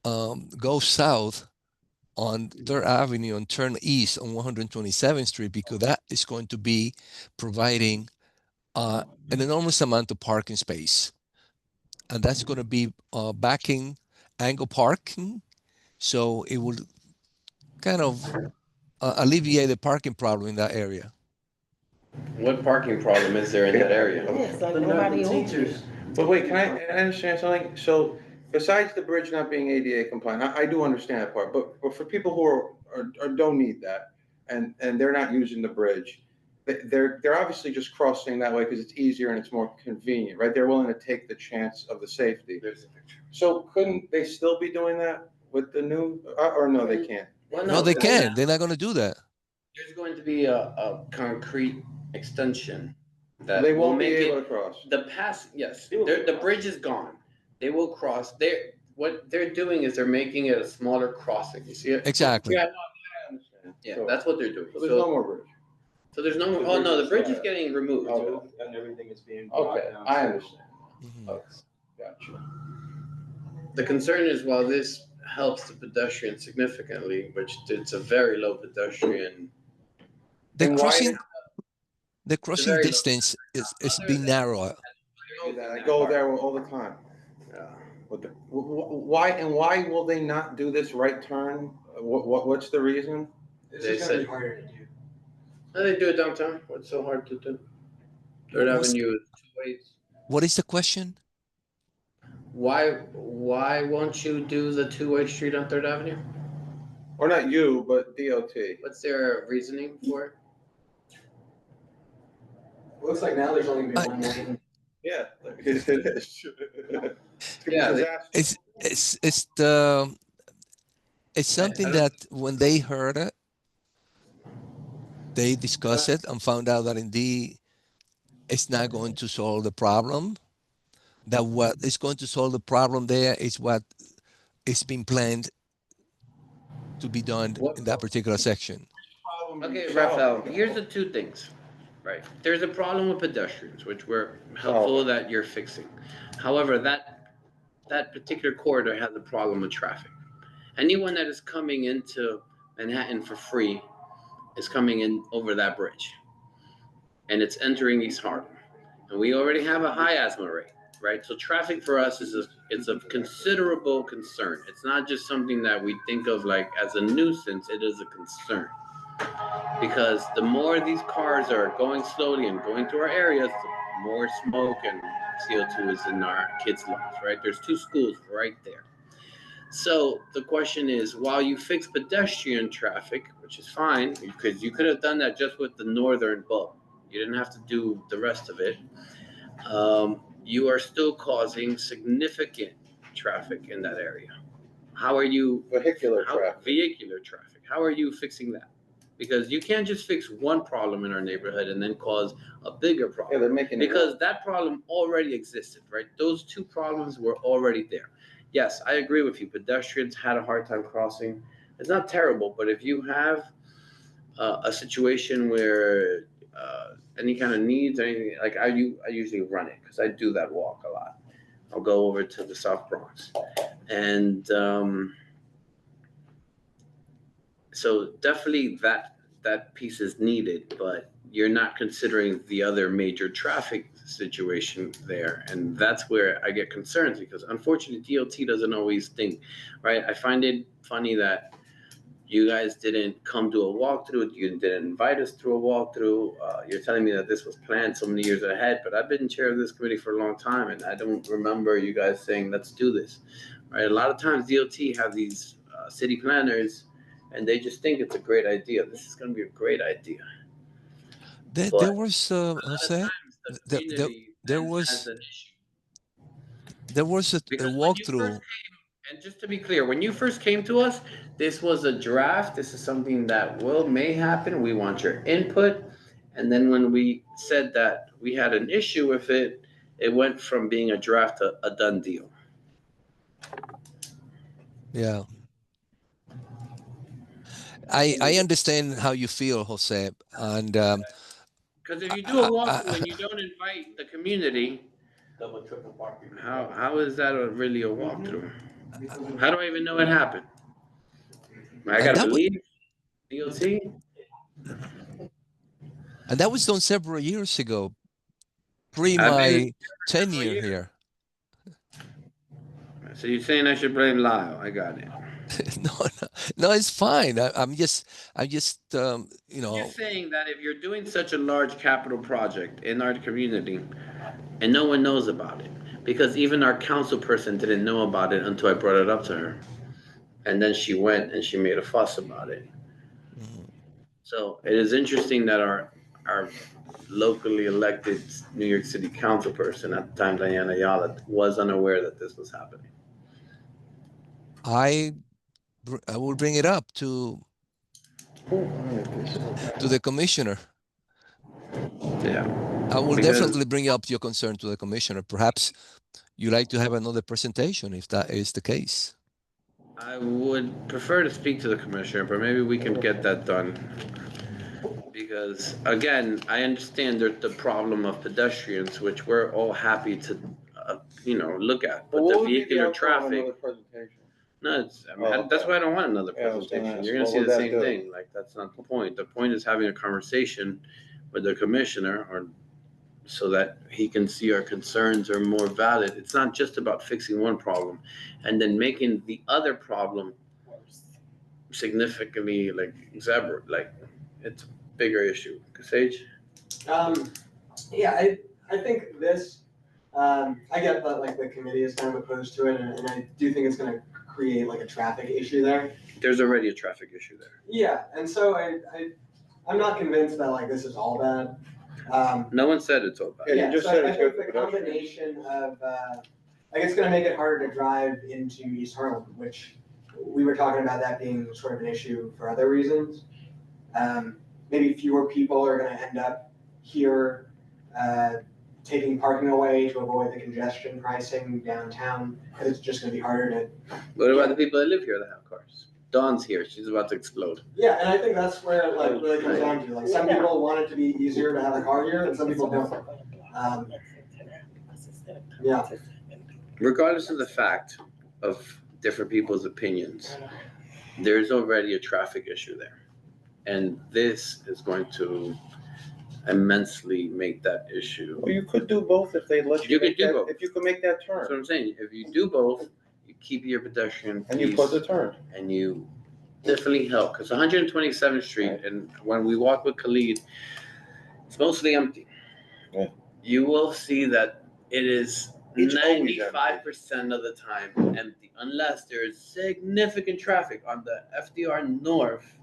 go south on 3rd Avenue and turn east on 127th Street, because that is going to be providing an enormous amount of parking space. And that's going to be backing angle parking. So it will kind of alleviate the parking problem in that area. What parking problem is there in that area? It's like nobody teachers. But wait, can I understand something? So besides the bridge not being ADA compliant, I do understand that part, but for people who are don't need that and they're not using the bridge, they're obviously just crossing that way because it's easier and it's more convenient, right? They're willing to take the chance of the safety. There's a picture. So couldn't they still be doing that with the new, or no, they can't? Well, No, they can. They're not going to do that. There's going to be a concrete extension that They will won't be make able it, to cross. the pass, yes, the bridge is gone. They will cross. What they're doing is they're making it a smaller crossing. You see it? Exactly. Yeah, no, I understand. Yeah, So- that's what they're doing. So there's no more bridge. So there's no more, The oh no, the bridge bridge is, is getting removed. And everything is being brought Okay, down. I understand. Mhm. Gotcha. The concern is while this helps the pedestrian significantly, which it's a very low pedestrian. The And why crossing, the crossing very low. distance is being narrower. I go there all the time. Yeah. Why will they not do this right turn? What's the reason? This They is gonna be said- harder to do. How do they do it downtown? What's so hard to do? Third What's- Avenue is 2 ways. What is the question? Why won't you do the 2-way street on Third Avenue? Or not you, but DOT. What's their reasoning for it? Looks like now there's only gonna be one lane. Yeah. It is. Yeah, It's something that when they heard it, they discussed it and found out that indeed it's not going to solve the problem. That what is going to solve the problem there is what is being planned to be done in that particular section. Okay, Rafael, here's the two things, right? There's a problem with pedestrians, which we're helpful that you're fixing. However, that particular corridor has a problem with traffic. Anyone that is coming into Manhattan for free is coming in over that bridge. And it's entering East Harlem. And we already have a high asthma rate, right? So traffic for us is a considerable concern. It's not just something that we think of like as a nuisance, it is a concern. Because the more these cars are going slowly and going through our areas, the more smoke and CO2 is in our kids' lungs, right? There's 2 schools right there. So the question is, while you fix pedestrian traffic, which is fine, because you could have done that just with the northern bulb, you didn't have to do the rest of it. You are still causing significant traffic in that area. How are you Vehicular traffic. Vehicular traffic. How are you fixing that? Because you can't just fix one problem in our neighborhood and then cause a bigger problem. Yeah, they're making it because that problem already existed, right? Those 2 problems were already there. Yes, I agree with you. Pedestrians had a hard time crossing. It's not terrible, but if you have a situation where any kind of needs or anything, like I usually run it because I do that walk a lot. I'll go over to the South Bronx, and So definitely that piece is needed, but you're not considering the other major traffic situation there. And that's where I get concerned, because unfortunately DOT doesn't always think, right? I find it funny that you guys didn't come to a walkthrough. You didn't invite us to a walkthrough. You're telling me that this was planned so many years ahead, but I've been chair of this committee for a long time, and I don't remember you guys saying, let's do this, right? A lot of times DOT have these city planners, and they just think it's a great idea. This is going to be a great idea. There was, Jose, there was a walkthrough. And just to be clear, when you first came to us, this was a draft. This is something that may happen. We want your input. And then when we said that we had an issue with it, it went from being a draft to a done deal. Yeah. I understand how you feel, Jose. And because if you do a walkthrough and you don't invite the community, Double, triple parking. how is that really a walkthrough? How do I even know it happened? I gotta believe DOT. And that was done several years ago, pre my tenure here. So you're saying I should blame Lyle? I got it. No, it's fine. I'm just, you know. You're saying that if you're doing such a large capital project in our community, and no one knows about it, because even our council person didn't know about it until I brought it up to her, and then she went and she made a fuss about it. So it is interesting that our locally elected New York City council person at the time, Diana Ayala, was unaware that this was happening. I will bring it up to the commissioner. Yeah. I will definitely bring up your concern to the commissioner. Perhaps you'd like to have another presentation if that is the case. I would prefer to speak to the commissioner, but maybe we can get that done. Because again, I understand the problem of pedestrians, which we're all happy to, look at. But the vehicular traffic. No, that's why I don't want another presentation. You're gonna see the same thing. Like, that's not the point. The point is having a conversation with the commissioner, or so that he can see our concerns are more valid. It's not just about fixing one problem and then making the other problem significantly it's a bigger issue. Sage? Yeah, I think this, I get that the committee is kind of opposed to it, and I do think it's gonna create a traffic issue there. There's already a traffic issue there. Yeah, and so I'm not convinced that this is all bad. No one said it's all bad. Yeah, so I think the combination of, it's gonna make it harder to drive into East Harlem, which we were talking about that being sort of an issue for other reasons. Maybe fewer people are gonna end up here, taking parking away to avoid the congestion pricing downtown, because it's just gonna be harder to. What about the people that live here that have cars? Dawn's here, she's about to explode. Yeah, and I think that's where it really comes down to, some people want it to be easier to have a car here, and some people don't. Yeah. Regardless of the fact of different people's opinions, there's already a traffic issue there. And this is going to immensely make that issue. Well, you could do both if they let you. You could do both. If you could make that turn. That's what I'm saying. If you do both, you keep your pedestrian and you put the turn. And you definitely help, because 127th Street, and when we walk with Khalid, it's mostly empty. Yeah. You will see that it is 95% of the time empty, unless there is significant traffic on the FDR North.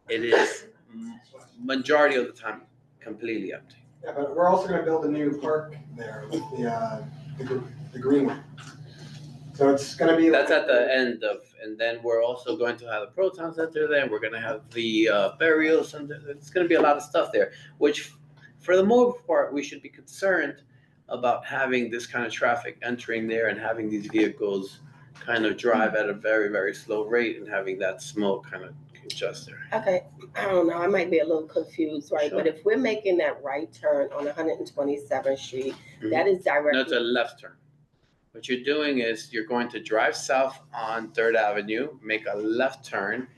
It is majority of the time completely empty. Yeah, but we're also gonna build a new park there with the greenway. So it's gonna be. That's at the end of, and then we're also going to have the Proton Center there. We're gonna have the burial center. It's gonna be a lot of stuff there, which for the most part, we should be concerned about having this kind of traffic entering there and having these vehicles kind of drive at a very, very slow rate and having that smoke kind of congest there. Okay, I don't know, I might be a little confused, right? Sure. But if we're making that right turn on 127th Street, that is directly. No, it's a left turn. What you're doing is you're going to drive south on 3rd Avenue, make a left turn,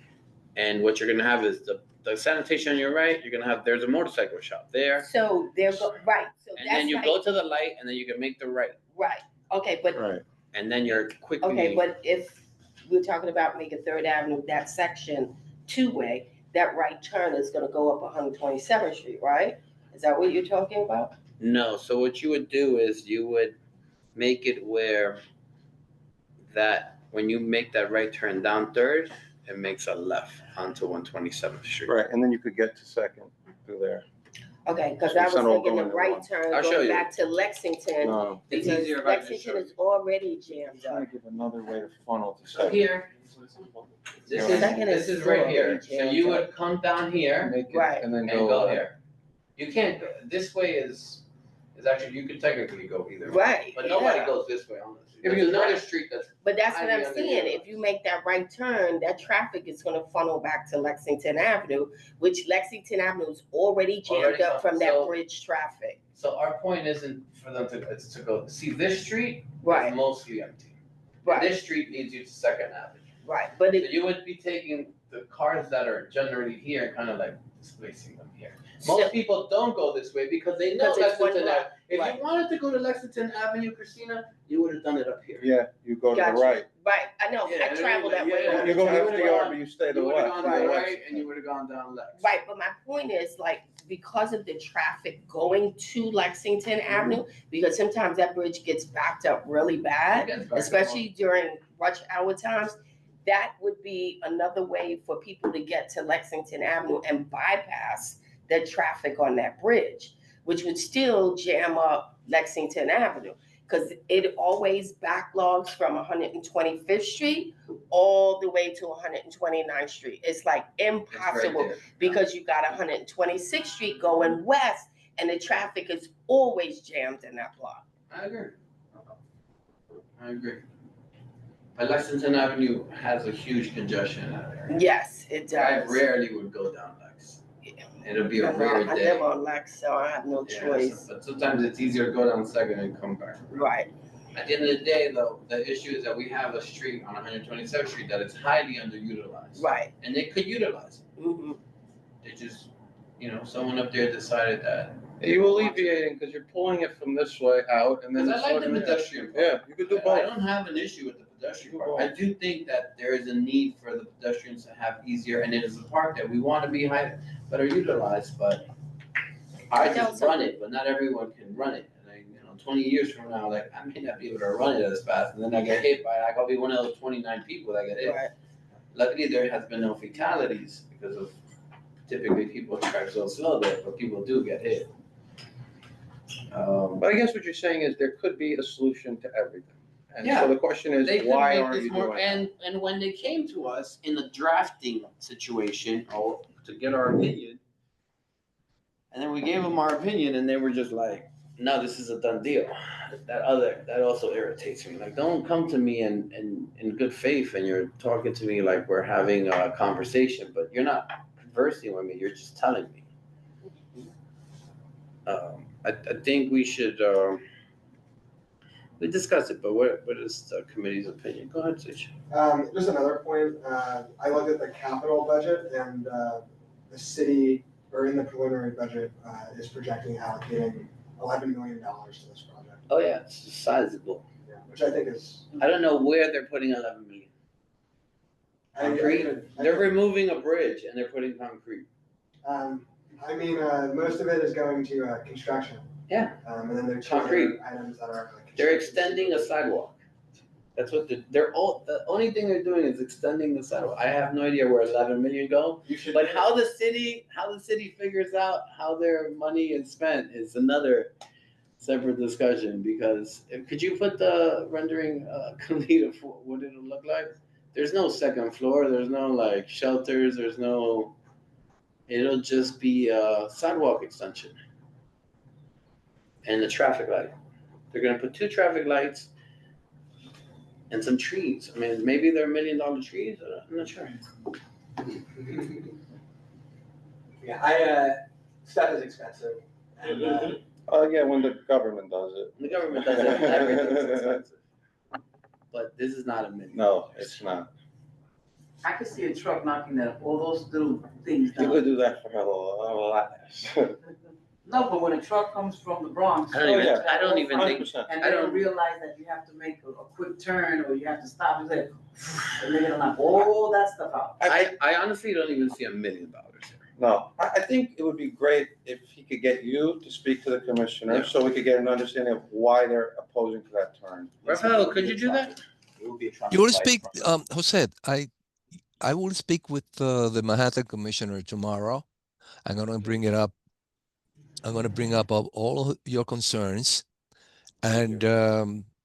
And what you're gonna have is the sanitation on your right, you're gonna have, there's a motorcycle shop there. So right, so And that's then you like, go to the light and then you can make the right. right, okay, but, Right. And then you're quickly. okay, but if we're talking about making Third Avenue, that section two-way, that right turn is gonna go up 127th Street, right? Is that what you're talking about? No, so what you would do is you would make it where that, when you make that right turn down Third, it makes a left onto 127th Street. Right, and then you could get to Second through there. Okay, because So I was instead of thinking the going to right one. turn I'll show going you. back to Lexington, No. It's because easier if I just show Lexington you. is already jammed Trying up. to give another way to funnel to So Second. here, this Second is is right still here. already So jammed you up. would come down here Make it, Right. and then and go go. here. You can't go, this way is actually, you could technically go either way. Right, But nobody yeah. goes this way on this. Yeah, There's because another right- street that's. But that's what I'm highly saying, underutilized. if you make that right turn, that traffic is gonna funnel back to Lexington Avenue, which Lexington Avenue is already jammed Already up from that so- bridge traffic. So our point isn't for them to, it's to go, see, this street Right. is mostly empty. And Right, this street leads you to Second Avenue. right, but So it, you would be taking the cars that are generally here and kind of like displacing them here. So- Most people don't go this way because they know Because it's one Lexington block, Avenue. If right. you wanted to go to Lexington Avenue, Christina, you would have done it up here. Yeah, you go to the Gotcha. right. right, I know, Yeah, I travel that way. yeah. all You the go time. FDR, but you stay to the You would have left. gone Right. to the Right. right and you would have gone down Lex. Right, but my point is like, because of the traffic going to Lexington Avenue, because sometimes that bridge gets backed up really bad, It gets backed up. especially during rush hour times, that would be another way for people to get to Lexington Avenue and bypass the traffic on that bridge, which would still jam up Lexington Avenue. Because it always backlogs from 125th Street all the way to 129th Street. It's like impossible because you got 126th Street going west and the traffic is always jammed in that block. I agree. But Lexington Avenue has a huge congestion in that area. Yes, it I does. rarely would go down Lex. It'll be a I rare day. live on Lex, so I have no Yeah, choice. But sometimes it's easier to go down Second and come back. Right, At the end of the day, though, the issue is that we have a street on 127th Street that is highly underutilized. right. And they could utilize it. Mm-hmm. They just, someone up there decided that. You alleviating, because you're pulling it from this way out and then. Because I like it's the sort of- pedestrian part. Yeah, you could do I both. don't have an issue with the pedestrian Do part. I both. do think that there is a need for the pedestrians to have easier, and it is a park that we want to be better utilized, but I just run it, but not everyone can run it. And 20 years from now, like, I may not be able to run it as fast, and then I get hit by it, I'll be one of those 29 people that get hit. Right. Luckily, there has been no fatalities because of typically people drive so slow there, but people do get hit. But I guess what you're saying is there could be a solution to everything. And Yeah. so the question is, They could why make aren't this you more, doing it? and when they came to us in a drafting situation, or to get our opinion, and then we gave them our opinion, and they were just like, no, this is a done deal. That also irritates me. Like, don't come to me in good faith, and you're talking to me like we're having a conversation, but you're not conversing with me, you're just telling me. I think we should, we discussed it, but what is the committee's opinion? Go ahead, Sage. Just another point, I looked at the capital budget and, the city, or in the preliminary budget, is projecting allocating $11 million to this project. Oh, yeah, it's sizable. Yeah, which I think is. I don't know where they're putting 11 million. Concrete? They're removing a bridge and they're putting concrete. Most of it is going to, construction. Yeah. And then there's Concrete. items that are like. They're extending a sidewalk. That's what the only thing they're doing is extending the sidewalk. I have no idea where 11 million go. But how the city figures out how their money is spent is another separate discussion, because could you put the rendering, Khalid, of what it'll look like? There's no second floor, there's no like shelters, it'll just be a sidewalk extension. And the traffic light. They're gonna put 2 traffic lights and some trees. I mean, maybe they're $1 million trees, I'm not sure. Yeah, stuff is expensive. And, Yeah, when the government does it. The government does it, everything's expensive. But this is not $1 million. No, it's not. I could see a truck knocking that, all those little things You down. could do that for a lot less. No, but when a truck comes from the Bronx. I don't even think, 100%. And they don't realize that you have to make a quick turn, or you have to stop and say, and they're gonna knock all that stuff out. I honestly don't even see $1 million here. No, I think it would be great if he could get you to speak to the commissioner, Yeah. so we could get an understanding of why they're opposing to that turn. Rafael, could you do that? You will speak, Jose, I will speak with the Manhattan Commissioner tomorrow. I'm going to bring it up. I'm going to bring up all of your concerns, and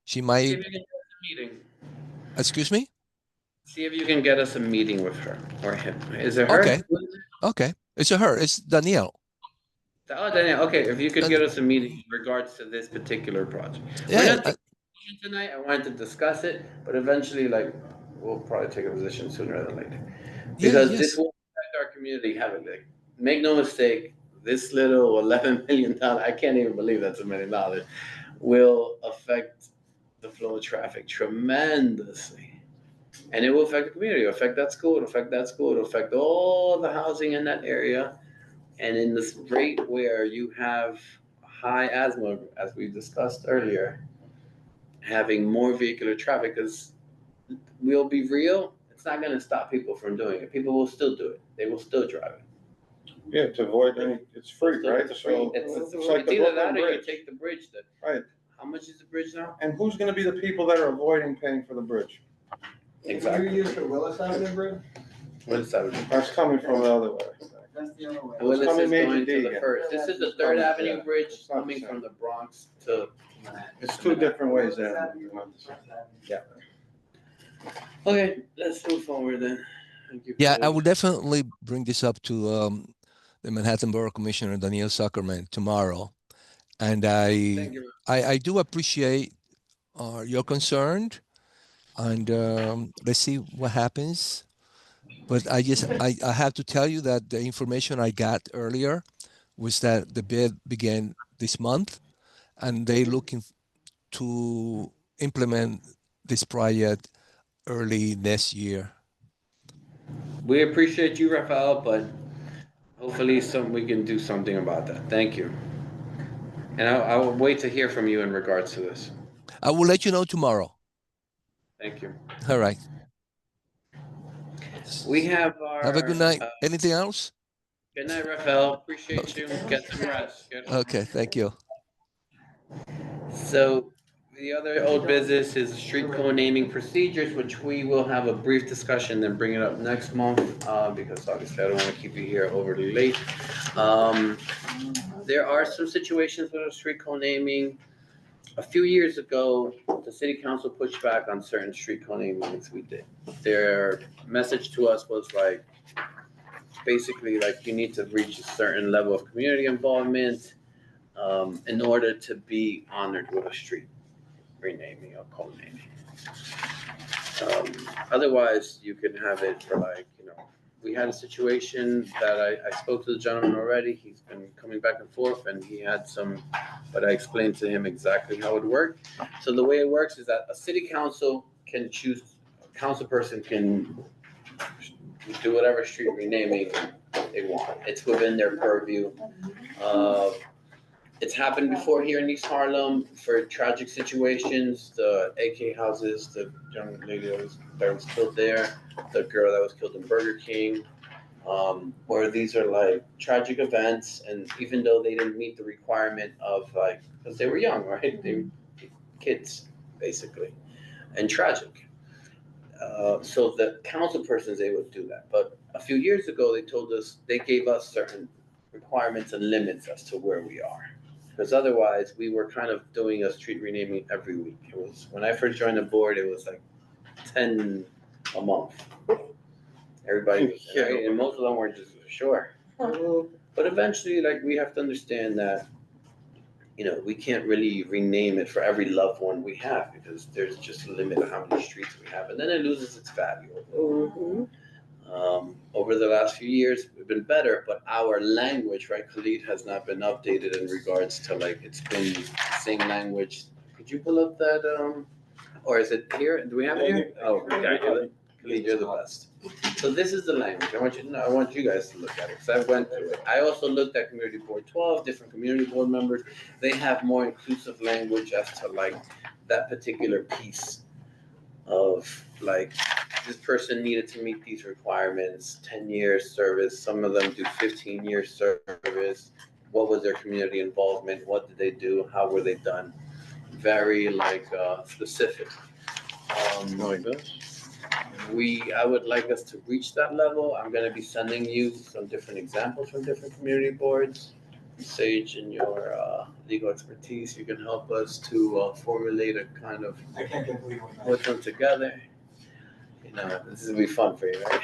she See might. if you can get us a meeting. Excuse me. See if you can get us a meeting with her or him. Is it her? Okay. Okay. It's a her. It's Danielle. Oh, Daniel. Okay, if you could get us a meeting in regards to this particular project. We're Yeah. not taking a position tonight. I wanted to discuss it, but eventually, like, we'll probably take a position sooner than later because this will affect our community heavily. Make no mistake, this little $11 million, I can't even believe that's $1 million, will affect the flow of traffic tremendously. And it will affect the community, it'll affect that school, it'll affect that school, it'll affect all the housing in that area. And in this rate where you have high asthma, as we discussed earlier, having more vehicular traffic, because we'll be real, it's not gonna stop people from doing it. People will still do it. They will still drive it. Yeah, to avoid any, it's free, right? It's free. It's like the either that Brooklyn or you Bridge. take the bridge. Right. How much is the bridge now? And who's gonna be the people that are avoiding paying for the bridge? Exactly. You use the Willis Avenue Bridge? Willis Avenue. That's coming from the other way. That's the other way. And Willis coming is Major going D to the again. first. This is the It's 3rd coming, Avenue yeah. Bridge It's not the coming same. from the Bronx to. It's two different ways there. Yeah. Okay, let's move forward then. Thank you. Yeah, I will definitely bring this up to the Manhattan Borough Commissioner Danielle Zuckerman tomorrow, and Thank you. I do appreciate your concern, and let's see what happens. But I have to tell you that the information I got earlier was that the bid began this month, and they're looking to implement this project early next year. We appreciate you, Rafael, but hopefully we can do something about that. Thank you. And I will wait to hear from you in regards to this. I will let you know tomorrow. Thank you. All right. We have our. Have a good night. Anything else? Good night, Rafael. Appreciate you. Get some rest. Okay, thank you. So the other old business is street co-naming procedures, which we will have a brief discussion, then bring it up next month, because obviously I don't want to keep you here overly late. There are some situations with street co-naming. A few years ago, the city council pushed back on certain street co-namings we did. Their message to us was like, basically like you need to reach a certain level of community involvement in order to be honored with a street renaming or co-naming. Otherwise, you can have it for like, we had a situation that I spoke to the gentleman already. He's been coming back and forth and he had some, but I explained to him exactly how it worked. So the way it works is that a city council can choose, a council person can do whatever street renaming they want. It's within their purview. It's happened before here in East Harlem for tragic situations. The AK houses, the young lady that was killed there, the girl that was killed in Burger King, where these are like tragic events, and even though they didn't meet the requirement of like, because they were young, right? They were kids, basically, and tragic. So the council person is able to do that. But a few years ago, they gave us certain requirements and limits as to where we are. Because otherwise, we were kind of doing a street renaming every week. It was, when I first joined the board, it was like 10 a month. Everybody was, right? And most of them were just sure. But eventually, like, we have to understand that, we can't really rename it for every loved one we have because there's just a limit of how many streets we have. And then it loses its value. Over the last few years, we've been better, but our language, right, Khalid, has not been updated in regards to, like, it's been the same language. Could you pull up that, or is it here? Do we have it here? Oh, okay. Khalid, you're the best. So this is the language. I want you guys to look at it, because I went through it. I also looked at Community Board 12, different community board members. They have more inclusive language as to like that particular piece of like, this person needed to meet these requirements, 10 years service, some of them do 15 years service. What was their community involvement? What did they do? How were they done? Very like specific. I would like us to reach that level. I'm gonna be sending you some different examples from different community boards. Sage, in your legal expertise, you can help us to formulate a kind of, put them together. You know, this is gonna be fun for you, right?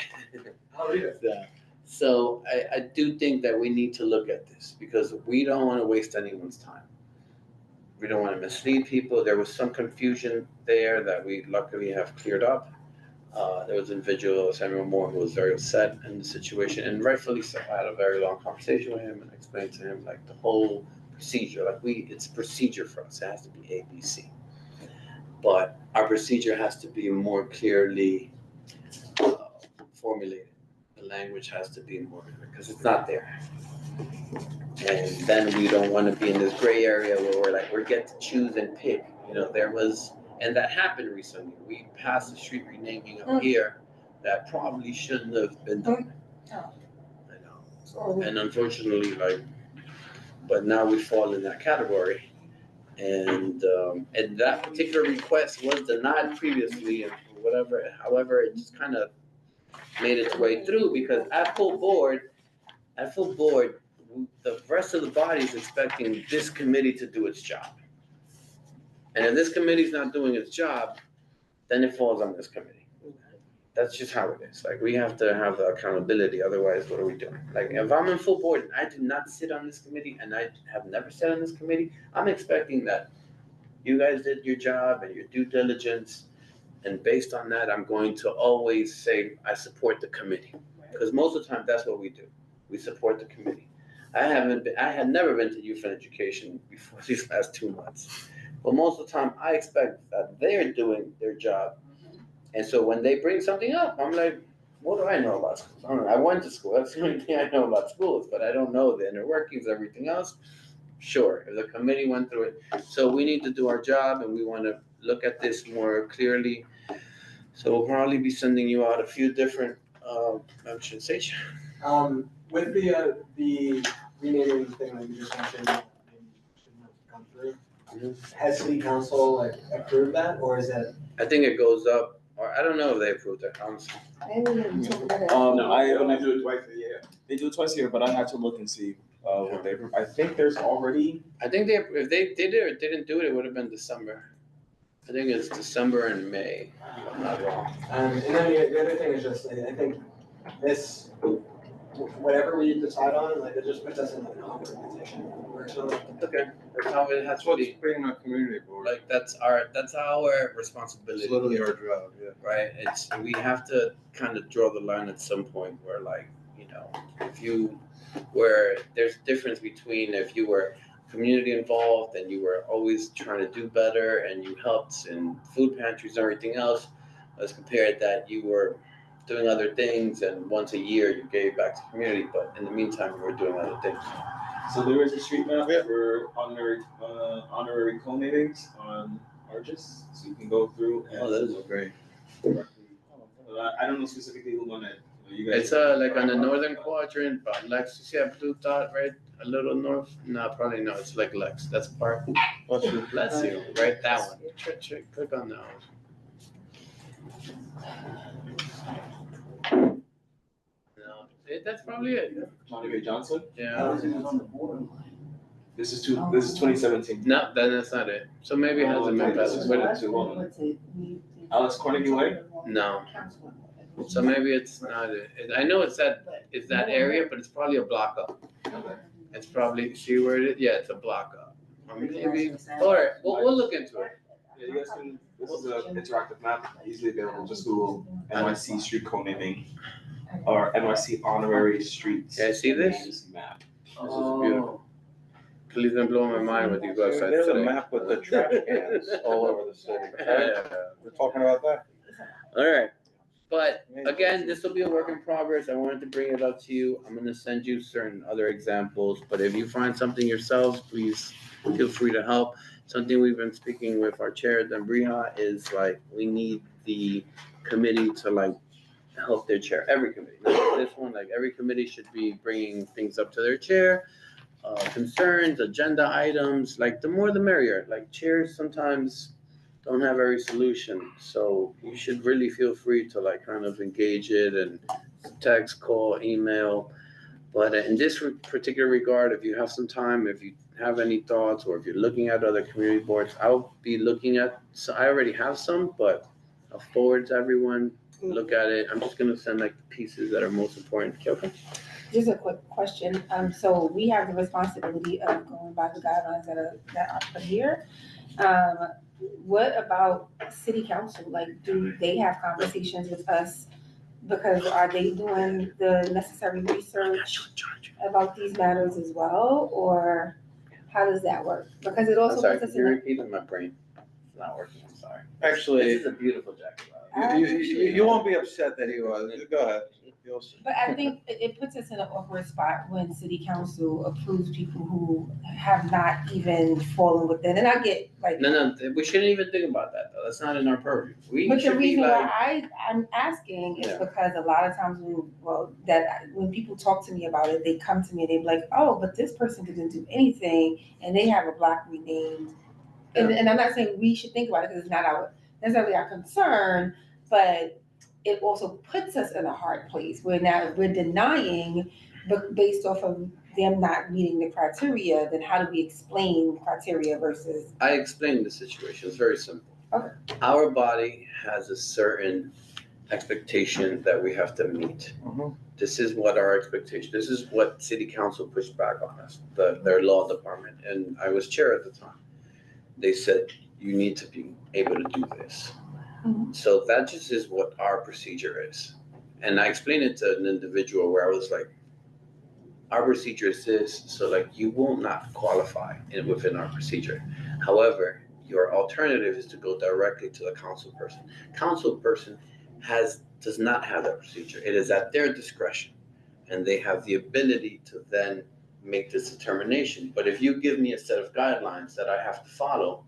I'll read it. Yeah. So I do think that we need to look at this, because we don't wanna waste anyone's time. We don't wanna mislead people. There was some confusion there that we luckily have cleared up. There was an individual, Samuel Moore, who was very upset in the situation, and rightfully so. I had a very long conversation with him and explained to him like the whole procedure. Like it's procedure for us. It has to be A, B, C. But our procedure has to be more clearly formulated. The language has to be more, because it's not there. And then we don't want to be in this gray area where we get to choose and pick. You know, and that happened recently. We passed a street renaming up here that probably shouldn't have been done. I know. And unfortunately, but now we fall in that category. And that particular request was denied previously, and however, it just kind of made its way through, because at full board, the rest of the body is expecting this committee to do its job. And if this committee's not doing its job, then it falls on this committee. That's just how it is. Like, we have to have the accountability, otherwise what are we doing? Like, if I'm in full board and I do not sit on this committee, and I have never sat on this committee, I'm expecting that you guys did your job and your due diligence, and based on that, I'm going to always say, I support the committee. Because most of the time, that's what we do. We support the committee. I had never been to youth and education before these last 2 months. But most of the time, I expect that they're doing their job. And so when they bring something up, I'm like, what do I know about schools? I don't know. I went to school. That's the only thing I know about schools, but I don't know the inner workings, everything else. Sure, if the committee went through it. So we need to do our job, and we want to look at this more clearly. So we'll probably be sending you out a few different mentions. With the renaming thing that you just mentioned, come through, has city council approved that, or is that? I think it goes up, or I don't know if they approved it, honestly. No, I do it twice a year. They do it twice a year, but I have to look and see what they approve. I think there's already. I think if they did it or didn't do it, it would have been December. I think it's December and May, if I'm not wrong. And then the other thing is just, I think this, whatever we decide on, it just puts us in an awkward position. Okay, that's how it has to be. Being a community board. Like, that's our responsibility. It's literally our job, yeah. Right, we have to kind of draw the line at some point where, where there's a difference between if you were community involved and you were always trying to do better and you helped in food pantries and everything else, as compared that you were doing other things and once a year you gave back to the community, but in the meantime you were doing other things. So there is a street map for honorary co-namings on Argus, so you can go through. And that is great. I don't know specifically who won it. You guys. It's like on the northern quadrant, but Lex, you see that blue dot right a little north? No, probably no, it's like Lex, that's Park. Bless you, right, that one. Click on that one. No, that's probably it. Johnny Ray Johnson? Yeah. This is 2017. No, then that's not it. So maybe it hasn't been passed. Alex Carnegie Way? No. So maybe it's not it. I know it's that area, but it's probably a block up. It's probably, see where it is? Yeah, it's a block up. Or maybe, all right, we'll look into it. Yeah, you guys can, this is an interactive map, easily available. Just Google NYC street co-naming or NYC honorary streets. Yeah, see this? Map. This is beautiful. Please don't blow my mind with these websites There's today. a map with the trash cans all over the city. Yeah. We're talking about that. All right, but again, this will be a work in progress. I wanted to bring it up to you. I'm gonna send you certain other examples, but if you find something yourselves, please feel free to help. Something we've been speaking with our chair, Dambriha, is like, we need the committee to like help their chair, every committee, not this one, like every committee should be bringing things up to their chair. Concerns, agenda items, like the more the merrier, like chairs sometimes don't have every solution. So you should really feel free to like kind of engage it and text, call, email. But in this particular regard, if you have some time, if you have any thoughts, or if you're looking at other community boards, I'll be looking at, so I already have some, but I'll forward to everyone, look at it. I'm just gonna send like the pieces that are most important. Okay? Just a quick question. So we have the responsibility of going by the guidelines that are put here. What about city council? Like, do they have conversations with us? Because are they doing the necessary research about these matters as well? Or how does that work? Because it also I'm sorry, puts us can you in a. repeat in my brain? It's not working, I'm sorry. Actually, This is a beautiful jacket. you won't be upset that he was. Go ahead. But I think it puts us in an awkward spot when city council approves people who have not even fallen within, and I get like. No, we shouldn't even think about that though. That's not in our purview. We But the should be reason like, why I'm asking is Yeah. because a lot of times when people talk to me about it, they come to me and they be like, oh, but this person didn't do anything and they have a block renamed. And I'm not saying we should think about it because it's not necessarily our concern, but it also puts us in a hard place where now we're denying, but based off of them not meeting the criteria, then how do we explain criteria versus? I explained the situation. It's very simple. Okay. Our body has a certain expectation that we have to meet. This is what our expectation, this is what city council pushed back on us, their law department, and I was chair at the time. They said, you need to be able to do this. So that just is what our procedure is. And I explained it to an individual where I was like, our procedure is this, so like you will not qualify within our procedure. However, your alternative is to go directly to the council person. Council person does not have that procedure. It is at their discretion, and they have the ability to then make this determination. But if you give me a set of guidelines that I have to follow,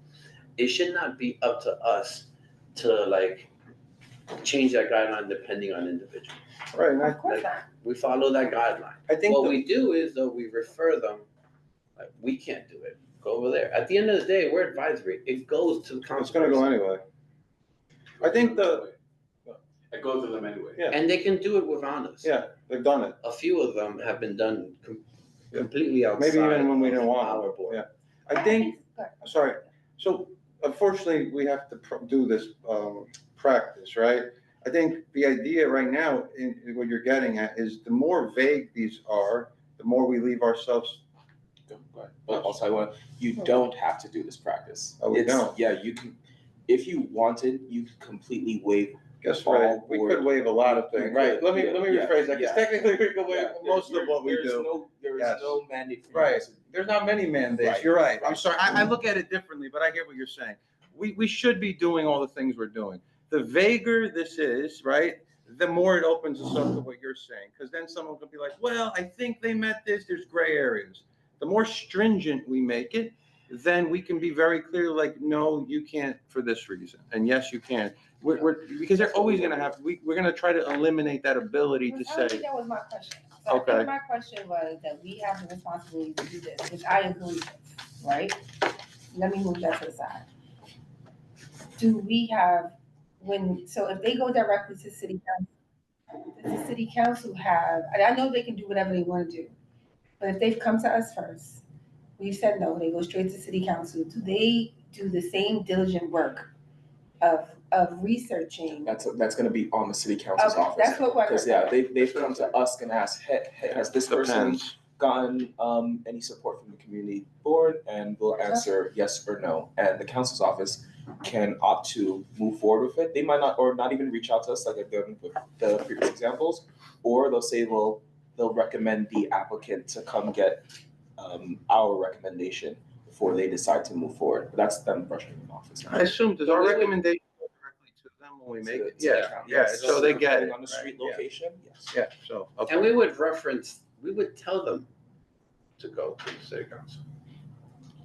it should not be up to us to like change that guideline depending on individual. Right, and Of course not. We follow that guideline. I think what we do is though we refer them, like we can't do it. Go over there. At the end of the day, we're advisory. It goes to the council. It's gonna go anyway. I think It goes to them anyway. Yeah. And they can do it without us. Yeah, they've done it. A few of them have been done completely outside. Maybe even when we didn't want our it. board. Yeah. I think, sorry, so unfortunately, we have to do this practice, right? I think the idea right now, in what you're getting at, is the more vague these are, the more we leave ourselves. But also, you don't have to do this practice. Oh, we don't? Yeah, you can, if you wanted, you could completely waive. Guess right, we could waive a lot of things. Right, let me rephrase that, because yeah. technically we could waive most of what we do. There is no mandate for you Right, to- there's not many mandates, Right. you're right. I'm sorry, I look at it differently, but I hear what you're saying. We should be doing all the things we're doing. The vaguer this is, right, the more it opens us up to what you're saying. Because then someone could be like, well, I think they meant this, there's gray areas. The more stringent we make it, then we can be very clear, like, no, you can't for this reason, and yes, you can. Because they're always gonna have, we're gonna try to eliminate that ability to I don't think say, that was my question. So I Okay. think my question was that we have the responsibility to do this, which I agree with, right? Let me move that to the side. Do we have, so if they go directly to city council, does the city council have, and I know they can do whatever they want to do, but if they've come to us first, we said no, they go straight to city council, do they do the same diligent work of researching? That's gonna be on the city council's Okay, office. that's what we're. Because they've come to us and asked, hey, has this person gotten any support from the community board? And we'll answer yes or no. And the council's office can opt to move forward with it. They might not, or not even reach out to us like I've done with the previous examples, or they'll say, well, they'll recommend the applicant to come get our recommendation before they decide to move forward. But that's them brushing them off. I assume, does our recommendation go directly to them, When we to make the- it, to the yeah, county. yeah, Yes. so they get Depending it, on the street right, yeah. location, yes. Yeah, so, okay. And we would tell them to go to the city council.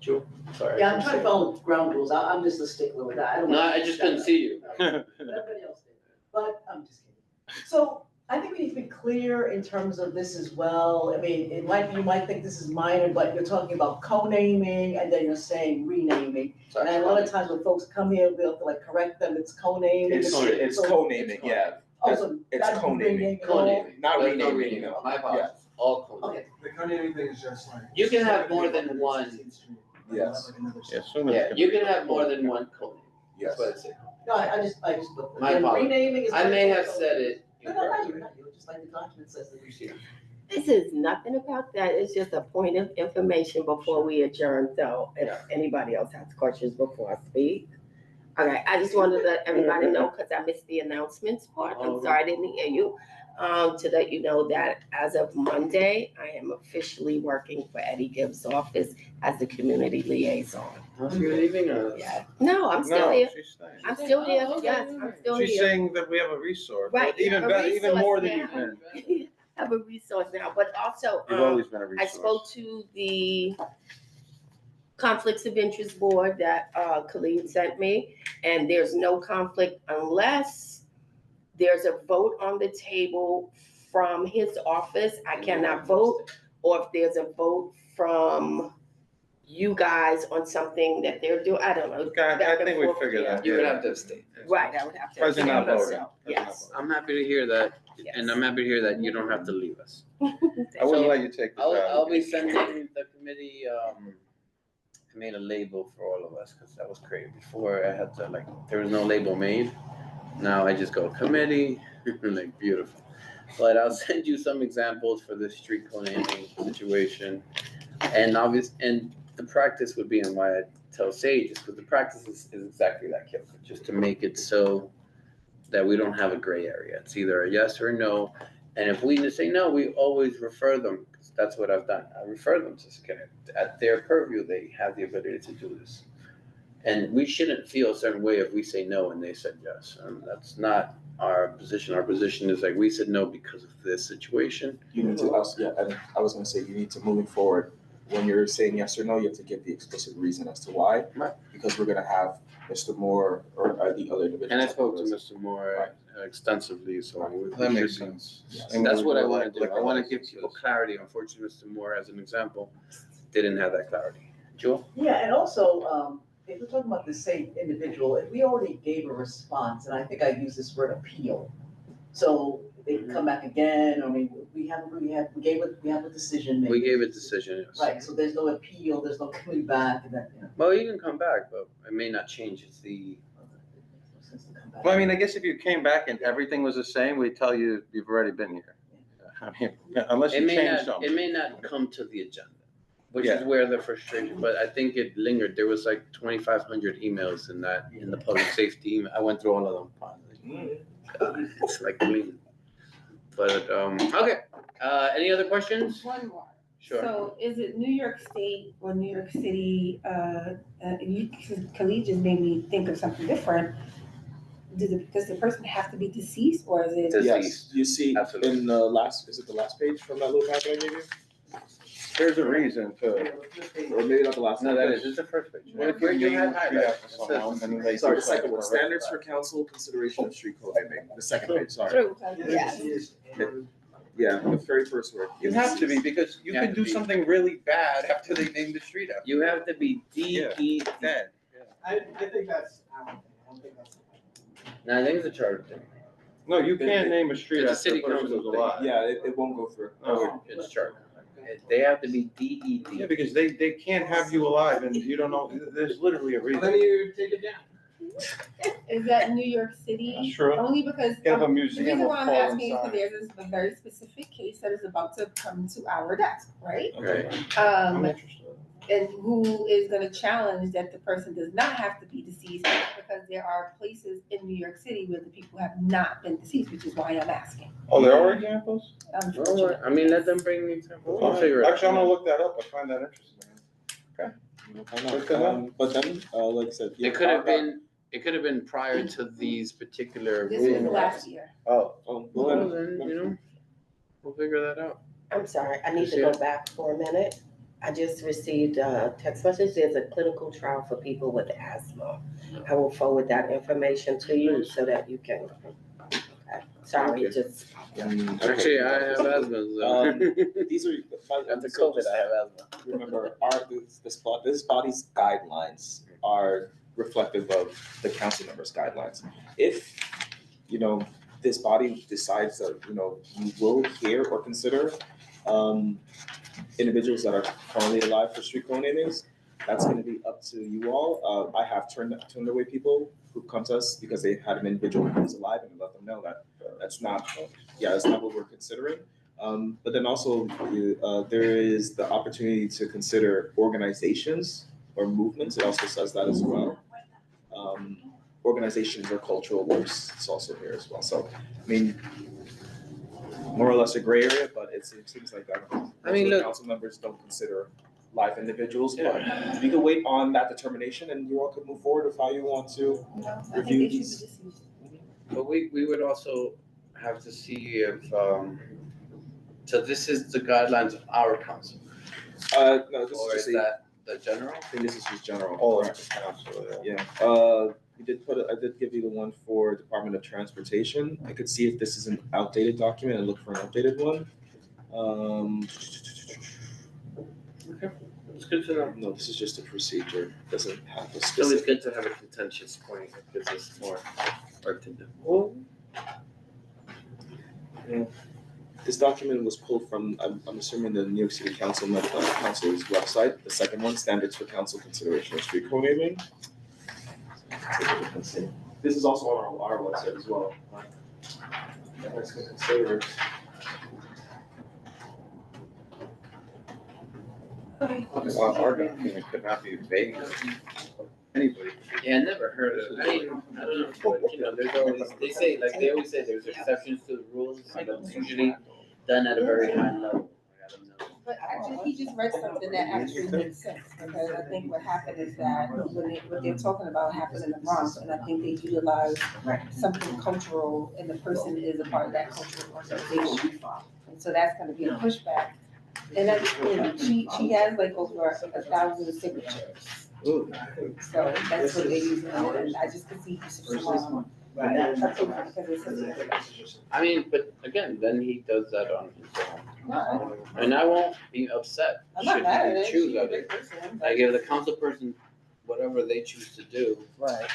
Jewel, sorry. Yeah, I'm trying to follow ground rules. I'm just a stickler with that. I don't No, want I to just shut couldn't up. see you. Everybody else did. But I'm just kidding. So I think we need to be clear in terms of this as well. I mean, you might think this is minor, but you're talking about co-naming and then you're saying renaming. And a lot of times when folks come here, we'll have to like correct them, it's co-naming. It's So- co-naming, yeah. Oh, so It's that's co-naming. renaming. Co-naming. Not There's no renaming, renaming. no. My apologies. All co-naming. Okay. The co-naming thing is just like. You can have more than one. Yes. As soon as. Yeah, you can have more than one co-name. Yes. That's what I said. No, I just. My again, apologies. renaming is. I may have said it. No, not you, just like the document says that you should. This is nothing about that. It's just a point of information before we adjourn. So if anybody else has questions before I speak. Okay, I just wanted to let everybody know because I missed the announcements part. I'm sorry I didn't hear you. To let you know that as of Monday, I am officially working for Eddie Gibbs' office as the community liaison. Oh, you're leaving or? Yeah. No, I'm still No, here. she's staying. I'm still here. Oh, okay. Yes, I'm still She's here. saying that we have a resource. Right, Even a better, even resource more than now. you've been. Have a resource now, but also, You've always been a I resource. spoke to the conflicts of interest board that Khalid sent me, and there's no conflict unless there's a vote on the table from his office. I cannot vote, or if there's a vote from you guys on something that they're doing, I don't know. Okay, I back and think we forth, figured yeah. that. You would have to abstain. Right, I would have to. President not abstain voting. myself. Yes. I'm happy to hear that, and I'm happy to hear that you don't have to leave us. I wouldn't let you take this out. I'll be sending the committee, I made a label for all of us, because that was great. Before I had to there was no label made. Now I just go committee, like beautiful. But I'll send you some examples for the street co-naming situation. And the practice would be, and why I tell Sage is because the practice is exactly that, Kim, just to make it so that we don't have a gray area. It's either a yes or a no. And if we just say no, we always refer them, because that's what I've done. I refer them to Skinner. At their purview, they have the ability to do this. And we shouldn't feel a certain way if we say no and they said yes. That's not our position. Our position is we said no because of this situation. You need to, and I was gonna say, you need to, moving forward, when you're saying yes or no, you have to give the explicit reason as to why. Right. Because we're gonna have Mr. Moore or the other individuals. And I spoke to Mr. Moore extensively, so That makes sense. And that's what I want to do. I want to give people clarity. Unfortunately, Mr. Moore, as an example, didn't have that clarity. Jewel? Yeah, and also, if we're talking about the same individual, if we already gave a response, and I think I use this word appeal. So they can come back again, we have a decision made. We gave a decision, yes. Right, so there's no appeal, there's no coming back, and that, Well, you can come back, but it may not change. It's the. Well, I guess if you came back and everything was the same, we'd tell you, you've already been here. Unless you change something. It may not come to the agenda, which Yeah. is where the frustration, but I think it lingered. There was 2,500 emails in the public safety email. I went through all of them. God, it's clean. But, okay, any other questions? One more. Sure. So is it New York State or New York City, Khalid just made me think of something different. Does the person have to be deceased or is it? Yes, you see in the last, is it the last page from that little packet I gave you? There's a reason to. Or maybe not the last. No, page. that is, it's the first page. Where you had highlights. Sorry, the second one, standards for council consideration of street co-naming, the second page, sorry. True, yes. Yeah, the very first word. You have to be, because you could do something really bad after they name the street after. You have to be DE. Dead. I think that's, I don't think that's. No, I think it's a charter thing. No, you can't name a street It's a after city a person council who's thing. alive. Yeah, it won't go through. No. It's charter. They have to be DED. Yeah, because they can't have you alive and you don't know, there's literally a reason. Then you take it down. Is that New York City? That's true. Only because. You have a the museum reason of why I'm fallen asking is because signs. there's a very specific case that is about to come to our desk, right? Right. I'm interested. And who is gonna challenge that the person does not have to be deceased because there are places in New York City where the people have not been deceased, which is why I'm asking. Oh, there are examples? Unfortunately. I mean, let them bring the example. I'll figure it out. Actually, I'm gonna look that up. I find that interesting. Okay. But then, like I said. It could have been it could have been prior to these particular This was the rules. last year. Oh, well, then, we'll figure that out. I'm sorry, I need to go back for a minute. I just received a text message. There's a clinical trial for people with asthma. I will forward that information to you so that you can. Sorry, Okay. just. Actually, I have asthma. So. These are After COVID, I have asthma. Remember, this body's guidelines are reflective of the council members' guidelines. If this body decides that you will hear or consider individuals that are currently alive for street co-namings, that's going to be up to you all. I have turned away people who come to us because they had an individual who's alive, and let them know that that's not what we're considering. But then also there is the opportunity to consider organizations or movements. It also says that as well. Organizations or cultural groups, it's also here as well. So, I mean, more or less a gray area, but it seems like that. Look, council members don't consider live individuals, but we can wait on that determination, and you all can move forward with how you want to review these. But we would also have to see if, so this is the guidelines of our council. No, this or is just that the general? I think this is just general. Oh, correct. Yeah. I did give you the one for Department of Transportation. I could see if this is an outdated document and look for an updated one. Okay, it's good to know. No, this is just a procedure. It doesn't have a It's always specific. good to have a contentious point. It gives us more work to do. Well, This document was pulled from, I'm assuming, the New York City Council's website. The second one, Standards for Council Consideration of Street Co-naming. Let's see. This is also on our website as well. Let's consider it. Well, our document could not be vague. Anybody. yeah, I never heard of it. I don't know, but, there's always, they always say there's exceptions to the rules, and it's usually done at a very high level. But actually, he just read something that actually makes sense, because I think what happened is that what they're talking about happened in the Bronx, and I think they utilize something cultural, and the person is a part of that cultural organization. And so that's gonna be a pushback. And that's, she has like over 1,000 signatures. So that's what they use, and I just could see some, I mean, but again, then he does that on his own. And I won't be upset. I'm not should mad at he it. choose She's a other. great person. Like if the council person, whatever they choose to do. Right.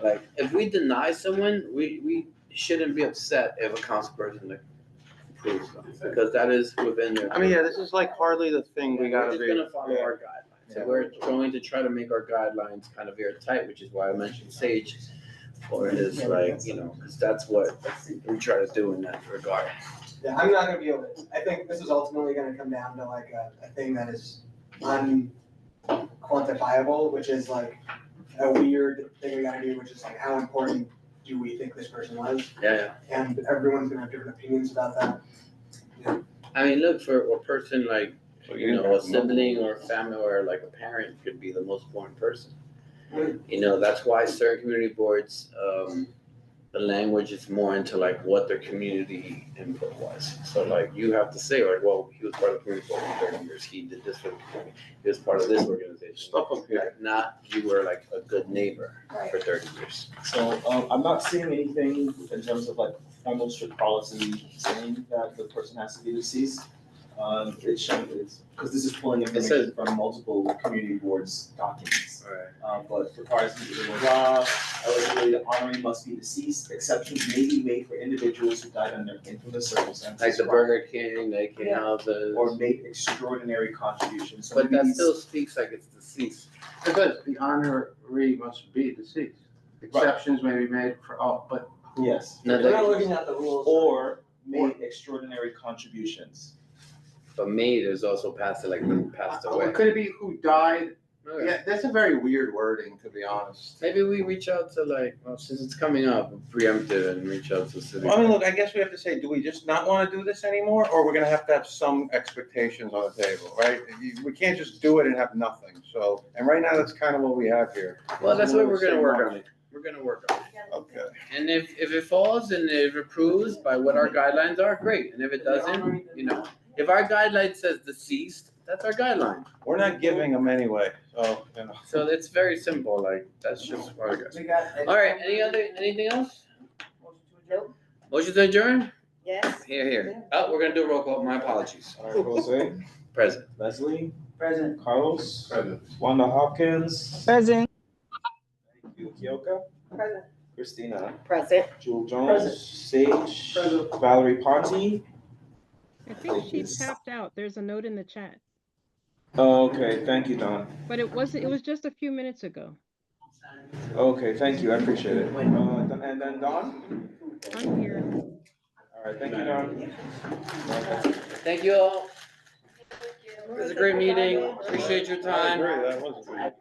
Like if we deny someone, we shouldn't be upset if a council person approves them, because that is within their. I mean, yeah, this is like hardly the thing we gotta We're be. just gonna follow our guidelines. So we're going to try to make our guidelines kind of airtight, which is why I mentioned Sage for his, because that's what we try to do in that regard. Yeah, I'm not gonna be able to, I think this is ultimately gonna come down to like a thing that is unquantifiable, which is like a weird thing we gotta do, which is like, how important do we think this person was? Yeah. And everyone's gonna have different opinions about that. I mean, look, for a person like, a sibling or family or like a parent could be the most important person. That's why certain community boards, the language is more into like what their community input was. So like you have to say, like, well, he was part of the community board for 30 years. He did this for the community. He was part of this organization. Stuff up here. Like, not you were like a good neighbor for 30 years. So I'm not seeing anything in terms of like formal strict policy saying that the person has to be deceased. It's showing because this is pulling information from multiple community boards documents. But requires eligibility, the honoree must be deceased. Exceptions may be made for individuals who died under infamous circumstances. Like the Burger King, they can houses. Or made extraordinary contributions. So But that these- still speaks like it's deceased. Because the honoree must be deceased. Exceptions may be made for all, but. Yes. No, We're not looking at the rules. Or made extraordinary contributions. But made is also past passed away. Could it be who died? Okay. Yeah, that's a very weird wording, to be honest. Maybe we reach out to since it's coming up, preempt it and reach out to city. Well, I mean, look, I guess we have to say, do we just not want to do this anymore, or we're gonna have to have some expectations on the table, right? We can't just do it and have nothing, so, and right now, that's kind of what we have here. Well, that's what we're gonna work on. We're We're gonna work on it. Okay. And if it falls and if it approves by what our guidelines are, great. And if it doesn't, if our guideline says deceased, that's our guideline. We're not giving them anyway, so, So it's very simple, like, that's just what I guess. All right, anything else? Nope. Motion to adjourn? Yes. Here. Oh, we're gonna do a roll call, my apologies. All right, Jose, Present. Leslie, Present. Carlos, Present. Wanda Hopkins, Present. thank you, Kyoka, Present. Christina, Present. Jewel Jones, Sage, Valerie Ponte. I think she tapped out. There's a note in the chat, Okay, thank you, Don. but it was just a few minutes ago. Okay, thank you, I appreciate it. And then Don? I'm here. All right, thank you, Don. Thank you all. It was a great meeting. Appreciate your I time. agree, that was a good.